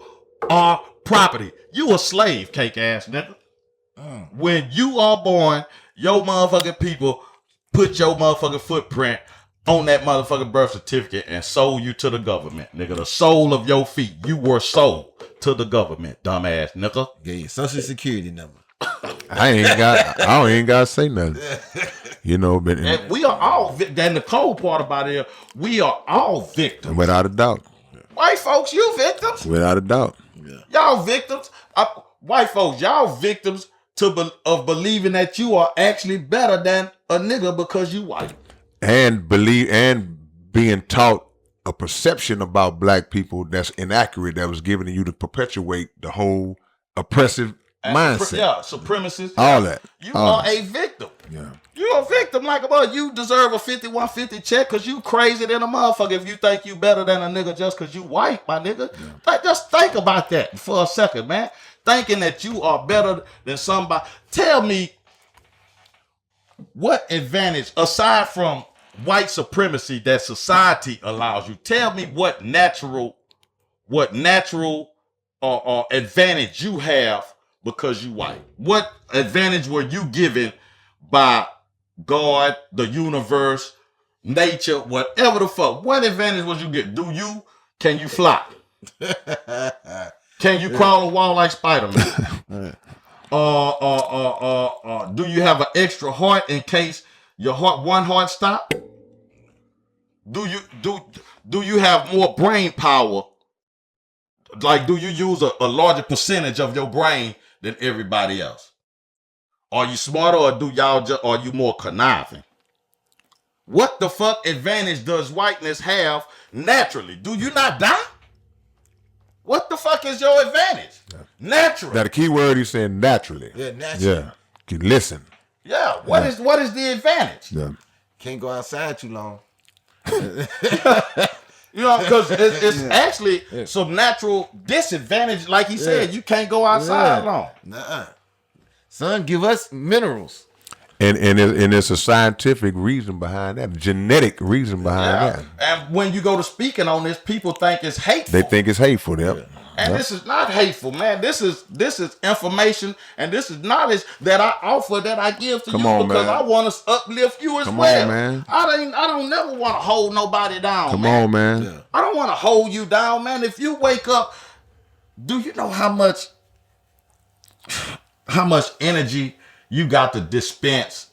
are property. You a slave, cake ass nigga. When you are born, your motherfucking people put your motherfucking footprint on that motherfucking birth certificate and sold you to the government, nigga. The sole of your feet. You were sold to the government, dumbass nigga. Yeah, your social security number. I ain't got to say nothing. You know, but and we are all then the cold part about it, we are all victims. Without a doubt. White folks, you victims. Without a doubt. Yeah. Y'all victims. White folks, y'all victims of believing that you are actually better than a nigga because you white. And being taught a perception about black people that's inaccurate, that was given to you to perpetuate the whole oppressive mindset. Supremacist. All that. You All are that. a victim. Yeah. You're a victim like a mother. You deserve a 5150 check because you crazy than a motherfucker if you think you better than a nigga just because you white, my nigga. Yeah. Just think about that for a second, man. Thinking that you are better than somebody. Tell me what advantage, aside from white supremacy that society allows you, tell me what natural or advantage you have because you white. What advantage were you given by God, the universe, nature, whatever the fuck? What advantage was you get? Can you fly? Can you crawl a wall like Spider-Man? Do you have an extra heart in case your one heart stop? Do you have more brain power? Like, do you use a larger percentage of your brain than everybody else? Are you smarter, or are you more conniving? What the fuck advantage does whiteness have naturally? Do you not die? What the fuck is your advantage? Yeah. Naturally. Now the key word he's saying naturally. Yeah, naturally. Yeah. You listen. Yeah. What is the advantage? Yeah. Can't go outside too long. You know, because it's actually some natural disadvantage. Like he said, you can't go outside long. Nuh-uh. Sun give us minerals. And there's a scientific reason behind that, a genetic reason behind that. And when you go to speaking on this, people think it's hateful. They think it's hateful, And this is not hateful, man. This is information, and this is knowledge that I offer, that I give to you because I want to uplift you as well. On, man. I don't never want to hold nobody down. Come on, man. Yeah. I don't want to hold you down, man. If you wake up, do you know how much energy you got to dispense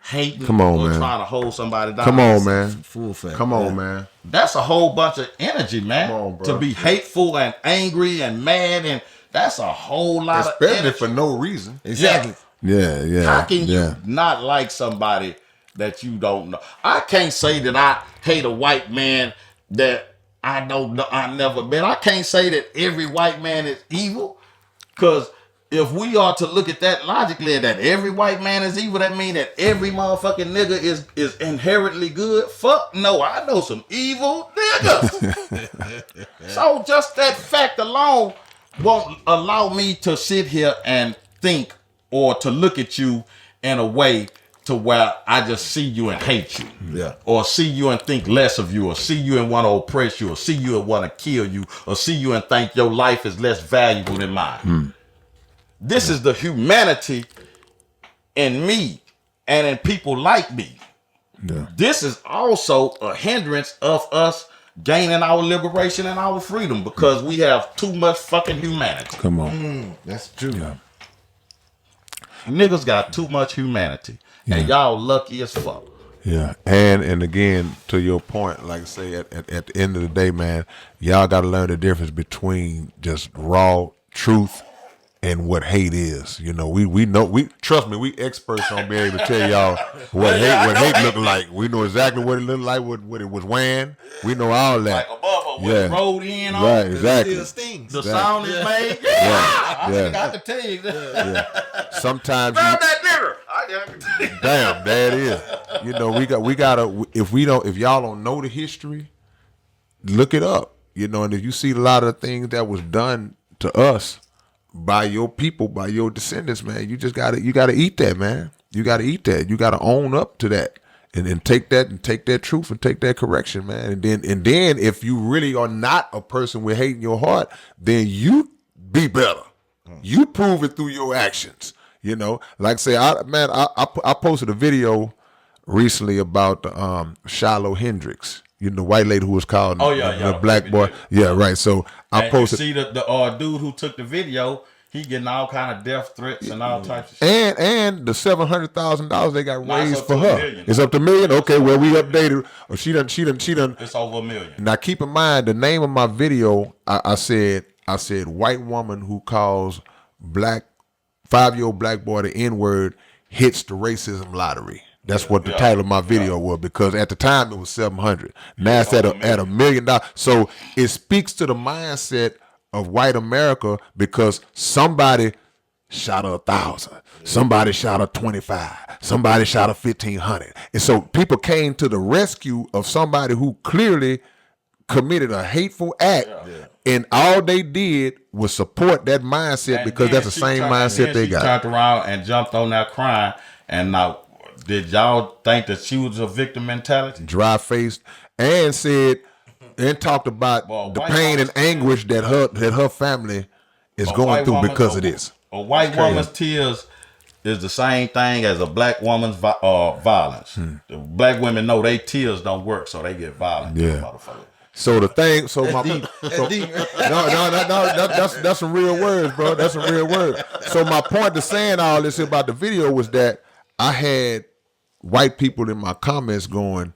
hating or trying to hold somebody down? Come on, man. Full fact. Come on, man. That's a whole bunch of energy, man. Come on, bro. To be hateful and angry and mad, and that's a whole lot of energy. Especially for no reason. Exactly. Yeah. How can you not like somebody that you don't know? I can't say that I hate a white man that I don't know, I never met. I can't say that every white man is evil, because if we are to look at that logically, that every white man is evil, that means that every motherfucking nigga is inherently good. Fuck no, I know some evil niggas. So just that fact alone won't allow me to sit here and think or to look at you in a way to where I just see you and hate you. Yeah. Or see you and think less of you, or see you and want to oppress you, or see you and want to kill you, or see you and think your life is less valuable than mine. This is the humanity in me and in people like me. Yeah. This is also a hindrance of us gaining our liberation and our freedom, because we have too much fucking humanity. Come on. That's true. Yeah. Niggas got too much humanity. And y'all lucky as fuck. Yeah. And again, to your point, like I say, at the end of the day, man, y'all got to learn the difference between just raw truth and what hate is. You know, we know, trust me, we experts on being able to tell y'all what hate look like. We know exactly what it looked like, what it was wearing. We know all that. Like above what it rolled in on. Right, exactly. The sound is made. I can tell you that. Sometimes grab that nigger. Damn, that is. You know, we gotta if y'all don't know the history, look it up. You know, and if you see a lot of things that was done to us by your people, by your descendants, man, you gotta eat that, man. You gotta eat that. You gotta own up to that, and take that truth and take that correction, man. And then if you really are not a person with hate in your heart, then you be better. You prove it through your actions. You know, like say, I posted a video recently about the Shiloh Hendrix. You know, the white lady who was called the black boy. Yeah, right. So I posted. You see the dude who took the video, he getting all kind of death threats and all types of shit. And the $700,000 they got raised for her. It's up to $1 million. Okay, well we updated. Or she done. It's over $1 million. Now keep in mind the name of my video. I said white woman who calls black 5-year-old black boy, the N-word, hits the racism lottery. That's what the title of my video was, because at the time it was 700. Now it's at $1 million. So it speaks to the mindset of white America, because somebody shot 1,000, somebody shot 25, somebody shot 1,500, and so people came to the rescue of somebody who clearly committed a hateful act, and all they did was support that mindset, because that's the same mindset they got. Turned around and jumped on that crime, and now did y'all think that she was a victim mentality? Dry faced, and said and talked about the pain and anguish that her family is going through because of this. A white woman's tears is the same thing as a black woman's violence. The black women know they tears don't work, so they get violent. Yeah. So the thing, so my no, that's some real words, bro. That's some real words. So my point to saying all this about the video was that I had white people in my comments going,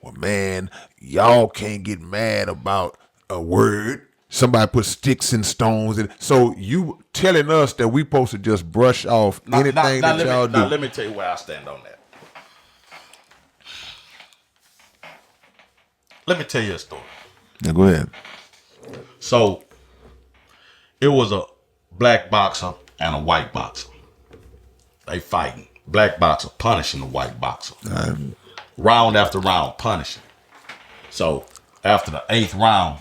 "Well, man, y'all can't get mad about a word. Somebody put sticks and stones in it." So you telling us that we supposed to just brush off anything that y'all do? Now let me tell you where I stand on that. Let me tell you a story. Yeah, go ahead. So it was a black boxer and a white boxer. They fighting. Black boxer punishing the white boxer. Round after round punishing. So after the 8th round,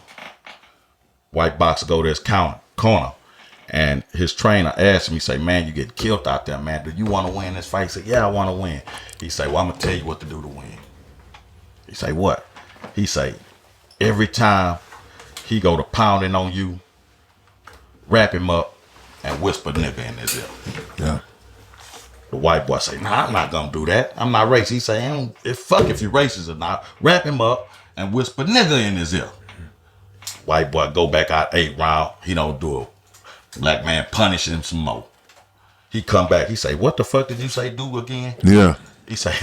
white boxer go to his corner, and his trainer asked me, say, "Man, you get killed out there, man. Do you want to win this fight?" He said, "Yeah, I want to win." He say, "Well, I'm going to tell you what to do to win." He say, "What?" He say, "Every time he go to pounding on you, wrap him up and whisper nigga in his ear." Yeah. The white boy say, "Nah, I'm not going to do that. I'm not racist." He say, "Fuck if you racist or not. Wrap him up and whisper nigga in his ear." White boy go back out 8th round. He don't do it. Black man punish him some more. He come back. He say, "What the fuck did you say do again?" Yeah. He say,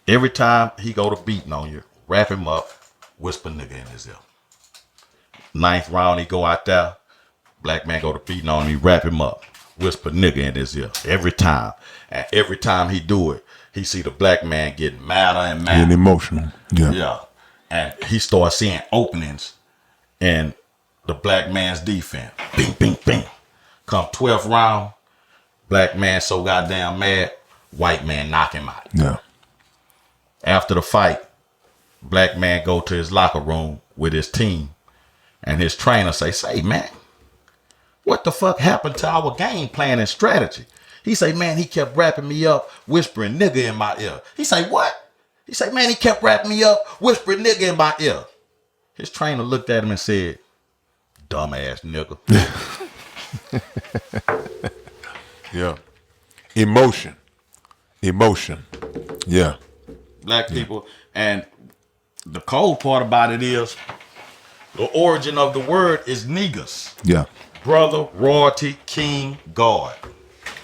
"Every time he go to beating on you, wrap him up, whisper nigga in his ear." 9th round, he go out there. Black man go to beating on him. He wrap him up, whisper nigga in his ear. Every time. And every time he do it, he see the black man getting madder and madder. And emotional. Yeah. Yeah. And he starts seeing openings in the black man's defense. Bing, bing, bing. Come 12th round, black man so goddamn mad, white man knock him out. Yeah. After the fight, black man go to his locker room with his team, and his trainer say, "Man, what the fuck happened to our game plan and strategy?" He say, "Man, he kept wrapping me up, whispering nigga in my ear." He say, "What?" He say, "Man, he kept wrapping me up, whispering nigga in my ear." His trainer looked at him and said, "Dumbass nigga." Yeah. Emotion. Yeah. Black people. And the cold part about it is the origin of the word is niggas. Yeah. Brother, royalty, king, God.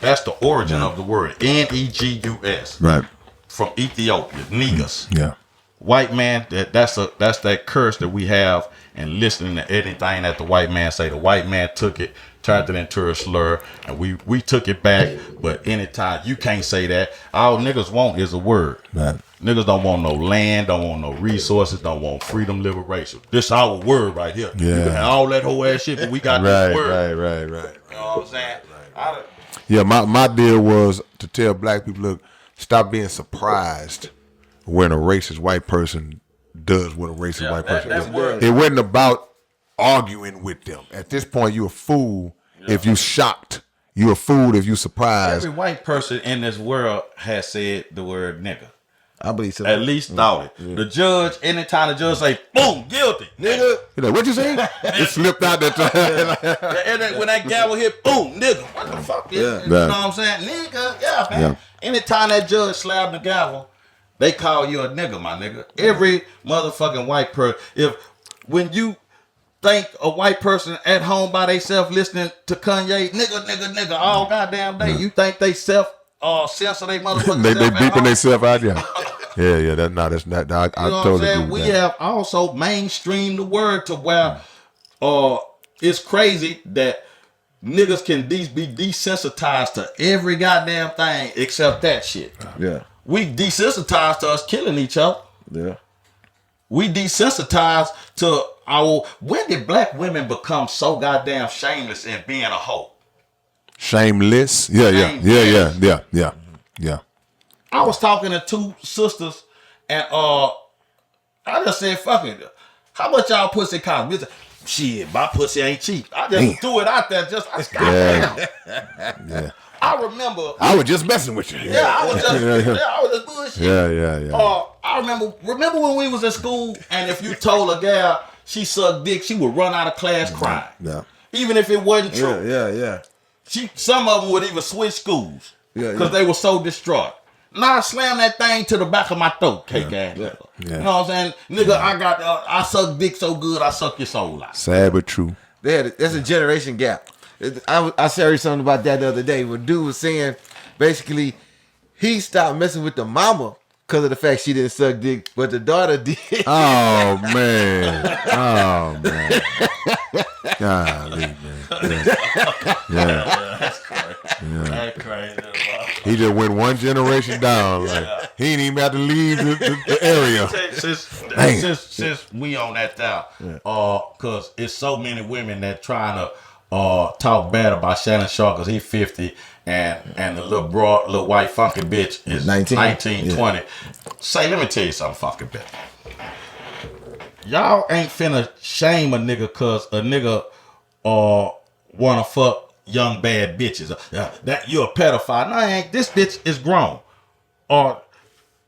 That's the origin of the word. Negus. Right. From Ethiopia. Niggas. Yeah. White man, that's that curse that we have, and listening to anything that the white man say. The white man took it, turned it into a slur, and we took it back. But anytime you can't say that, all niggas want is a word. Right. Niggas don't want no land, don't want no resources, don't want freedom, liberation. This our word right here. Yeah. You can have all that whole ass shit, but we got this word. Right. You know what I'm saying? Yeah, my deal was to tell black people, look, stop being surprised when a racist white person does what a racist white person does. It wasn't about arguing with them. At this point, you a fool if you shocked. You a fool if you surprised. Every white person in this world has said the word nigga. I believe so. At least thought it. Yeah. The judge, anytime the judge say, boom, guilty. Nigga. You're like, what you say? It slipped out that time. And when that gavel hit, boom, nigga. What the fuck is it? You know what I'm saying? Nigga, yeah, man. Yeah. Anytime that judge slapped the gavel, they call you a nigga, my nigga. Every motherfucking white person. When you think a white person at home by themselves listening to Kanye, nigga, all goddamn day, you think they censor they motherfucking they self beeping themselves out, yeah. Yeah, that's not. I totally agree with we that. have also mainstreamed the word to where it's crazy that niggas can be desensitized to every goddamn thing except that shit. Yeah. We desensitized to us killing each other. Yeah. We desensitized to our. When did black women become so goddamn shameless in being a hoe? Shameless. Yeah. I was talking to two sisters, and I just said, "Fuck it, how much y'all pussy cost?" Bitch, shit, my pussy ain't cheap. I just threw it out there. Yeah. I remember. I was just messing with you. Yeah, I was just bullshit. Yeah. I remember when we was in school, and if you told a gal she sucked dick, she would run out of class crying. Yeah. Even if it wasn't true. Yeah. Some of them would even switch schools because they were so distraught. Now I slam that thing to the back of my throat, cake ass. Yeah. You know what I'm saying? Nigga, I suck dick so good, I suck your soul out. Sad but true. There's a generation gap. I shared something about that the other day where dude was saying basically he stopped messing with the mama because of the fact she didn't suck dick, but the daughter did. Oh man. Golly, man. Yeah. That's crazy. That's crazy. He just went one generation down. Like he ain't even have to leave the area. Since we on that down, cause it's so many women that trying to talk bad about Shannon Sharp because he's 50 and the little white funky bitch is 19, 20. Say, let me tell you something, funky bitch. Y'all ain't finna shame a nigga cause a nigga wanna fuck young bad bitches. That you're a pedophile. No, I ain't. This bitch is grown. Or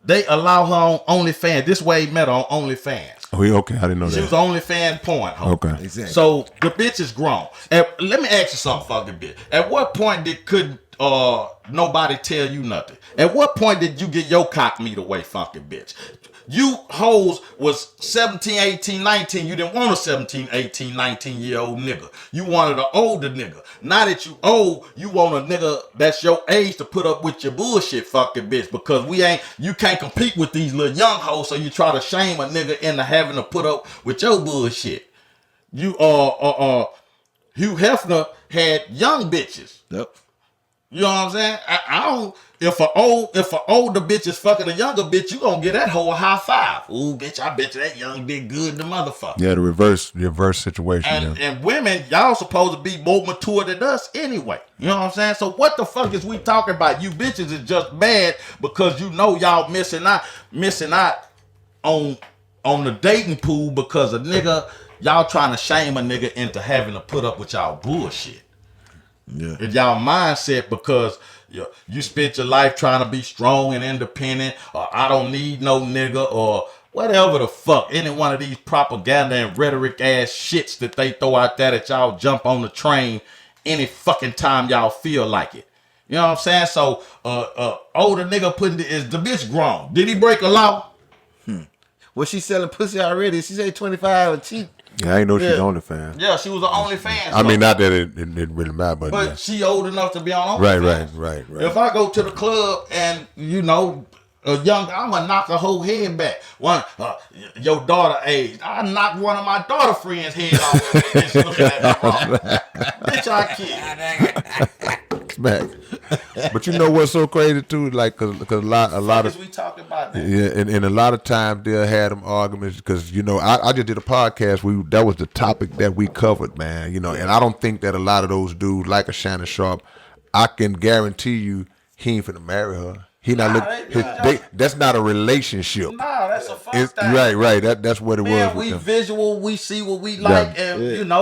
they allow her on OnlyFans. This way he met her on OnlyFans. Oh, okay. I didn't know She was that. OnlyFans porn. Okay. Exactly. So the bitch is grown. Let me ask you something, fucking bitch. At what point couldn't nobody tell you nothing? At what point did you get your cock meat away, fucking bitch? You hoes was 17, 18, 19. You didn't want a 17, 18, 19-year-old nigga. You wanted an older nigga. Now that you old, you want a nigga that's your age to put up with your bullshit, fucking bitch. Because you can't compete with these little young hoes, so you try to shame a nigga into having to put up with your bullshit. Hugh Hefner had young bitches. Yep. You know what I'm saying? I don't. If an older bitch is fucking a younger bitch, you gonna get that hoe a high five. Ooh, bitch, I bet you that young bitch good, the motherfucker. Yeah, the reverse situation. And women, y'all supposed to be more mature than us anyway. You know what I'm saying? So what the fuck is we talking about? You bitches is just bad because you know y'all missing out on the dating pool because a nigga, y'all trying to shame a nigga into having to put up with y'all bullshit. Yeah. If y'all mindset because you spent your life trying to be strong and independent, or I don't need no nigga, or whatever the fuck, any one of these propaganda and rhetoric ass shits that they throw out there that y'all jump on the train any fucking time y'all feel like it. You know what I'm saying? So, older nigga is the bitch grown. Did he break a law? Was she selling pussy already? She said 25 or cheap. Yeah, I ain't know she's OnlyFans. Yeah, she was an OnlyFans. I mean, not that it really matter, but yeah. She old enough to be on OnlyFans. Right. If I go to the club and I'm gonna knock a whole head back. Your daughter age, I knocked one of my daughter friends' head off. Bitch looking at me wrong. Bitch, I kid. Smack. But you know what's so crazy too? Like, cause a lot of we talking about that? Yeah, and a lot of times they'll have them arguments because I just did a podcast. That was the topic that we covered, man. And I don't think that a lot of those dudes like a Shannon Sharp. I can guarantee you he ain't finna marry her. He not that's not a relationship. Nah, that's a fuck thing. Right. That's what it was. We visual. We see what we like, and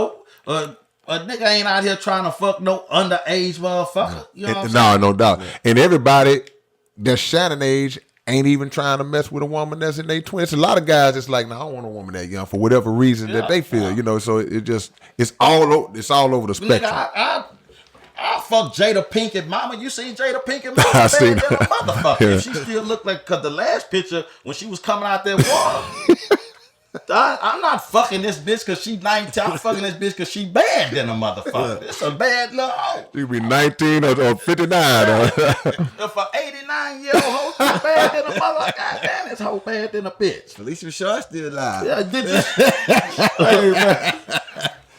a nigga ain't out here trying to fuck no underage motherfucker. You know what I'm saying? No doubt. And everybody that's Shannon age ain't even trying to mess with a woman that's in their 20s. A lot of guys it's like, no, I don't want a woman that young for whatever reason that they feel. So it's all over the spectrum. Nigga, I fuck Jada Pinkett mama. You seen Jada Pinkett mama? I seen her. her. Motherfucker. Yeah. She still look like, cause the last picture when she was coming out that water. I'm not fucking this bitch cause she 19. I'm fucking this bitch cause she bad than a motherfucker. It's a bad little hoe. You be 19 or 59. If an 89-year-old hoe she bad than a motherfucker, goddamn, this hoe bad than a bitch. Felicia Shaw still alive. Yeah, did you? Hey, man.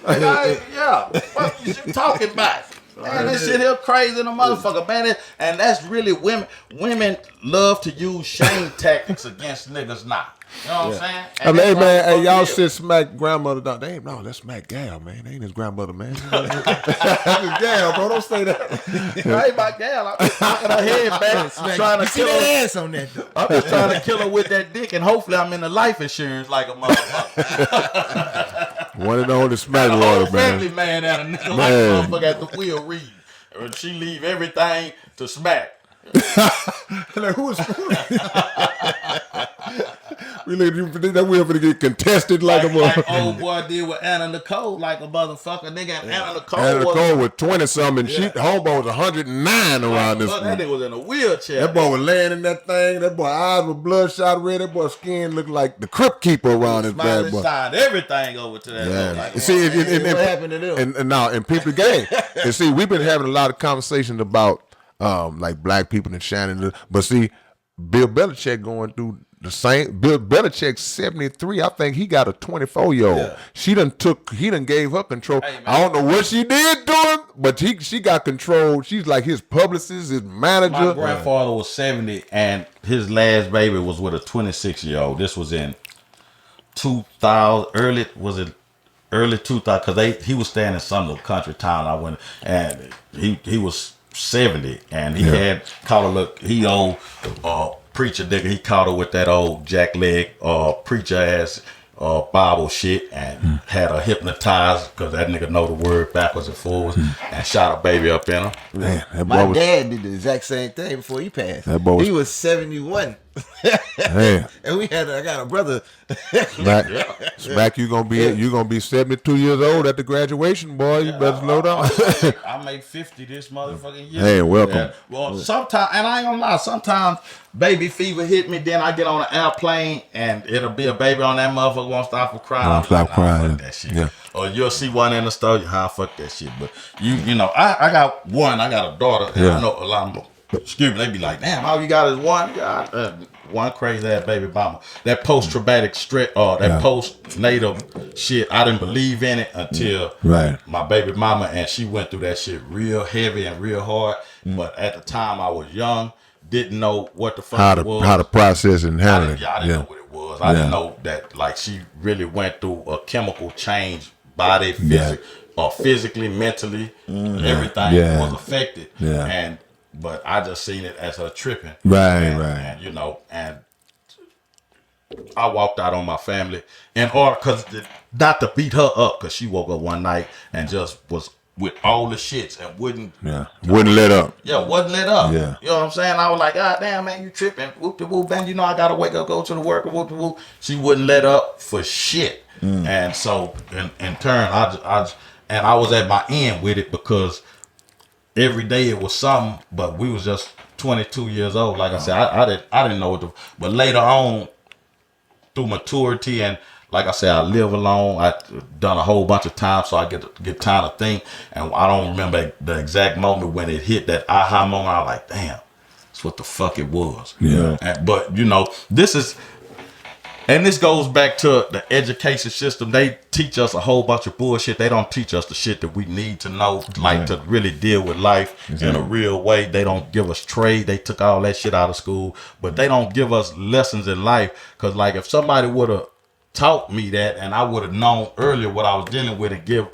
Yeah, what you talking about? Man, this shit here crazy in a motherfucker, man. And that's really women. Women love to use shame tactics against niggas now. You know what I'm saying? I mean, hey man, hey, y'all shit. should smack grandmother down. They ain't no, let's smack Gal, man. They ain't his grandmother, man. That's his gal, bro. Don't say that. I ain't my gal. I'm knocking her head back, trying to kill her. Ass on that. I'm just trying to kill her with that dick, and hopefully I'm in the life insurance like a motherfucker. One and only A Smackwater, family man. man and a nigga like a motherfucker at the wheel read. And she leave everything to Smack. Like, who is we look that we're gonna get contested like a Like motherfucker. old boy did with Anna Nicole, like a motherfucker. Nigga, Anna Nicole Anna was Nicole with 20 something, she homeboy was 109 around this that one. nigga was in a wheelchair. That boy was laying in that thing. That boy eyes were bloodshot red. That boy skin looked like the crypt keeper around his bad Smiling boy. signed everything over to that. Yeah. Like, You see, What happened to them? and now in people game, and see, we've been having a lot of conversations about like black people and shining, but see, Bill Belichick going through the same. Bill Belichick 73. I think he got a 24-year-old. Yeah. He done gave her control. Hey, man. I don't know what she did to him, but she got control. She's like his publicist, his manager. my grandfather was 70, and his last baby was with a 26-year-old. This was in 2000, early 2000, because he was staying in some little country town. I went, and he was 70, and he had caught a look. He old preacher nigga. He caught her with that old jackleg preacher ass Bible shit, and had her hypnotized because that nigga know the word backwards and forwards, and shot a baby up in her. Man, that My boy was, dad did the exact same thing before he passed. That boy was- He was 71. man. And I got a brother. Smack, you gonna be 72 years old at the graduation, boy. You better slow down. I made 50 this motherfucking year. Hey, welcome. Yeah. Well, sometimes, and I ain't gonna lie, sometimes baby fever hit me, then I get on an airplane and it'll be a baby on that motherfucker won't stop from crying. Won't stop crying. Fuck that shit. Yeah. Or you'll see one in the store, fuck that shit. But you know, I got one, I got a daughter, and Yeah. I know a lot of them, excuse me, they be like, damn, all you got is one? God, one crazy ass baby mama. That post-traumatic stress, that post-natal shit, I didn't believe in it until my baby mama, and she went through that shit real heavy and real hard. But at the time I was young, didn't know what the fuck it was. How to process and handle it. I didn't know what it was. I didn't know that, like, she really went through a chemical change, body, physically, mentally, everything was affected. Yeah. But I just seen it as her tripping. And, you know, and I walked out on my family in order, not to beat her up, because she woke up one night and just was with all the shits and wouldn't let up. Yeah, wasn't let up. Yeah. You know what I'm saying? I was like, God damn, man, you tripping. Whoop de whoop, man. You know I gotta wake up, go to the work, whoop de whoop. She wouldn't let up for shit. And so in turn, I was at my end with it, because every day it was something, but we was just 22 years old. Like I said, I didn't know what to, but later on, through maturity, and like I said, I live alone. I done a whole bunch of times, so I get time to think. And I don't remember the exact moment when it hit that aha moment. I was like, damn, that's what the fuck it was. Yeah. But you know, this goes back to the education system. They teach us a whole bunch of bullshit. They don't teach us the shit that we need to know, like to really deal with life in a real way. They don't give us trade. They took all that shit out of school, but they don't give us lessons in life. Because like, if somebody would have taught me that, and I would have known earlier what I was dealing with, and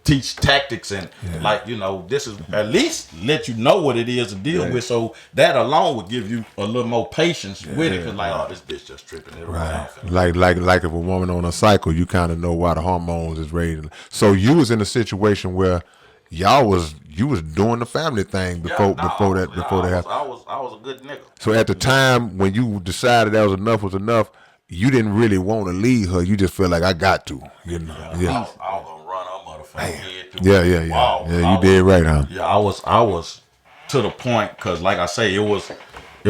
teach tactics, and like, you know, this is at least let you know what it is to deal with, so that alone would give you a little more patience with it, because like, oh, this bitch just tripping it around. Like if a woman on a cycle, you kind of know why the hormones is raising. So you was in a situation where you was doing the family thing before that happened. I was a good nigga. So at the time when you decided that was enough, you didn't really want to leave her. You just felt like, I got to, you know. I was gonna run her motherfucking head through the wall. Yeah, you did right, huh? Yeah, I was to the point, because like I say, it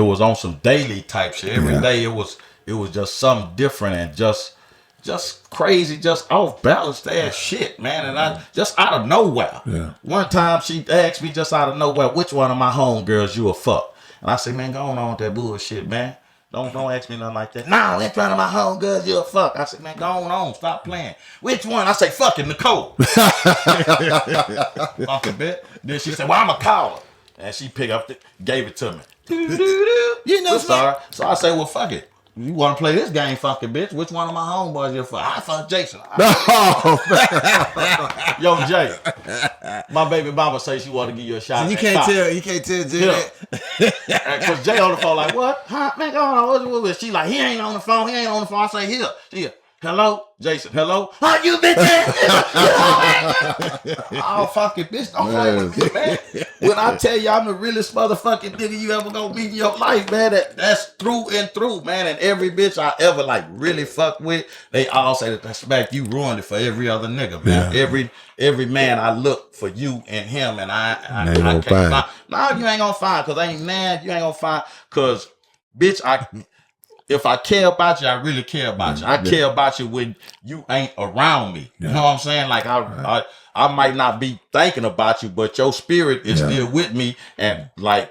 was on some daily type shit. Every day it was just something different, and just crazy, just off balance ass shit, man. And I just out of nowhere. Yeah. One time she asked me just out of nowhere, which one of my homegirls you a fuck? And I said, man, go on with that bullshit, man. Don't ask me nothing like that. No, in front of my homegirls, you're a fuck. I said, man, go on, stop playing. Which one? I say, fucking Nicole. Fucking bitch. Then she said, well, I'm a caller. And she picked up, gave it to me. You know, sorry. So I say, well, fuck it. You want to play this game, fucking bitch? Which one of my homeboys you fuck? I fuck Jason. Yo, Jay. My baby mama say she want to give you a shot. So you can't tell Jay that. Because Jay on the phone like, what? Huh? Man, go on. What? She like, he ain't on the phone. I say, here. Hello? Jason, hello? Oh, you bitch ass. Oh, fucking bitch. Don't play with me, man. When I tell you I'm the realest motherfucking nigga you ever gonna meet in your life, man, that's through and through, man. And every bitch I ever like really fuck with, they all say that Smack, you ruined it for every other nigga, man. Yeah. Every man I look for you and him, and I can't find. No, you ain't gonna find, cause I ain't mad. You ain't gonna find, cause bitch, if I care about you, I really care about you. I care about you when you ain't around me. You know what I'm saying? Like I might not be thinking about you, but your spirit is still with me. And like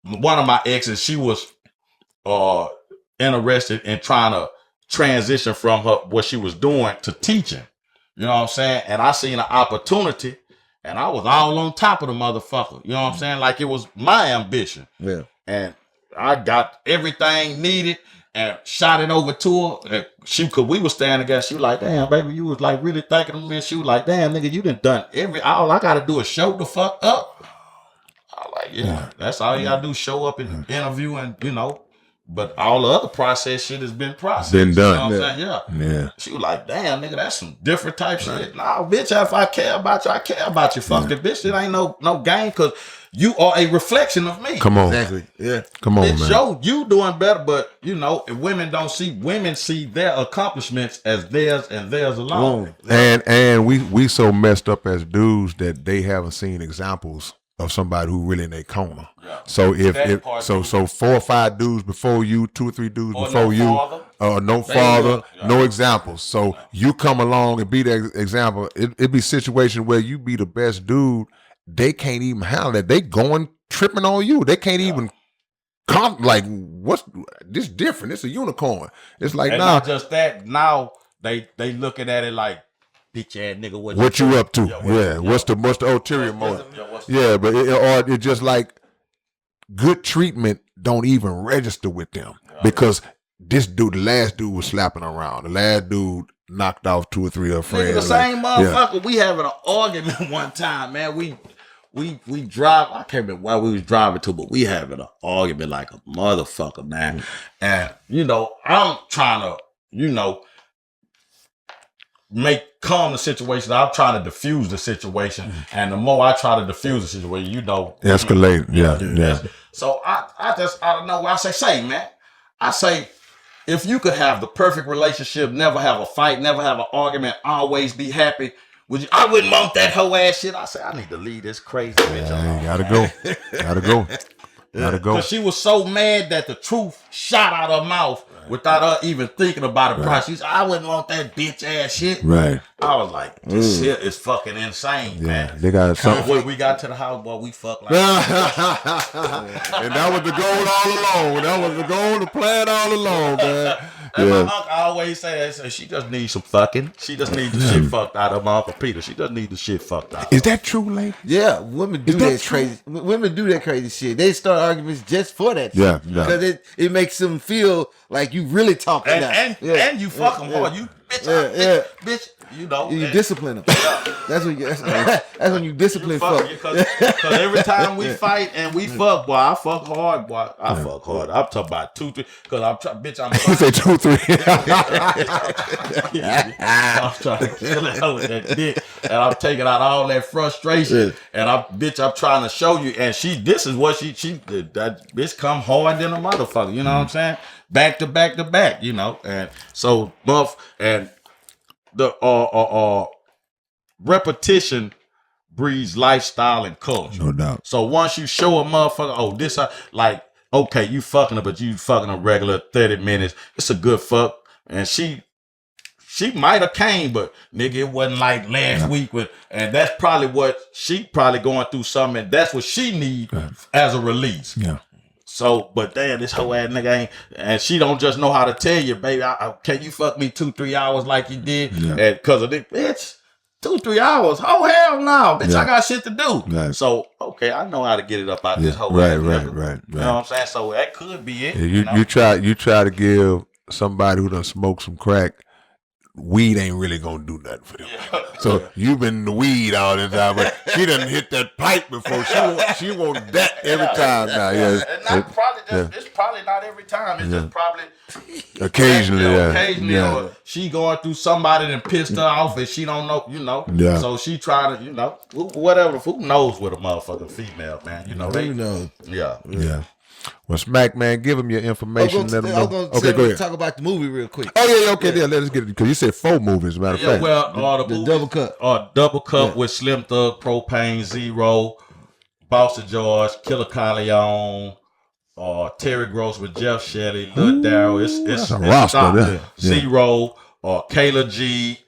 one of my exes, she was interested in trying to transition from what she was doing to teaching. You know what I'm saying? And I seen an opportunity, and I was all on top of the motherfucker. You know what I'm saying? Like it was my ambition. Yeah. And I got everything needed. And shot it over to her. Cause we was standing together. She was like, damn, baby, you was like really thinking of me. And she was like, damn, nigga, you done all I gotta do is show the fuck up. I was like, yeah, that's all you gotta do, show up in the interview and, you know, but all the other process shit has been processed. Been done. You know what I'm saying? Yeah. She was like, damn, nigga, that's some different type shit. Nah, bitch, if I care about you, I care about you. Fuck it, bitch. It ain't no game, cause you are a reflection of me. Come on. Exactly. Yeah. Come on, it man. Show you doing better, but you know, if women see their accomplishments as theirs and theirs alone. And we so messed up as dudes that they haven't seen examples of somebody who really in their corner. Yeah. So so 4 or 5 dudes before you, 2 or 3 dudes or before no father, no examples. So you come along and be that example. It be a situation where you be the best dude. They can't even handle that. They going tripping on you. They can't even like, what's this different? It's a unicorn. It's like, and nah. Not just that. Now they looking at it like, bitch ass nigga, what you up to? What's the ulterior motive? But it just like good treatment don't even register with them because the last dude was slapping around. The last dude knocked off 2 or 3 of her friends. Nigga, the same motherfucker. We having an argument one time, man. We drive. I can't remember why we was driving to, but we having an argument like a motherfucker, man. And you know, I'm trying to, you know, calm the situation. I'm trying to diffuse the situation, and the more I try to diffuse the situation, you know, escalate. Yeah. So I just out of nowhere, I say, man, I say, if you could have the perfect relationship, never have a fight, never have an argument, always be happy. I wouldn't want that whole ass shit. I say, I need to leave this crazy bitch alone. Gotta go. Because she was so mad that the truth shot out her mouth without her even thinking about it. Right. She said, I wouldn't want that bitch ass shit. Right. I was like, this shit is fucking insane, man. They got something. When we got to the house, boy, we fucked like and that was the goal all along. That was the goal, the plan all along, man. And my uncle always say, she just needs some fucking. She just needs the shit fucked out of my Uncle Peter. She just needs the shit fucked out. Is that true, lady? Yeah, women do that crazy. Women do that crarazy shit. They start arguments just for that shit. Because it makes them feel like you really talking. And you fuck them hard. You bitch. You know, you discipline them. That's when you discipline fuck. Because every time we fight and we fuck, boy, I fuck hard, boy. I fuck hard. I'm talking about 2, 3. Because I'm trying, bitch. I'm you say 2, 3. I'm trying to kill it with that dick, and I'm taking out all that frustration. And I'm trying to show you. And this is what she did. That bitch come hard than a motherfucker. You know what I'm saying? Back to back to back. You know, and so and the repetition breeds lifestyle and culture. No doubt. So once you show a motherfucker, okay, you fucking her, but you fucking a regular 30 minutes. It's a good fuck. And she might have came, but nigga, it wasn't like last week and that's probably what she probably going through something, and that's what she need as a release. Yeah. So, but damn, this whole ass nigga ain't, and she don't just know how to tell you, baby, can you fuck me 2-3 hours like you did? Yeah. And because of this, bitch, 2-3 hours? Oh, hell no, bitch, I got shit to do. Right. So, okay, I know how to get it up out this whole ass nigga. You know what I'm saying? So that could be it. Yeah, you try to give somebody who done smoked some crack, weed ain't really gonna do nothing for them. Yeah. So you've been in the weed all the time, but she done hit that pipe before. She want that every time now. Yeah, it's probably not every time. It's just probably occasionally. Occasionally, or she going through somebody that pissed her off and she don't know. Yeah. So she try to, whatever. Who knows with a motherfucking female, man? They know. Yeah. Well, Smack, man, give them your information. Let them know. Okay, go ahead. Talk about the movie real quick. Oh, yeah, okay. Yeah, let us get it. Because you said 4 movies, as a matter of fact. Well, the Double Cut. Double Cut with Slim Thug, Propane, Zero, Boss of George, Killer Corleone, Terry Gross with Jeff Shelley, Lil Darryl. It's a roster there. Zero, Kayla G,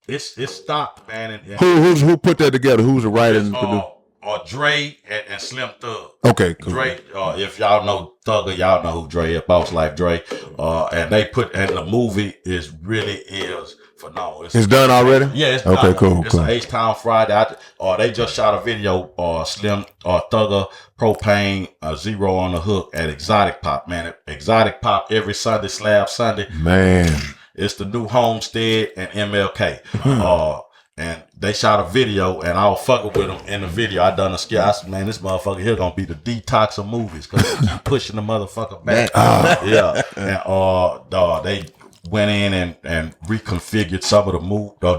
it's stopped, man. Who put that together? Who's the writer and producer? Dre and Slim Thug. Okay, cool. Dre, if y'all know Thugger, y'all know who Dre is, Boss Life Dre. And the movie is phenomenal. It's done already? Yeah, it's done. Okay, cool. It's an H-Town Friday. They just shot a video, Slim, Thugger, Propane, Zero on the Hook at Exotic Pop, man. Exotic Pop every Sunday, Slab Sunday. Man. It's the new Homestead and MLK. And they shot a video, and I was fucking with them in the video. I done a skit. I said, man, this motherfucker here gonna be the detox of movies because he keep pushing the motherfucker back. Yeah. And they went in and reconfigured some of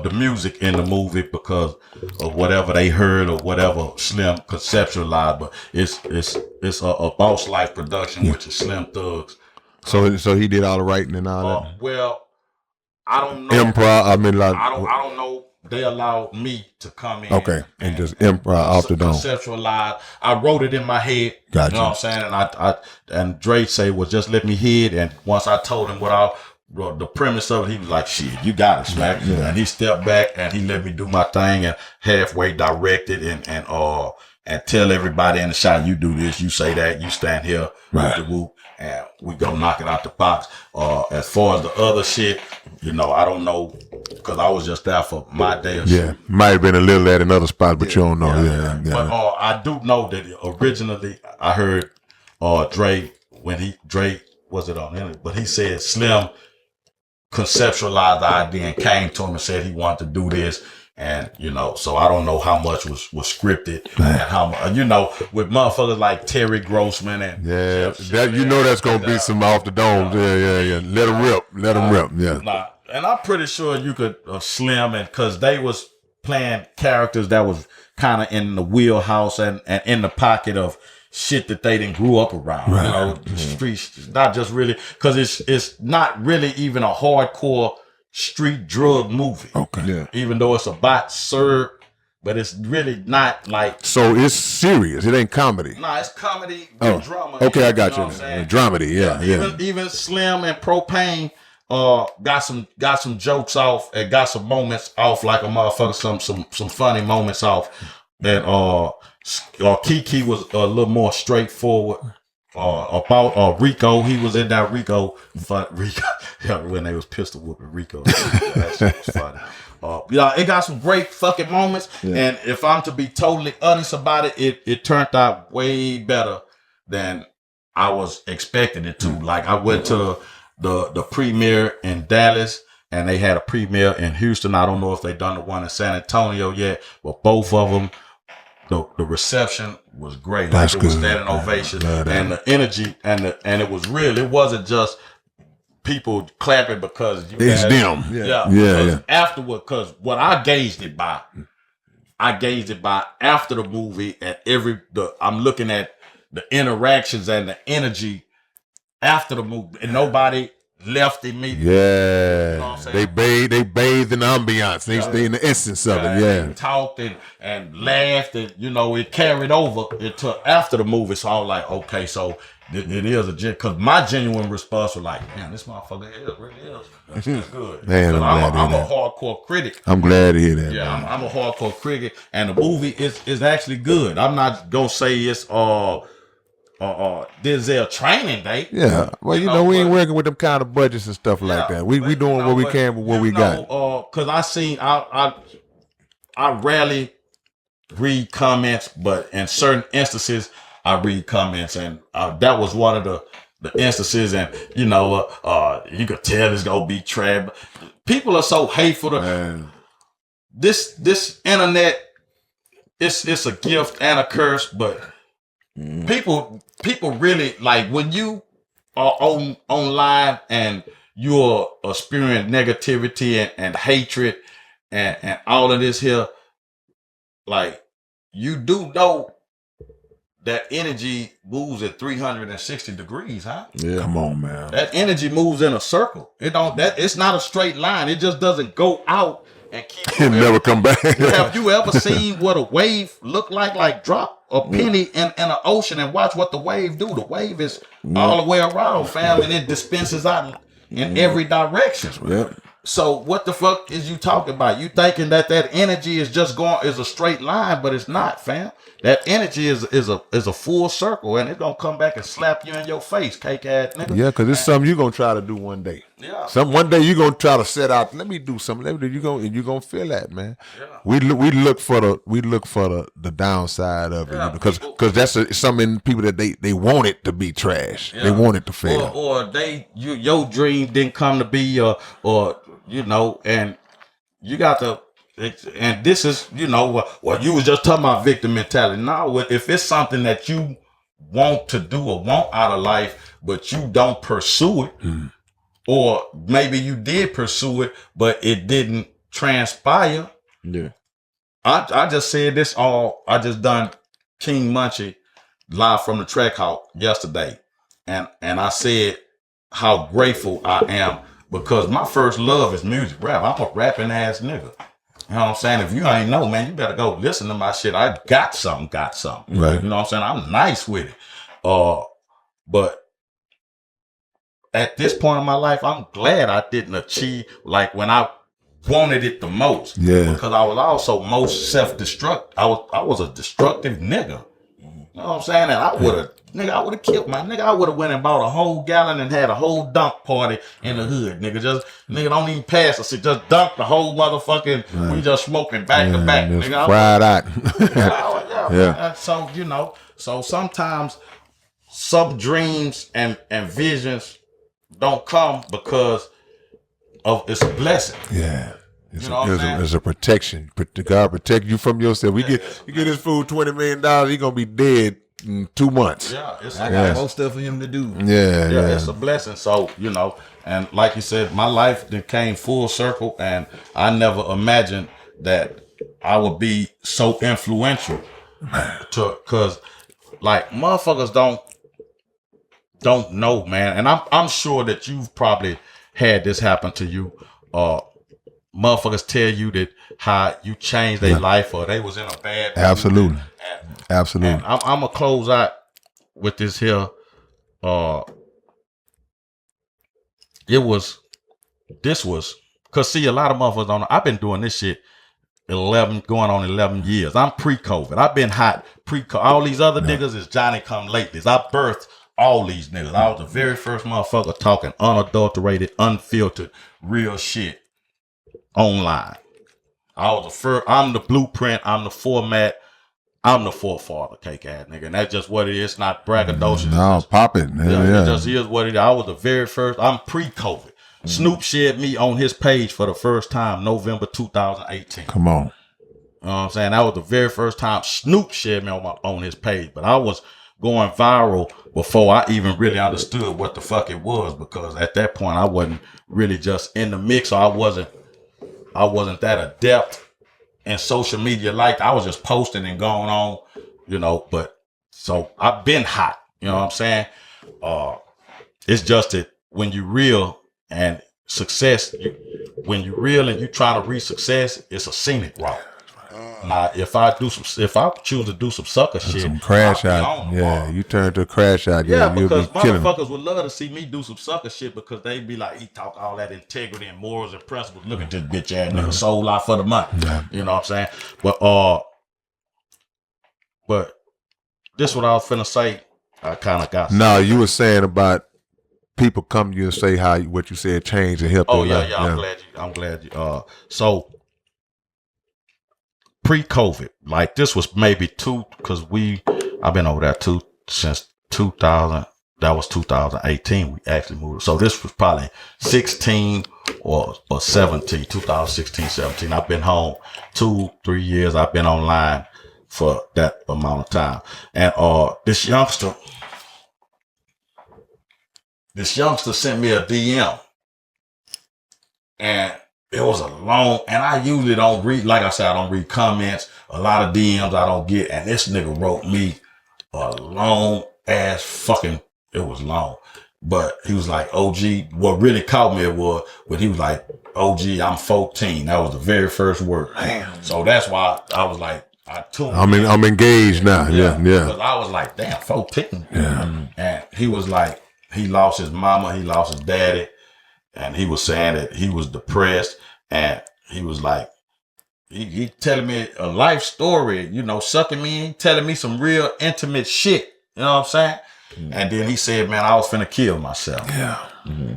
the music in the movie because of whatever they heard or whatever Slim conceptualized. But it's a Boss Life production, which is Slim Thugs. So he did all the writing and all that. Well, I don't know. Improv. I don't know. They allowed me to come in. Okay, and just improv off the dome. Conceptualize. I wrote it in my head. Gotcha. You know what I'm saying? And Dre say, well, just let me hear it. And once I told him the premise of it, he was like, shit, you got it, Smack. Yeah. And he stepped back and he let me do my thing and halfway directed and tell everybody in the shot, you do this, you say that, you stand here, with the whoop, and we go knock it out the box. As far as the other shit, I don't know, because I was just there for my day or so. Yeah, might have been a little at another spot, but you don't know. Yeah. But I do know that originally I heard Dre, was it on him? But he said Slim conceptualized the idea and came to him and said he wanted to do this. And, so I don't know how much was scripted and how much, with motherfuckers like Terry Grossman and that's going to be some off the dome. Yeah. Let them rip. Yeah. And I'm pretty sure you could Slim because they was playing characters that was kind of in the wheelhouse and in the pocket of shit that they didn't grew up around, streets, not just really, because it's not really even a hardcore street drug movie. Okay. Yeah. Even though it's about syrup, but it's really not like. So it's serious. It ain't comedy. Nah, it's comedy with drama. Okay, I got you. Dramedy, yeah. Even Slim and Propane got some jokes off and got some moments off like a motherfucker, some funny moments off. And Kiki was a little more straightforward. About Rico, he was in that Rico, when they was pistol whooping Rico. That shit was funny. It got some great fucking moments, and if I'm to be totally honest about it, it turned out way better than I was expecting it to. Like I went to the premiere in Dallas, and they had a premiere in Houston. I don't know if they done the one in San Antonio yet, but both of them. The reception was great. That's like it was good. Standing ovation and the energy and it was real. It wasn't just people clapping because it's them. Yeah. Afterward, because what I gauged it by after the movie and I'm looking at the interactions and the energy after the movie, and nobody left immediately. Yeah. You know they bathed in the ambiance. They stay in the essence of it. Yeah. They talked and laughed and it carried over into after the movie. So I was like, okay, so it is because my genuine response was like, man, this motherfucker really is. That's good. Man, I'm a hardcore critic. I'm glad to hear that. Yeah, man. I'm a hardcore critic, and the movie is actually good. I'm not gonna say it's Denzel Training Day. Yeah, well, you know, we ain't working with them kind of budgets and stuff like that. We doing what we can with what we got. Because I rarely read comments, but in certain instances, I read comments, and that was one of the instances. And you know, you could tell it's gonna be trash. People are so hateful. This internet, it's a gift and a curse, but people really like when you are online and you're experiencing negativity and hatred and all of this here. Like, you do know that energy moves at 360 degrees, huh? Yeah. Come on, man. That energy moves in a circle. It's not a straight line. It just doesn't go out and keep and never come back. Have you ever seen what a wave look like? Like drop a penny in an ocean and watch what the wave do. The wave is all the way around, fam, and it dispenses out in every direction. Yep. So what the fuck is you talking about? You thinking that energy is just is a straight line, but it's not, fam. That energy is a full circle, and it's gonna come back and slap you in your face, cake ass nigga. Yeah, because it's something you're gonna try to do one day. Yeah. One day you're gonna try to set out. Let me do something. You're gonna feel that, man. Yeah. We look for the downside of it, because that's something people that they want it to be trash. Yeah. They want it to fail, or your dream didn't come to be, or you know, and you got to. And this is, you know, what you was just talking about, victim mentality. Now, if it's something that you want to do or want out of life, but you don't pursue it, or maybe you did pursue it, but it didn't transpire. Yeah. I just said this I just done King Munchie live from the track house yesterday. And I said how grateful I am because my first love is music, rap. I'm a rapping ass nigga. You know what I'm saying? If you ain't know, man, you better go listen to my shit. I got something. Right. You know what I'm saying? I'm nice with it. But at this point in my life, I'm glad I didn't achieve like when I wanted it the most. Yeah. Because I was also most self-destruct. I was a destructive nigga. You know what I'm saying? And I would have killed my nigga. I would have went and bought a whole gallon and had a whole dunk party in the hood, nigga. Nigga, don't even pass us. Just dunk the whole motherfucking. Right. We just smoking back to back, nigga. Fried out. Yeah. So you know, sometimes some dreams and visions don't come because of it's a blessing. Yeah. It's a protection. God protect you from yourself. You get this fool $20 million, he gonna be dead in 2 months. Yeah, I got more stuff for him to do. Yeah. It's a blessing. So, you know, and like you said, my life then came full circle, and I never imagined that I would be so influential. Cause like motherfuckers don't know, man. And I'm sure that you've probably had this happen to you. Motherfuckers tell you that how you changed their life or they was in a bad mood. Absolutely. And I'm gonna close out with this here. This was cause see a lot of motherfuckers don't know. I've been doing this shit 11 years. I'm pre-COVID. I've been hot pre-COVID. All these other niggas is Johnny come latelys. I birthed all these niggas. I was the very first motherfucker talking unadulterated, unfiltered, real shit online. I'm the blueprint. I'm the format. I'm the forefather, cake ass nigga. And that's just what it is. It's not braggadocious. No, pop it. It just is what it is. I was the very first. I'm pre-COVID. Snoop shared me on his page for the first time, November 2018. Come on. You know what I'm saying? That was the very first time Snoop shared me on his page. But I was going viral before I even really understood what the fuck it was, because at that point I wasn't really just in the mix, or I wasn't that adept in social media. Like I was just posting and going on, you know, but so I've been hot, you know what I'm saying? It's just that when you real and success, when you real and you try to reach success, it's a scenic route. Now, if I choose to do some sucker shit, some crash I'll be out. on Yeah, tomorrow. you turn to a crash out. Yeah, You'll because be killing them. motherfuckers would love to see me do some sucker shit because they be like, he talk all that integrity and morals and principles. Look at this bitch ass nigga sold out for the money. Yeah. You know what I'm saying? But this what I was finna say. I kind of got. No, you were saying about people come to you and say what you said changed and helped. Oh their yeah, life. I'm glad you. So pre-COVID, like this was maybe because I've been over there since 2000. That was 2018. We actually moved. So this was probably 16 or 17, 2016, 17. I've been home 2-3 years. I've been online for that amount of time. And this youngster sent me a DM. And it was a long, and I usually don't read, like I said, I don't read comments. A lot of DMs I don't get. And this nigga wrote me a long ass fucking, it was long. But he was like, OG, what really caught me was when he was like, OG, I'm 14. That was the very first word. Damn. So that's why I was like, I'm engaged now. Yeah. Because I was like, damn, 14. Yeah. And he was like, he lost his mama, he lost his daddy. And he was saying that he was depressed, and he was like, he telling me a life story, you know, sucking me in, telling me some real intimate shit. You know what I'm saying? Mm-hmm. And then he said, man, I was finna kill myself. Yeah. Mm-hmm.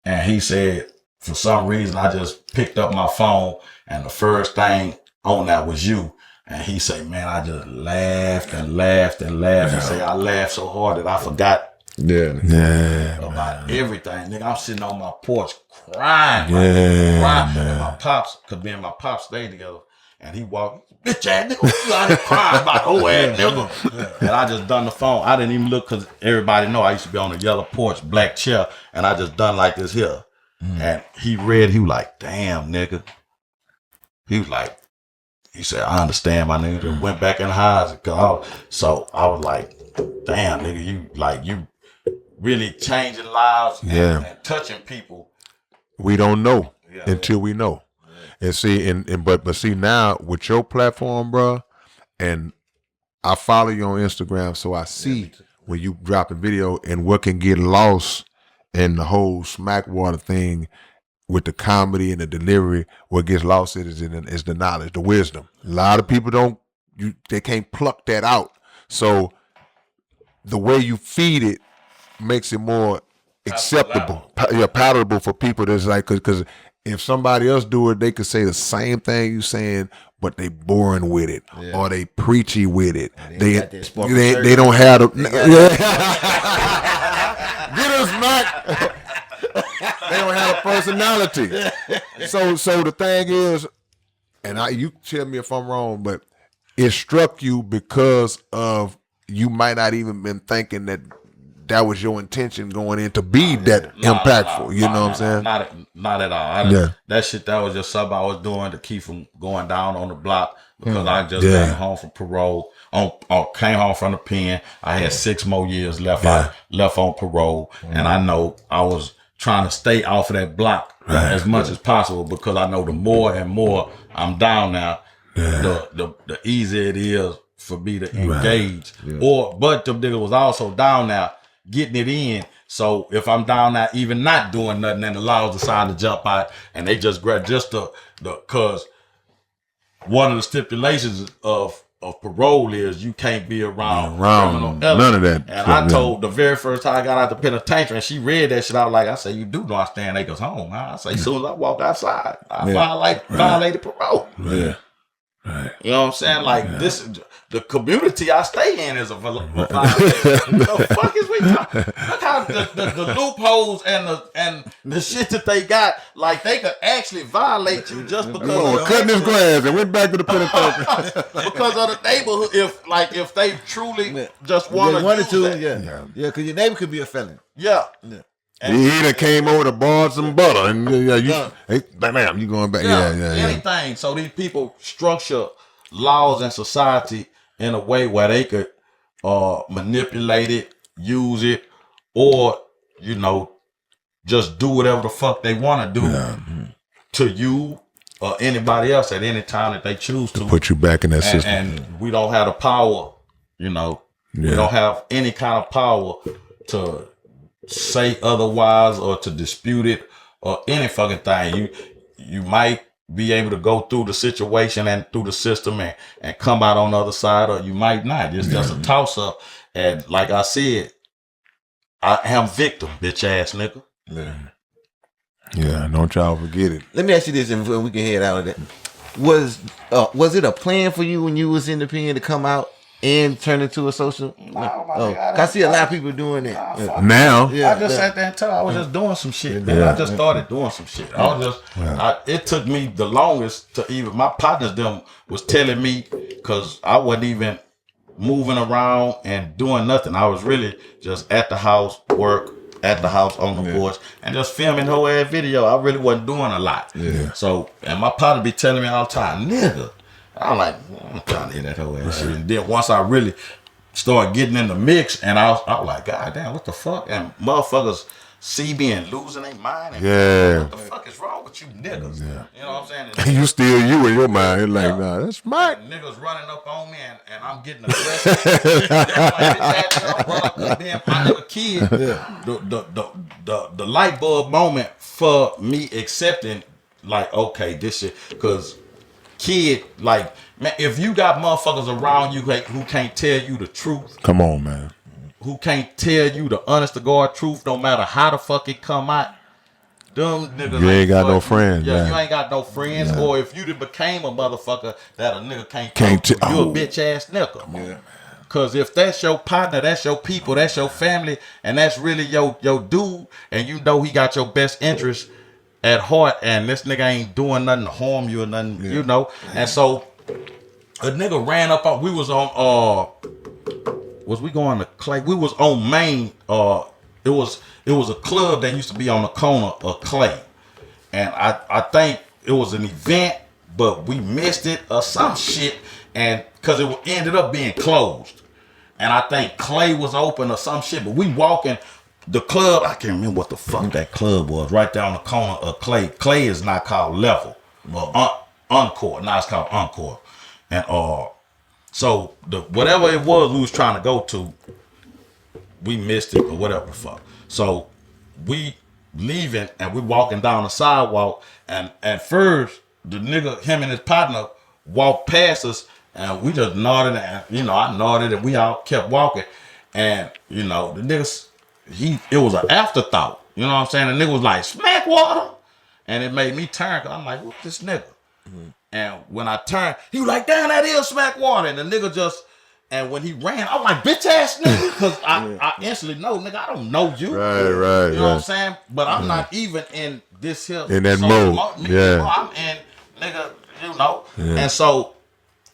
And he said, for some reason, I just picked up my phone, and the first thing on that was you. And he said, man, I just laughed and laughed and laughed. Yeah. He said, I laughed so hard that I forgot. About everything. Nigga, I'm sitting on my porch crying. Crying. And my pops, because me and my pops stayed together, and he walked, bitch ass nigga, you out here crying about whole ass nigga. And I just done the phone. I didn't even look because everybody know I used to be on the yellow porch, black chair, and I just done like this here. And he read, he was like, damn, nigga. He said, I understand, my nigga. And went back in the house. So I was like, damn, nigga, you really changing lives and touching people. We don't know until we know. And see, but see now with your platform, bro, and I follow you on Instagram, so I see when you drop a video and what can get lost in the whole Smackwater thing with the comedy and the delivery. What gets lost is the knowledge, the wisdom. A lot of people they can't pluck that out. So the way you feed it makes it more acceptable, palatable for people. That's like, because if somebody else do it, they could say the same thing you saying, but they boring with it or they preachy with it. They don't have the get us back. They don't have a personality. So the thing is, and you tell me if I'm wrong, but it struck you because of you might not even been thinking that was your intention going in to be that impactful. You know what I'm saying? Not at all. That shit, that was just something I was doing to keep from going down on the block because I just came home from parole. Came home from the pen. I had 6 more years left. I left on parole, and I know I was trying to stay off of that block as much as possible because I know the more and more I'm down now, the easier it is for me to engage. But the nigga was also down now getting it in. So if I'm down now, even not doing nothing, and the laws decide to jump out, and they just grab cause one of the stipulations of parole is you can't be around criminal none of that. And I told the very first time I got out the penitentiary, and she read that shit. I was like, I say, you do know I stay in Acres home. I say, as soon as I walk outside, I violated parole. Yeah. Right. You know what I'm saying? Like this, the community I stay in is a violation. The fuck is we talking? Look how the loopholes and the shit that they got. Like they could actually violate you just because cutting his grass and went back to the penitentiary because of the neighborhood. If they truly just wanted to, because your neighbor could be a felon. Yeah. He done came over to borrow some butter, and bam, you going back? Anything. So these people structure laws and society in a way where they could manipulate it, use it, or just do whatever the fuck they want to do to you or anybody else at any time that they choose to put you back in that system. And we don't have the power, we don't have any kind of power to say otherwise or to dispute it or any fucking thing. You might be able to go through the situation and through the system and come out on the other side, or you might not. It's just a toss up. And like I said, I am victim, bitch ass nigga. Yeah, don't y'all forget it. Let me ask you this, and we can head out of that. Was it a plan for you when you was independent to come out and turn into a social? I see a lot of people doing that now. I just sat there and told I was just doing some shit, man. I just started doing some shit. I was just, it took me the longest to even, my partners them was telling me, because I wasn't even moving around and doing nothing. I was really just at the house, work, at the house on the porch, and just filming whole ass video. I really wasn't doing a lot. So, and my partner be telling me all the time, nigga. I'm like, I'm trying to hear that whole ass shit. And then once I really started getting in the mix, and I was like, God damn, what the fuck? And motherfuckers see me and losing their mind. And what the fuck is wrong with you niggas? You know what I'm saying? And you still you in your mind. You're like, nah, that's smart. And niggas running up on me, and I'm getting aggressive. Like, then my little kid, the light bulb moment for me accepting, like, okay, this shit, because kid, like, man, if you got motherfuckers around you who can't tell you the truth, come on, man, who can't tell you the honest to God truth, no matter how the fuck it come out, them niggas you ain't got no friends. Yeah, you ain't got no friends. Or if you became a motherfucker that a nigga can't talk to, you a bitch ass nigga. Cause if that's your partner, that's your people, that's your family, and that's really your dude, and you know he got your best interest at heart, and this nigga ain't doing nothing to harm you or nothing, you know. And so a nigga ran up on, we was on was we going to Clay? We was on Main. It was a club that used to be on the corner of Clay, and I think it was an event, but we missed it or some shit, and because it ended up being closed, and I think Clay was open or some shit, but we walking the club. I can't remember what the fuck that club was. Right down the corner of Clay. Clay is not called Level or Encore. Now it's called Encore, and so whatever it was we was trying to go to, we missed it or whatever the fuck. So we leaving and we walking down the sidewalk, and at first the nigga, him and his partner, walked past us, and we just nodded, and I nodded, and we all kept walking, and the niggas, it was an afterthought, you know what I'm saying? The nigga was like, Smackwater, and it made me turn, cause I'm like, who's this nigga? And when I turned, he was like, damn, that is Smackwater. And the nigga just, and when he ran, I was like, bitch ass nigga. Because I instantly know, nigga, I don't know you. Right. You know what I'm saying? But I'm not even in this here. In that mode. I'm in, nigga, And so,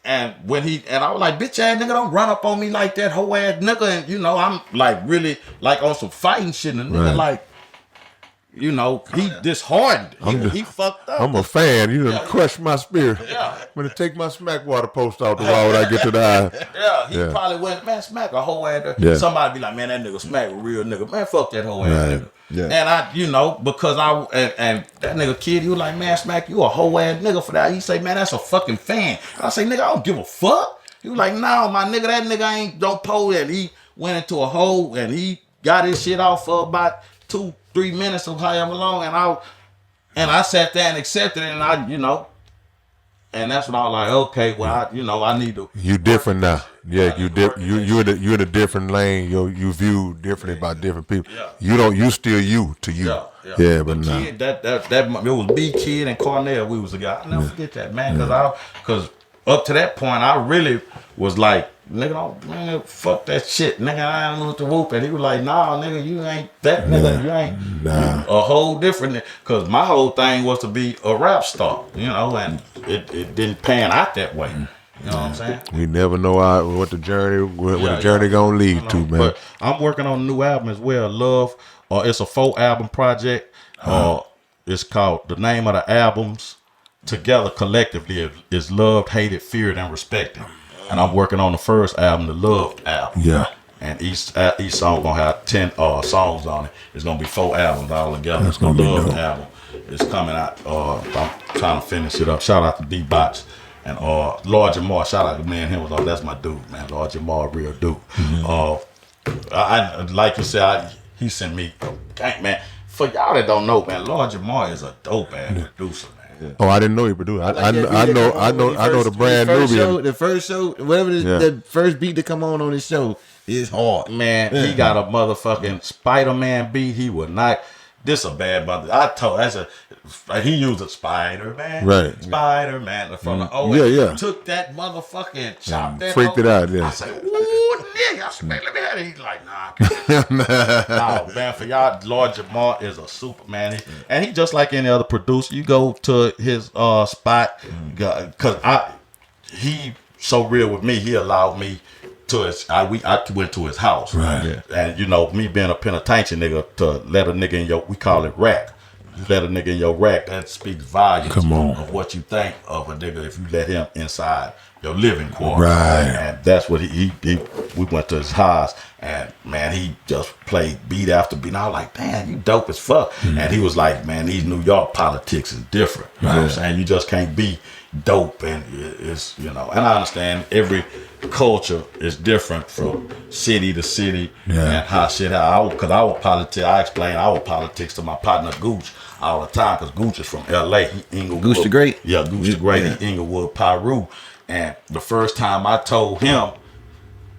and when I was like, bitch ass nigga, don't run up on me like that, whole ass nigga. And, I'm like really like on some fighting shit. And the nigga like, he disheartened. He fucked up. I'm a fan. You done crushed my spirit. I'm gonna take my Smackwater post out the wall when I get to the eye. He probably went, man, smack a whole ass. Somebody be like, man, that nigga smack a real nigga. Man, fuck that whole ass nigga. And I, because and that nigga kid, he was like, man, smack, you a whole ass nigga for that. He say, man, that's a fucking fan. I say, nigga, I don't give a fuck. He was like, no, my nigga, that nigga don't pose. And he went into a hole and he got his shit off for about 2-3 minutes or however long, and I sat there and accepted it, and and that's when I was like, okay, well, I need to. You different now, you're in a different lane. You view differently by different people. You still you to you. But now kid, that it was me, Kid, and Cornell. We was a guy. I never forget that, man, because up to that point, I really was like, nigga, fuck that shit, nigga. I ain't with the whoop. And he was like, nah, nigga, you ain't that nigga. You ain't a whole different. Cause my whole thing was to be a rap star, and it didn't pan out that way. You know what I'm saying? We never know what the journey gonna lead to, man. But I'm working on a new album as well, Love. It's a 4-album project. It's called, the name of the albums together collectively is Loved, Hated, Feared, and Respected. And I'm working on the first album, the Love album. Yeah. And each song gonna have 10 songs on it. It's gonna be 4 albums all together. That's gonna be Love dope. album. is coming out. I'm trying to finish it up. Shout out to D-Bots and Lord Jamar. Shout out to man, him was on. That's my dude, man. Lord Jamar, real dude. I like you said, he sent me. Dang, man. For y'all that don't know, man, Lord Jamar is a dope ass producer, man. Oh, I didn't know he produced. I know the brand Nubian. The first show, whatever the first beat to come on his show is hard. Man, he got a motherfucking Spider-Man beat. He would not. This a bad mother. I told he used a Spider-Man. Right. Spider-Man from the old. Yeah. Took that motherfucking chop that. Freaked it out, yeah. I said, ooh, nigga. I said, man, let me have it. He's like, nah. No, man, for y'all, Lord Jamar is a superman. And he just like any other producer. You go to his spot, because he so real with me. He allowed me to his. I went to his house, right? And you know, me being a penitentiary nigga, to let a nigga in your, we call it rack. You let a nigga in your rack, that speaks volumes of what you think of a nigga if you let him inside your living quarters. Right. And that's what he we went to his house, and man, he just played beat after beat. And I was like, damn, you dope as fuck. And he was like, man, these New York politics is different. You know what I'm saying? You just can't be dope, and it's, you know, and I understand every culture is different from city to city, and how shit, because our politics, I explain our politics to my partner Gooch all the time, because Gooch is from LA. He Inglewood. Gooch the Great? Yeah, Gooch the Great. He Inglewood, Parole. And the first time I told him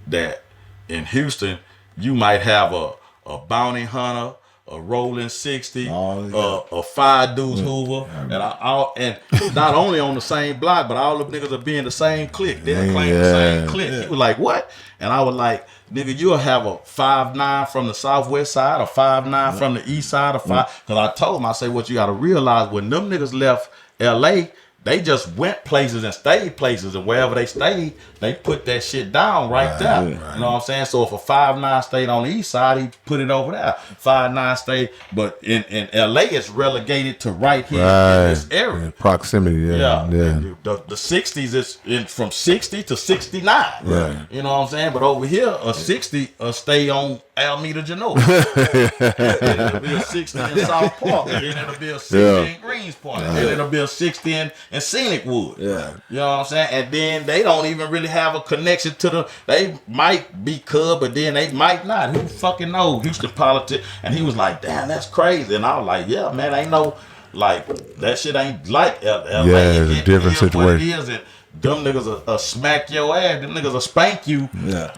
that in Houston, you might have a bounty hunter, a rolling 60, a Fire Deuce Hoover, and and not only on the same block, but all the niggas are being the same clique. They're claiming the same clique. He was like, what? And I was like, nigga, you'll have a 5'9" from the southwest side, a 5'9" from the east side, because I told him, I say, what you got to realize, when them niggas left LA, they just went places and stayed places, and wherever they stayed, they put that shit down right there. Right. You know what I'm saying? So if a 5'9" stayed on the east side, he put it over there. 5'9" stayed, but in LA, it's relegated to right here in this area. Yeah, proximity, The 60s is from 60 to 69. Right. You know what I'm saying? But over here, a 60 stay on Alameda Genoa. It'll be a 60 in South Park, and then it'll be a 60 in Greenspoint, and then it'll be a 60 in Scenic Wood. Yeah. You know what I'm saying? And then they don't even really have a connection to they might be Cub, but then they might not. Who fucking knows? Houston politics. And he was like, damn, that's crazy. And I was like, yeah, man, ain't no, like, that shit ain't like LA. Yeah, it's a different situation. It is, and them niggas will smack your ass. Them niggas will spank you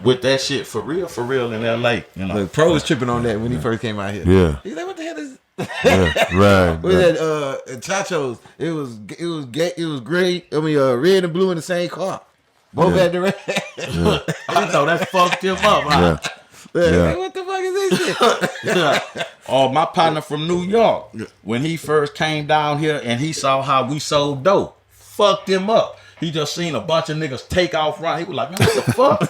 with that shit for real in LA. You know? Like, Pro was tripping on that when he first came out here. Yeah. He's like, what the hell is right. We had Chachos. It was great. I mean, red and blue in the same car. Both had the red. I know that fucked him up. Huh? Like, what the fuck is this shit? Oh, my partner from New York, when he first came down here and he saw how we sold dope, fucked him up. He just seen a bunch of niggas take off running. He was like, man, what the fuck?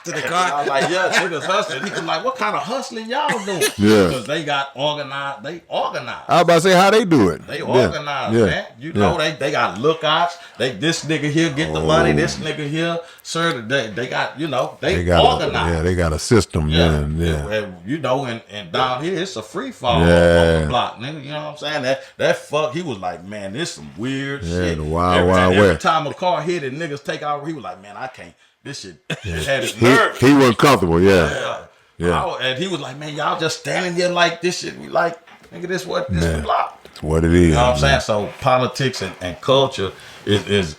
To the car. I was like, yeah, niggas hustling. He was like, what kind of hustling y'all doing? Yeah. Because they got organized. They organized. I was about to say, how they do it? They organized, man. You know, they got lookouts. This nigga here get the money. This nigga here, sir, they got, you know, they organized. They got a system. Yeah. And, you know, and down here, it's a free fall on the block, nigga. You know what I'm saying? That fuck, he was like, man, this some weird shit. The wild every time a car hit and niggas take out, he was like, man, I can't. This shit had his nerve. He wasn't comfortable, Yeah. And he was like, man, y'all just standing here like this shit. We like, nigga, this the block. It's what it is. You know what I'm saying? So politics and culture is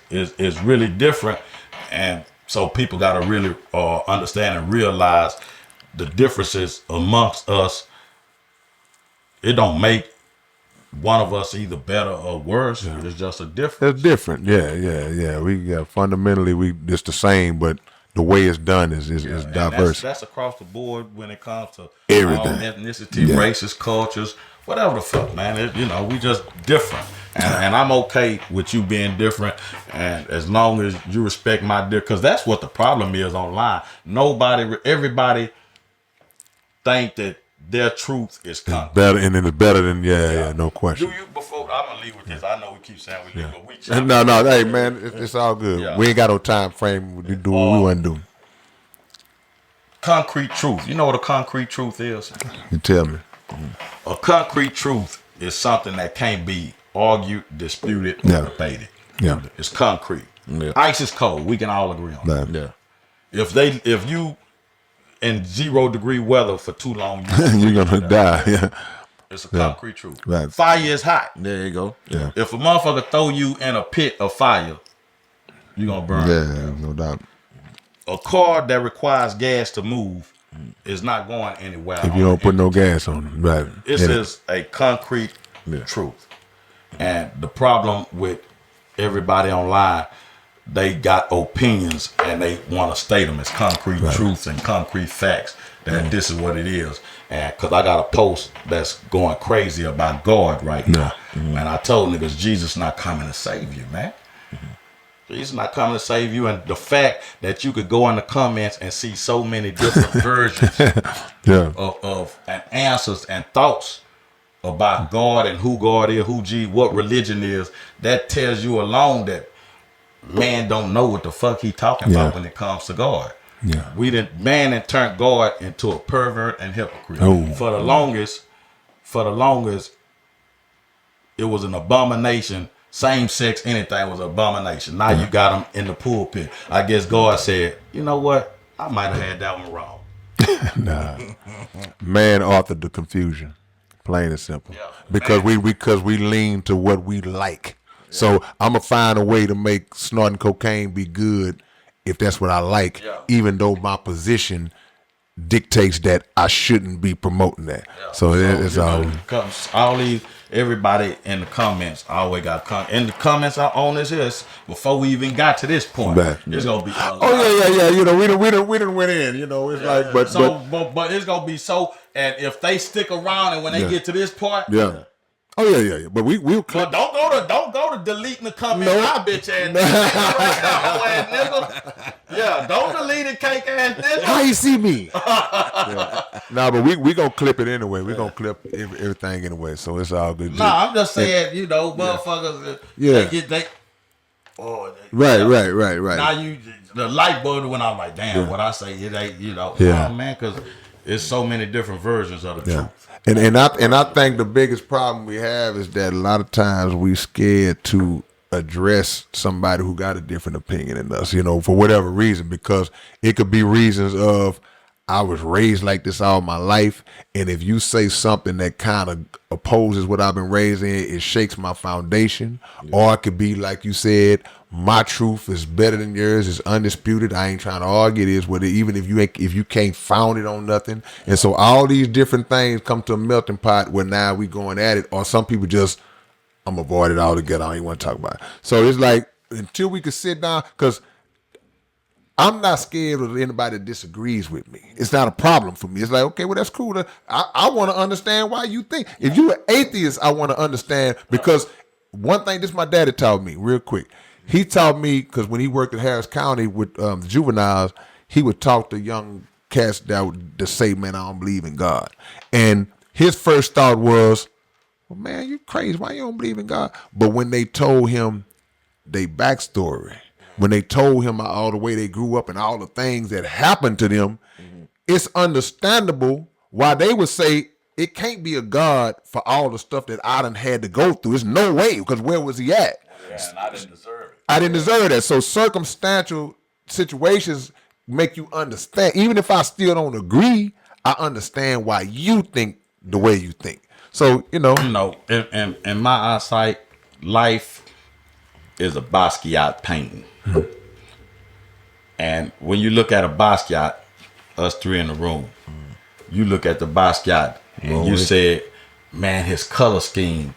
really different. And so people got to really understand and realize the differences amongst us. It don't make one of us either better or worse. It's just a difference. It's different. Yeah. We got fundamentally it's the same, but the way it's done is diverse. That's across the board when it comes to everything, ethnicity, races, cultures, whatever the fuck, man. We just different, and I'm okay with you being different, and as long as you respect my because that's what the problem is online. Everybody think that their truth is coming. Better, and it's better than no question. Do you before I'm gonna leave with this? I know we keep saying we leave, but we no. Hey man, it's all good. Yeah. We ain't got no time frame. We do what we want to do. Concrete truth. You know what a concrete truth is? You tell me. A concrete truth is something that can't be argued, disputed, or debated. Yeah. It's concrete. Yeah. Ice is cold. We can all agree on that. Yeah. If you in 0-degree weather for too long, You're gonna die. Yeah. It's a concrete truth. Right. Fire is hot. There you go. Yeah. If a motherfucker throw you in a pit of fire, you're gonna burn. Yeah, no doubt. A car that requires gas to move is not going anywhere. If you don't put no gas on it, right? This is a concrete truth. And the problem with everybody online, they got opinions and they want to state them as concrete truths and concrete facts that this is what it is. And because I got a post that's going crazy about God right now. And I told niggas, Jesus not coming to save you, man. Jesus not coming to save you. And the fact that you could go in the comments and see so many different versions of and answers and thoughts about God and who God is, what religion is, that tells you alone that man don't know what the fuck he talking about when it comes to God. Yeah. Man had turned God into a pervert and hypocrite. Oh. For the longest, it was an abomination. Same sex, anything was an abomination. Now you got them in the pulpit. I guess God said, you know what? I might have had that one wrong. Nah. Man authored the confusion. Plain and simple. Yeah, because we lean to what we like. So I'm gonna find a way to make snorting cocaine be good if that's what I like, even though my position dictates that I shouldn't be promoting that. So it's all these everybody in the comments always got in the comments on this is before we even got to this point. It's gonna be yeah. You know, we didn't went in. You know, it's like but it's gonna be so. And if they stick around and when they get to this part, But we'll clip. Don't go to deleting the comments. My bitch ass nigga. Yeah, don't delete it, cake ass nigga. How you see me? But we gonna clip it anyway. We gonna clip everything anyway, so it's all good. I'm just saying, motherfuckers. Right. Now the light bulb when I'm like, damn, what I say it ain't, man, because it's so many different versions of the truth. And I think the biggest problem we have is that a lot of times we scared to address somebody who got a different opinion than us, for whatever reason, because it could be reasons of I was raised like this all my life, and if you say something that kind of opposes what I've been raised in, it shakes my foundation. Or it could be like you said, my truth is better than yours, it's undisputed. I ain't trying to argue. It is what it, even if you can't found it on nothing. And so all these different things come to a melting pot where now we going at it, or some people just, I'm avoid it altogether. I don't even want to talk about it. So it's like until we could sit down, because I'm not scared of anybody that disagrees with me. It's not a problem for me. It's like, okay, well, that's cool. I want to understand why you think. If you're an atheist, I want to understand, because one thing, this my daddy taught me real quick. He taught me, because when he worked at Harris County with the juveniles, he would talk to young cats that would say, man, I don't believe in God. And his first thought was, well, man, you crazy. Why you don't believe in God? But when they told him their backstory, when they told him all the way they grew up and all the things that happened to them, it's understandable why they would say it can't be a God for all the stuff that I done had to go through. There's no way, because where was he at? Yeah, and I didn't deserve it. I didn't deserve that. So circumstantial situations make you understand. Even if I still don't agree, I understand why you think the way you think. So, in my eyesight, life is a Basquiat painting. And when you look at a Basquiat, us three in the room, you look at the Basquiat and you said, man, his color scheme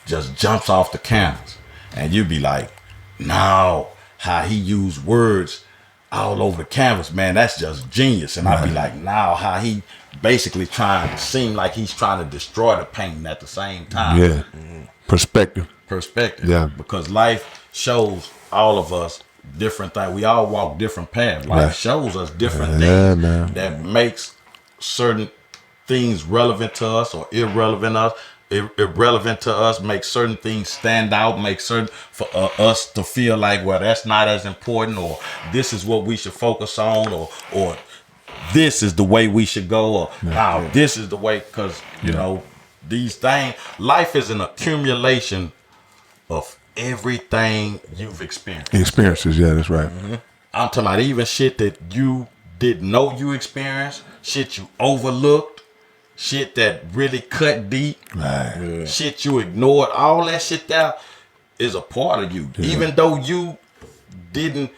just jumps off the canvas. And you be like, no, how he used words all over the canvas, man, that's just genius. And I'd be like, now how he basically seem like he's trying to destroy the painting at the same time. Yeah. Perspective. Yeah. Because life shows all of us different things. We all walk different paths. Life shows us different things that makes certain things relevant to us or irrelevant to us, make certain things stand out, make certain for us to feel like, well, that's not as important, or this is what we should focus on, or this is the way we should go, or this is the way, because these things. Life is an accumulation of everything you've experienced. Experiences, yeah, that's right. I'm talking about even shit that you didn't know you experienced, shit you overlooked, shit that really cut deep, Right. shit you ignored. All that shit there is a part of you. Yeah. Even though you didn't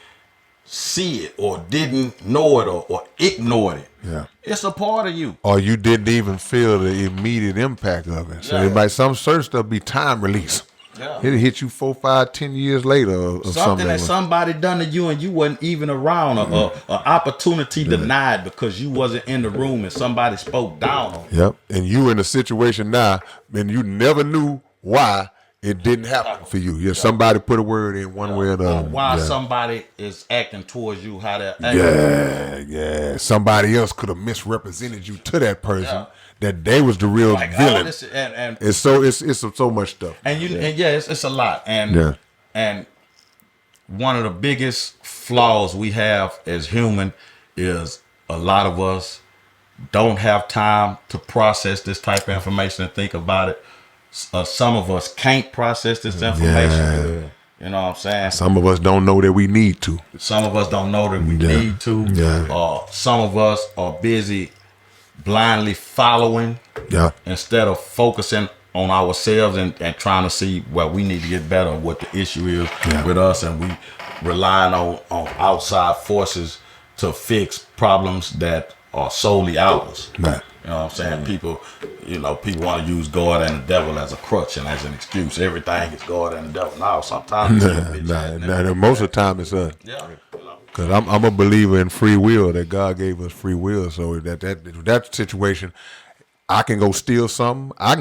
see it or didn't know it or ignored it. Yeah. It's a part of you. Or you didn't even feel the immediate impact of it. So Yeah. it might some certain stuff be time release. Yeah. It'll hit you 4, 5, 10 years later or Something that somebody done to you and you wasn't even around, or opportunity denied because you wasn't in the room and somebody spoke down on you. Yep. And you in a situation now, and you never knew why it didn't happen for you. Yeah, somebody put a word in one way or the other. Why Yeah. somebody is acting towards you how they're acting. Yeah. Somebody else could have misrepresented you to that person that they was the real Like all villain. this, and It's so much stuff. and you and it's a lot. And and one of the biggest flaws we have as human is a lot of us don't have time to process this type of information and think about it. Some of us can't process this information. You know what I'm saying? Some of us don't know that we need to. Some of us don't know that we need to. Yeah. Some of us are busy blindly following instead of focusing on ourselves and trying to see where we need to get better, what the issue is with us, and we relying on outside forces to fix problems that are solely ours. Right. You know what I'm saying? People want to use God and the devil as a crutch and as an excuse. Everything is God and the devil. No, sometimes Most of the time it's us. Yeah. Because I'm a believer in free will, that God gave us free will. So that situation, I can go steal something. I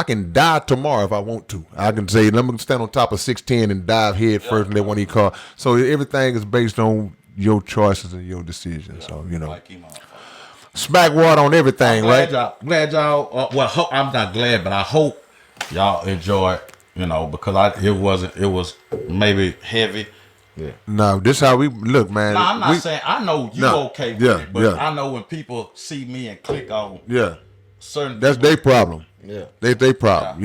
can die tomorrow if I want to. I can say, let me stand on top of 610 and dive head first and let one of you call. So everything is based on your choices and your decisions. So, Smackwater on everything, right? Glad y'all. I'm not glad, but I hope y'all enjoy. Because it was maybe heavy. Yeah. No, this how we look, man. No, I'm not saying I know you okay with it, but I know when people see me and click on certain. That's their problem. Yeah, they problem.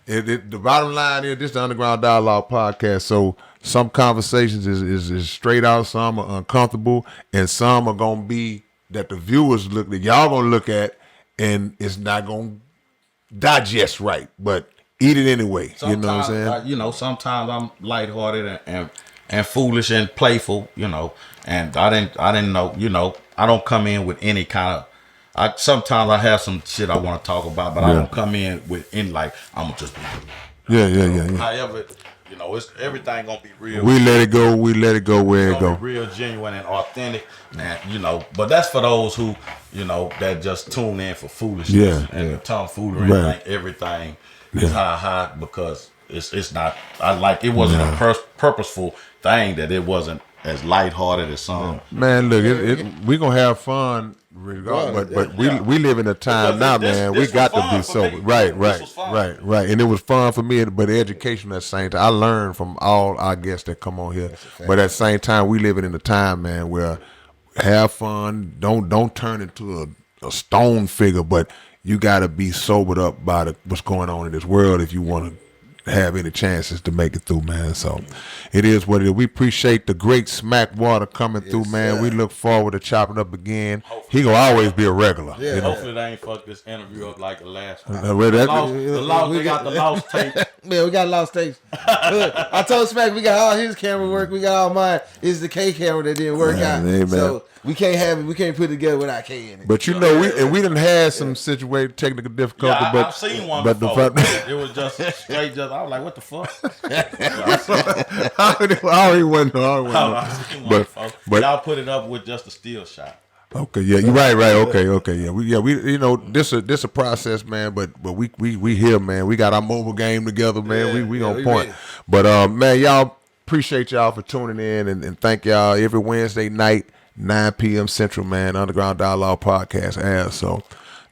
The bottom line is this is the Underground Dialogue podcast. So some conversations is straight out, some are uncomfortable, and some are gonna be that the viewers that y'all gonna look at, and it's not gonna digest right, but eat it anyway. Sometimes, you know what I'm saying? Sometimes I'm lighthearted and foolish and playful. And I didn't know. I don't come in with any kind of. Sometimes I have some shit I want to talk about, but I don't come in with any like I'm gonna just be. Yeah. However, it's everything gonna be real. We let it go. We let it go where it go. Real, genuine, and authentic. And but that's for those who that just tune in for foolishness and tomfoolery and think everything is high because it's not. It wasn't a purposeful thing, that it wasn't as lighthearted as some. Man, look, we gonna have fun. But we live in a time now, man. We got to be sober. Right. And it was fun for me, but education at the same time. I learned from all our guests that come on here. But at the same time, we living in a time, man, where have fun. Don't turn into a stone figure, but you got to be sobered up by what's going on in this world if you want to have any chances to make it through, man. So it is what it is. We appreciate the great Smackwater coming through, man. We look forward to chopping up again. Hopefully. He gonna always be a regular. Yeah. Hopefully they ain't fuck this interview up like the last one. We got the lost tape. Man, we got lost tapes. I told Smack we got all his camera work, we got all mine. It's the K camera that didn't work out. Amen. So we can't put it together without K in it. But we done had some situated technical difficulty. Yeah, but I've seen one before. It was just straight. I was like, what the fuck? I already went. But y'all put it up with just a still shot. Okay, yeah, you're right. Okay, yeah. We this a process, man. But we here, man. We got our mobile game together, man. We on point. Ready. But man, y'all appreciate y'all for tuning in and thank y'all every Wednesday night, 9 p.m. Central, man. Underground Dialogue Podcast airs. So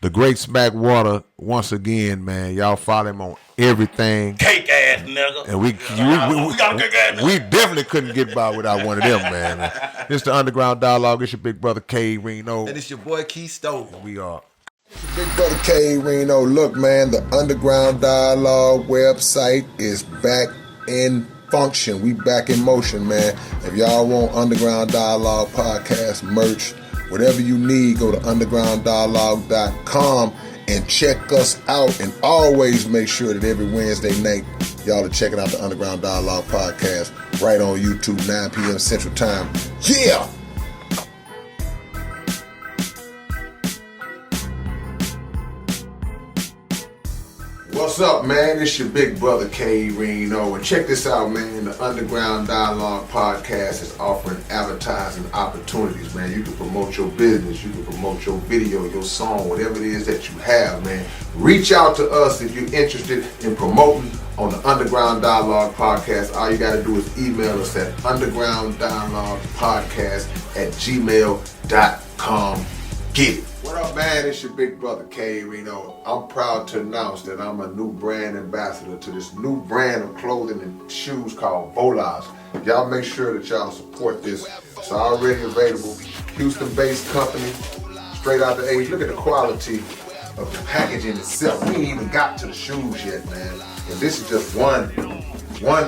the great Smackwater once again, man. Y'all follow him on everything. Cake ass nigga. And we got a cake ass nigga. We definitely couldn't get by without one of them, man. It's the Underground Dialogue. It's your big brother K-Rino. And it's your boy Keystone. We are Big brother K-Rino. Look, man, the Underground Dialogue website is back in function. We back in motion, man. If y'all want Underground Dialogue podcast merch, whatever you need, go to undergrounddialogue.com and check us out. And always make sure that every Wednesday night, y'all are checking out the Underground Dialogue podcast right on YouTube, 9 p.m. Central Time. Yeah! What's up, man? It's your big brother K-Rino, and check this out, man. The Underground Dialogue podcast is offering advertising opportunities, man. You can promote your business, you can promote your video, your song, whatever it is that you have, man. Reach out to us if you're interested in promoting on the Underground Dialogue podcast. All you got to do is email us at undergrounddialoguepodcast@gmail.com. Get it. What up, man? It's your big brother K-Rino. I'm proud to announce that I'm a new brand ambassador to this new brand of clothing and shoes called Volas. Y'all make sure that y'all support this. It's already available. Houston-based company, straight out the A's. Look at the quality of the packaging itself. We ain't even got to the shoes yet, man. And this is just one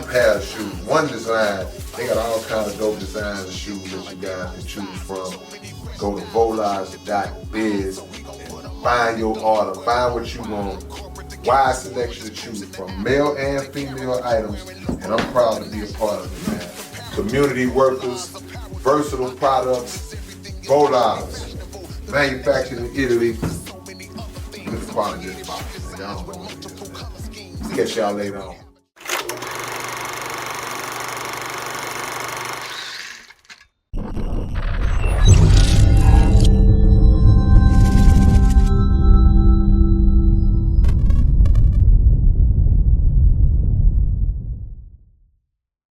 pair of shoes, one design. They got all kinds of dope designs of shoes that you guys can choose from. Go to volas.biz and find your order, find what you want. Wide selection to choose from, male and female items, and I'm proud to be a part of it, man. Community workers, versatile products, Volas, manufactured in Italy. Look at the quality of this box, man. Y'all don't know what it is, man. Catch y'all later on.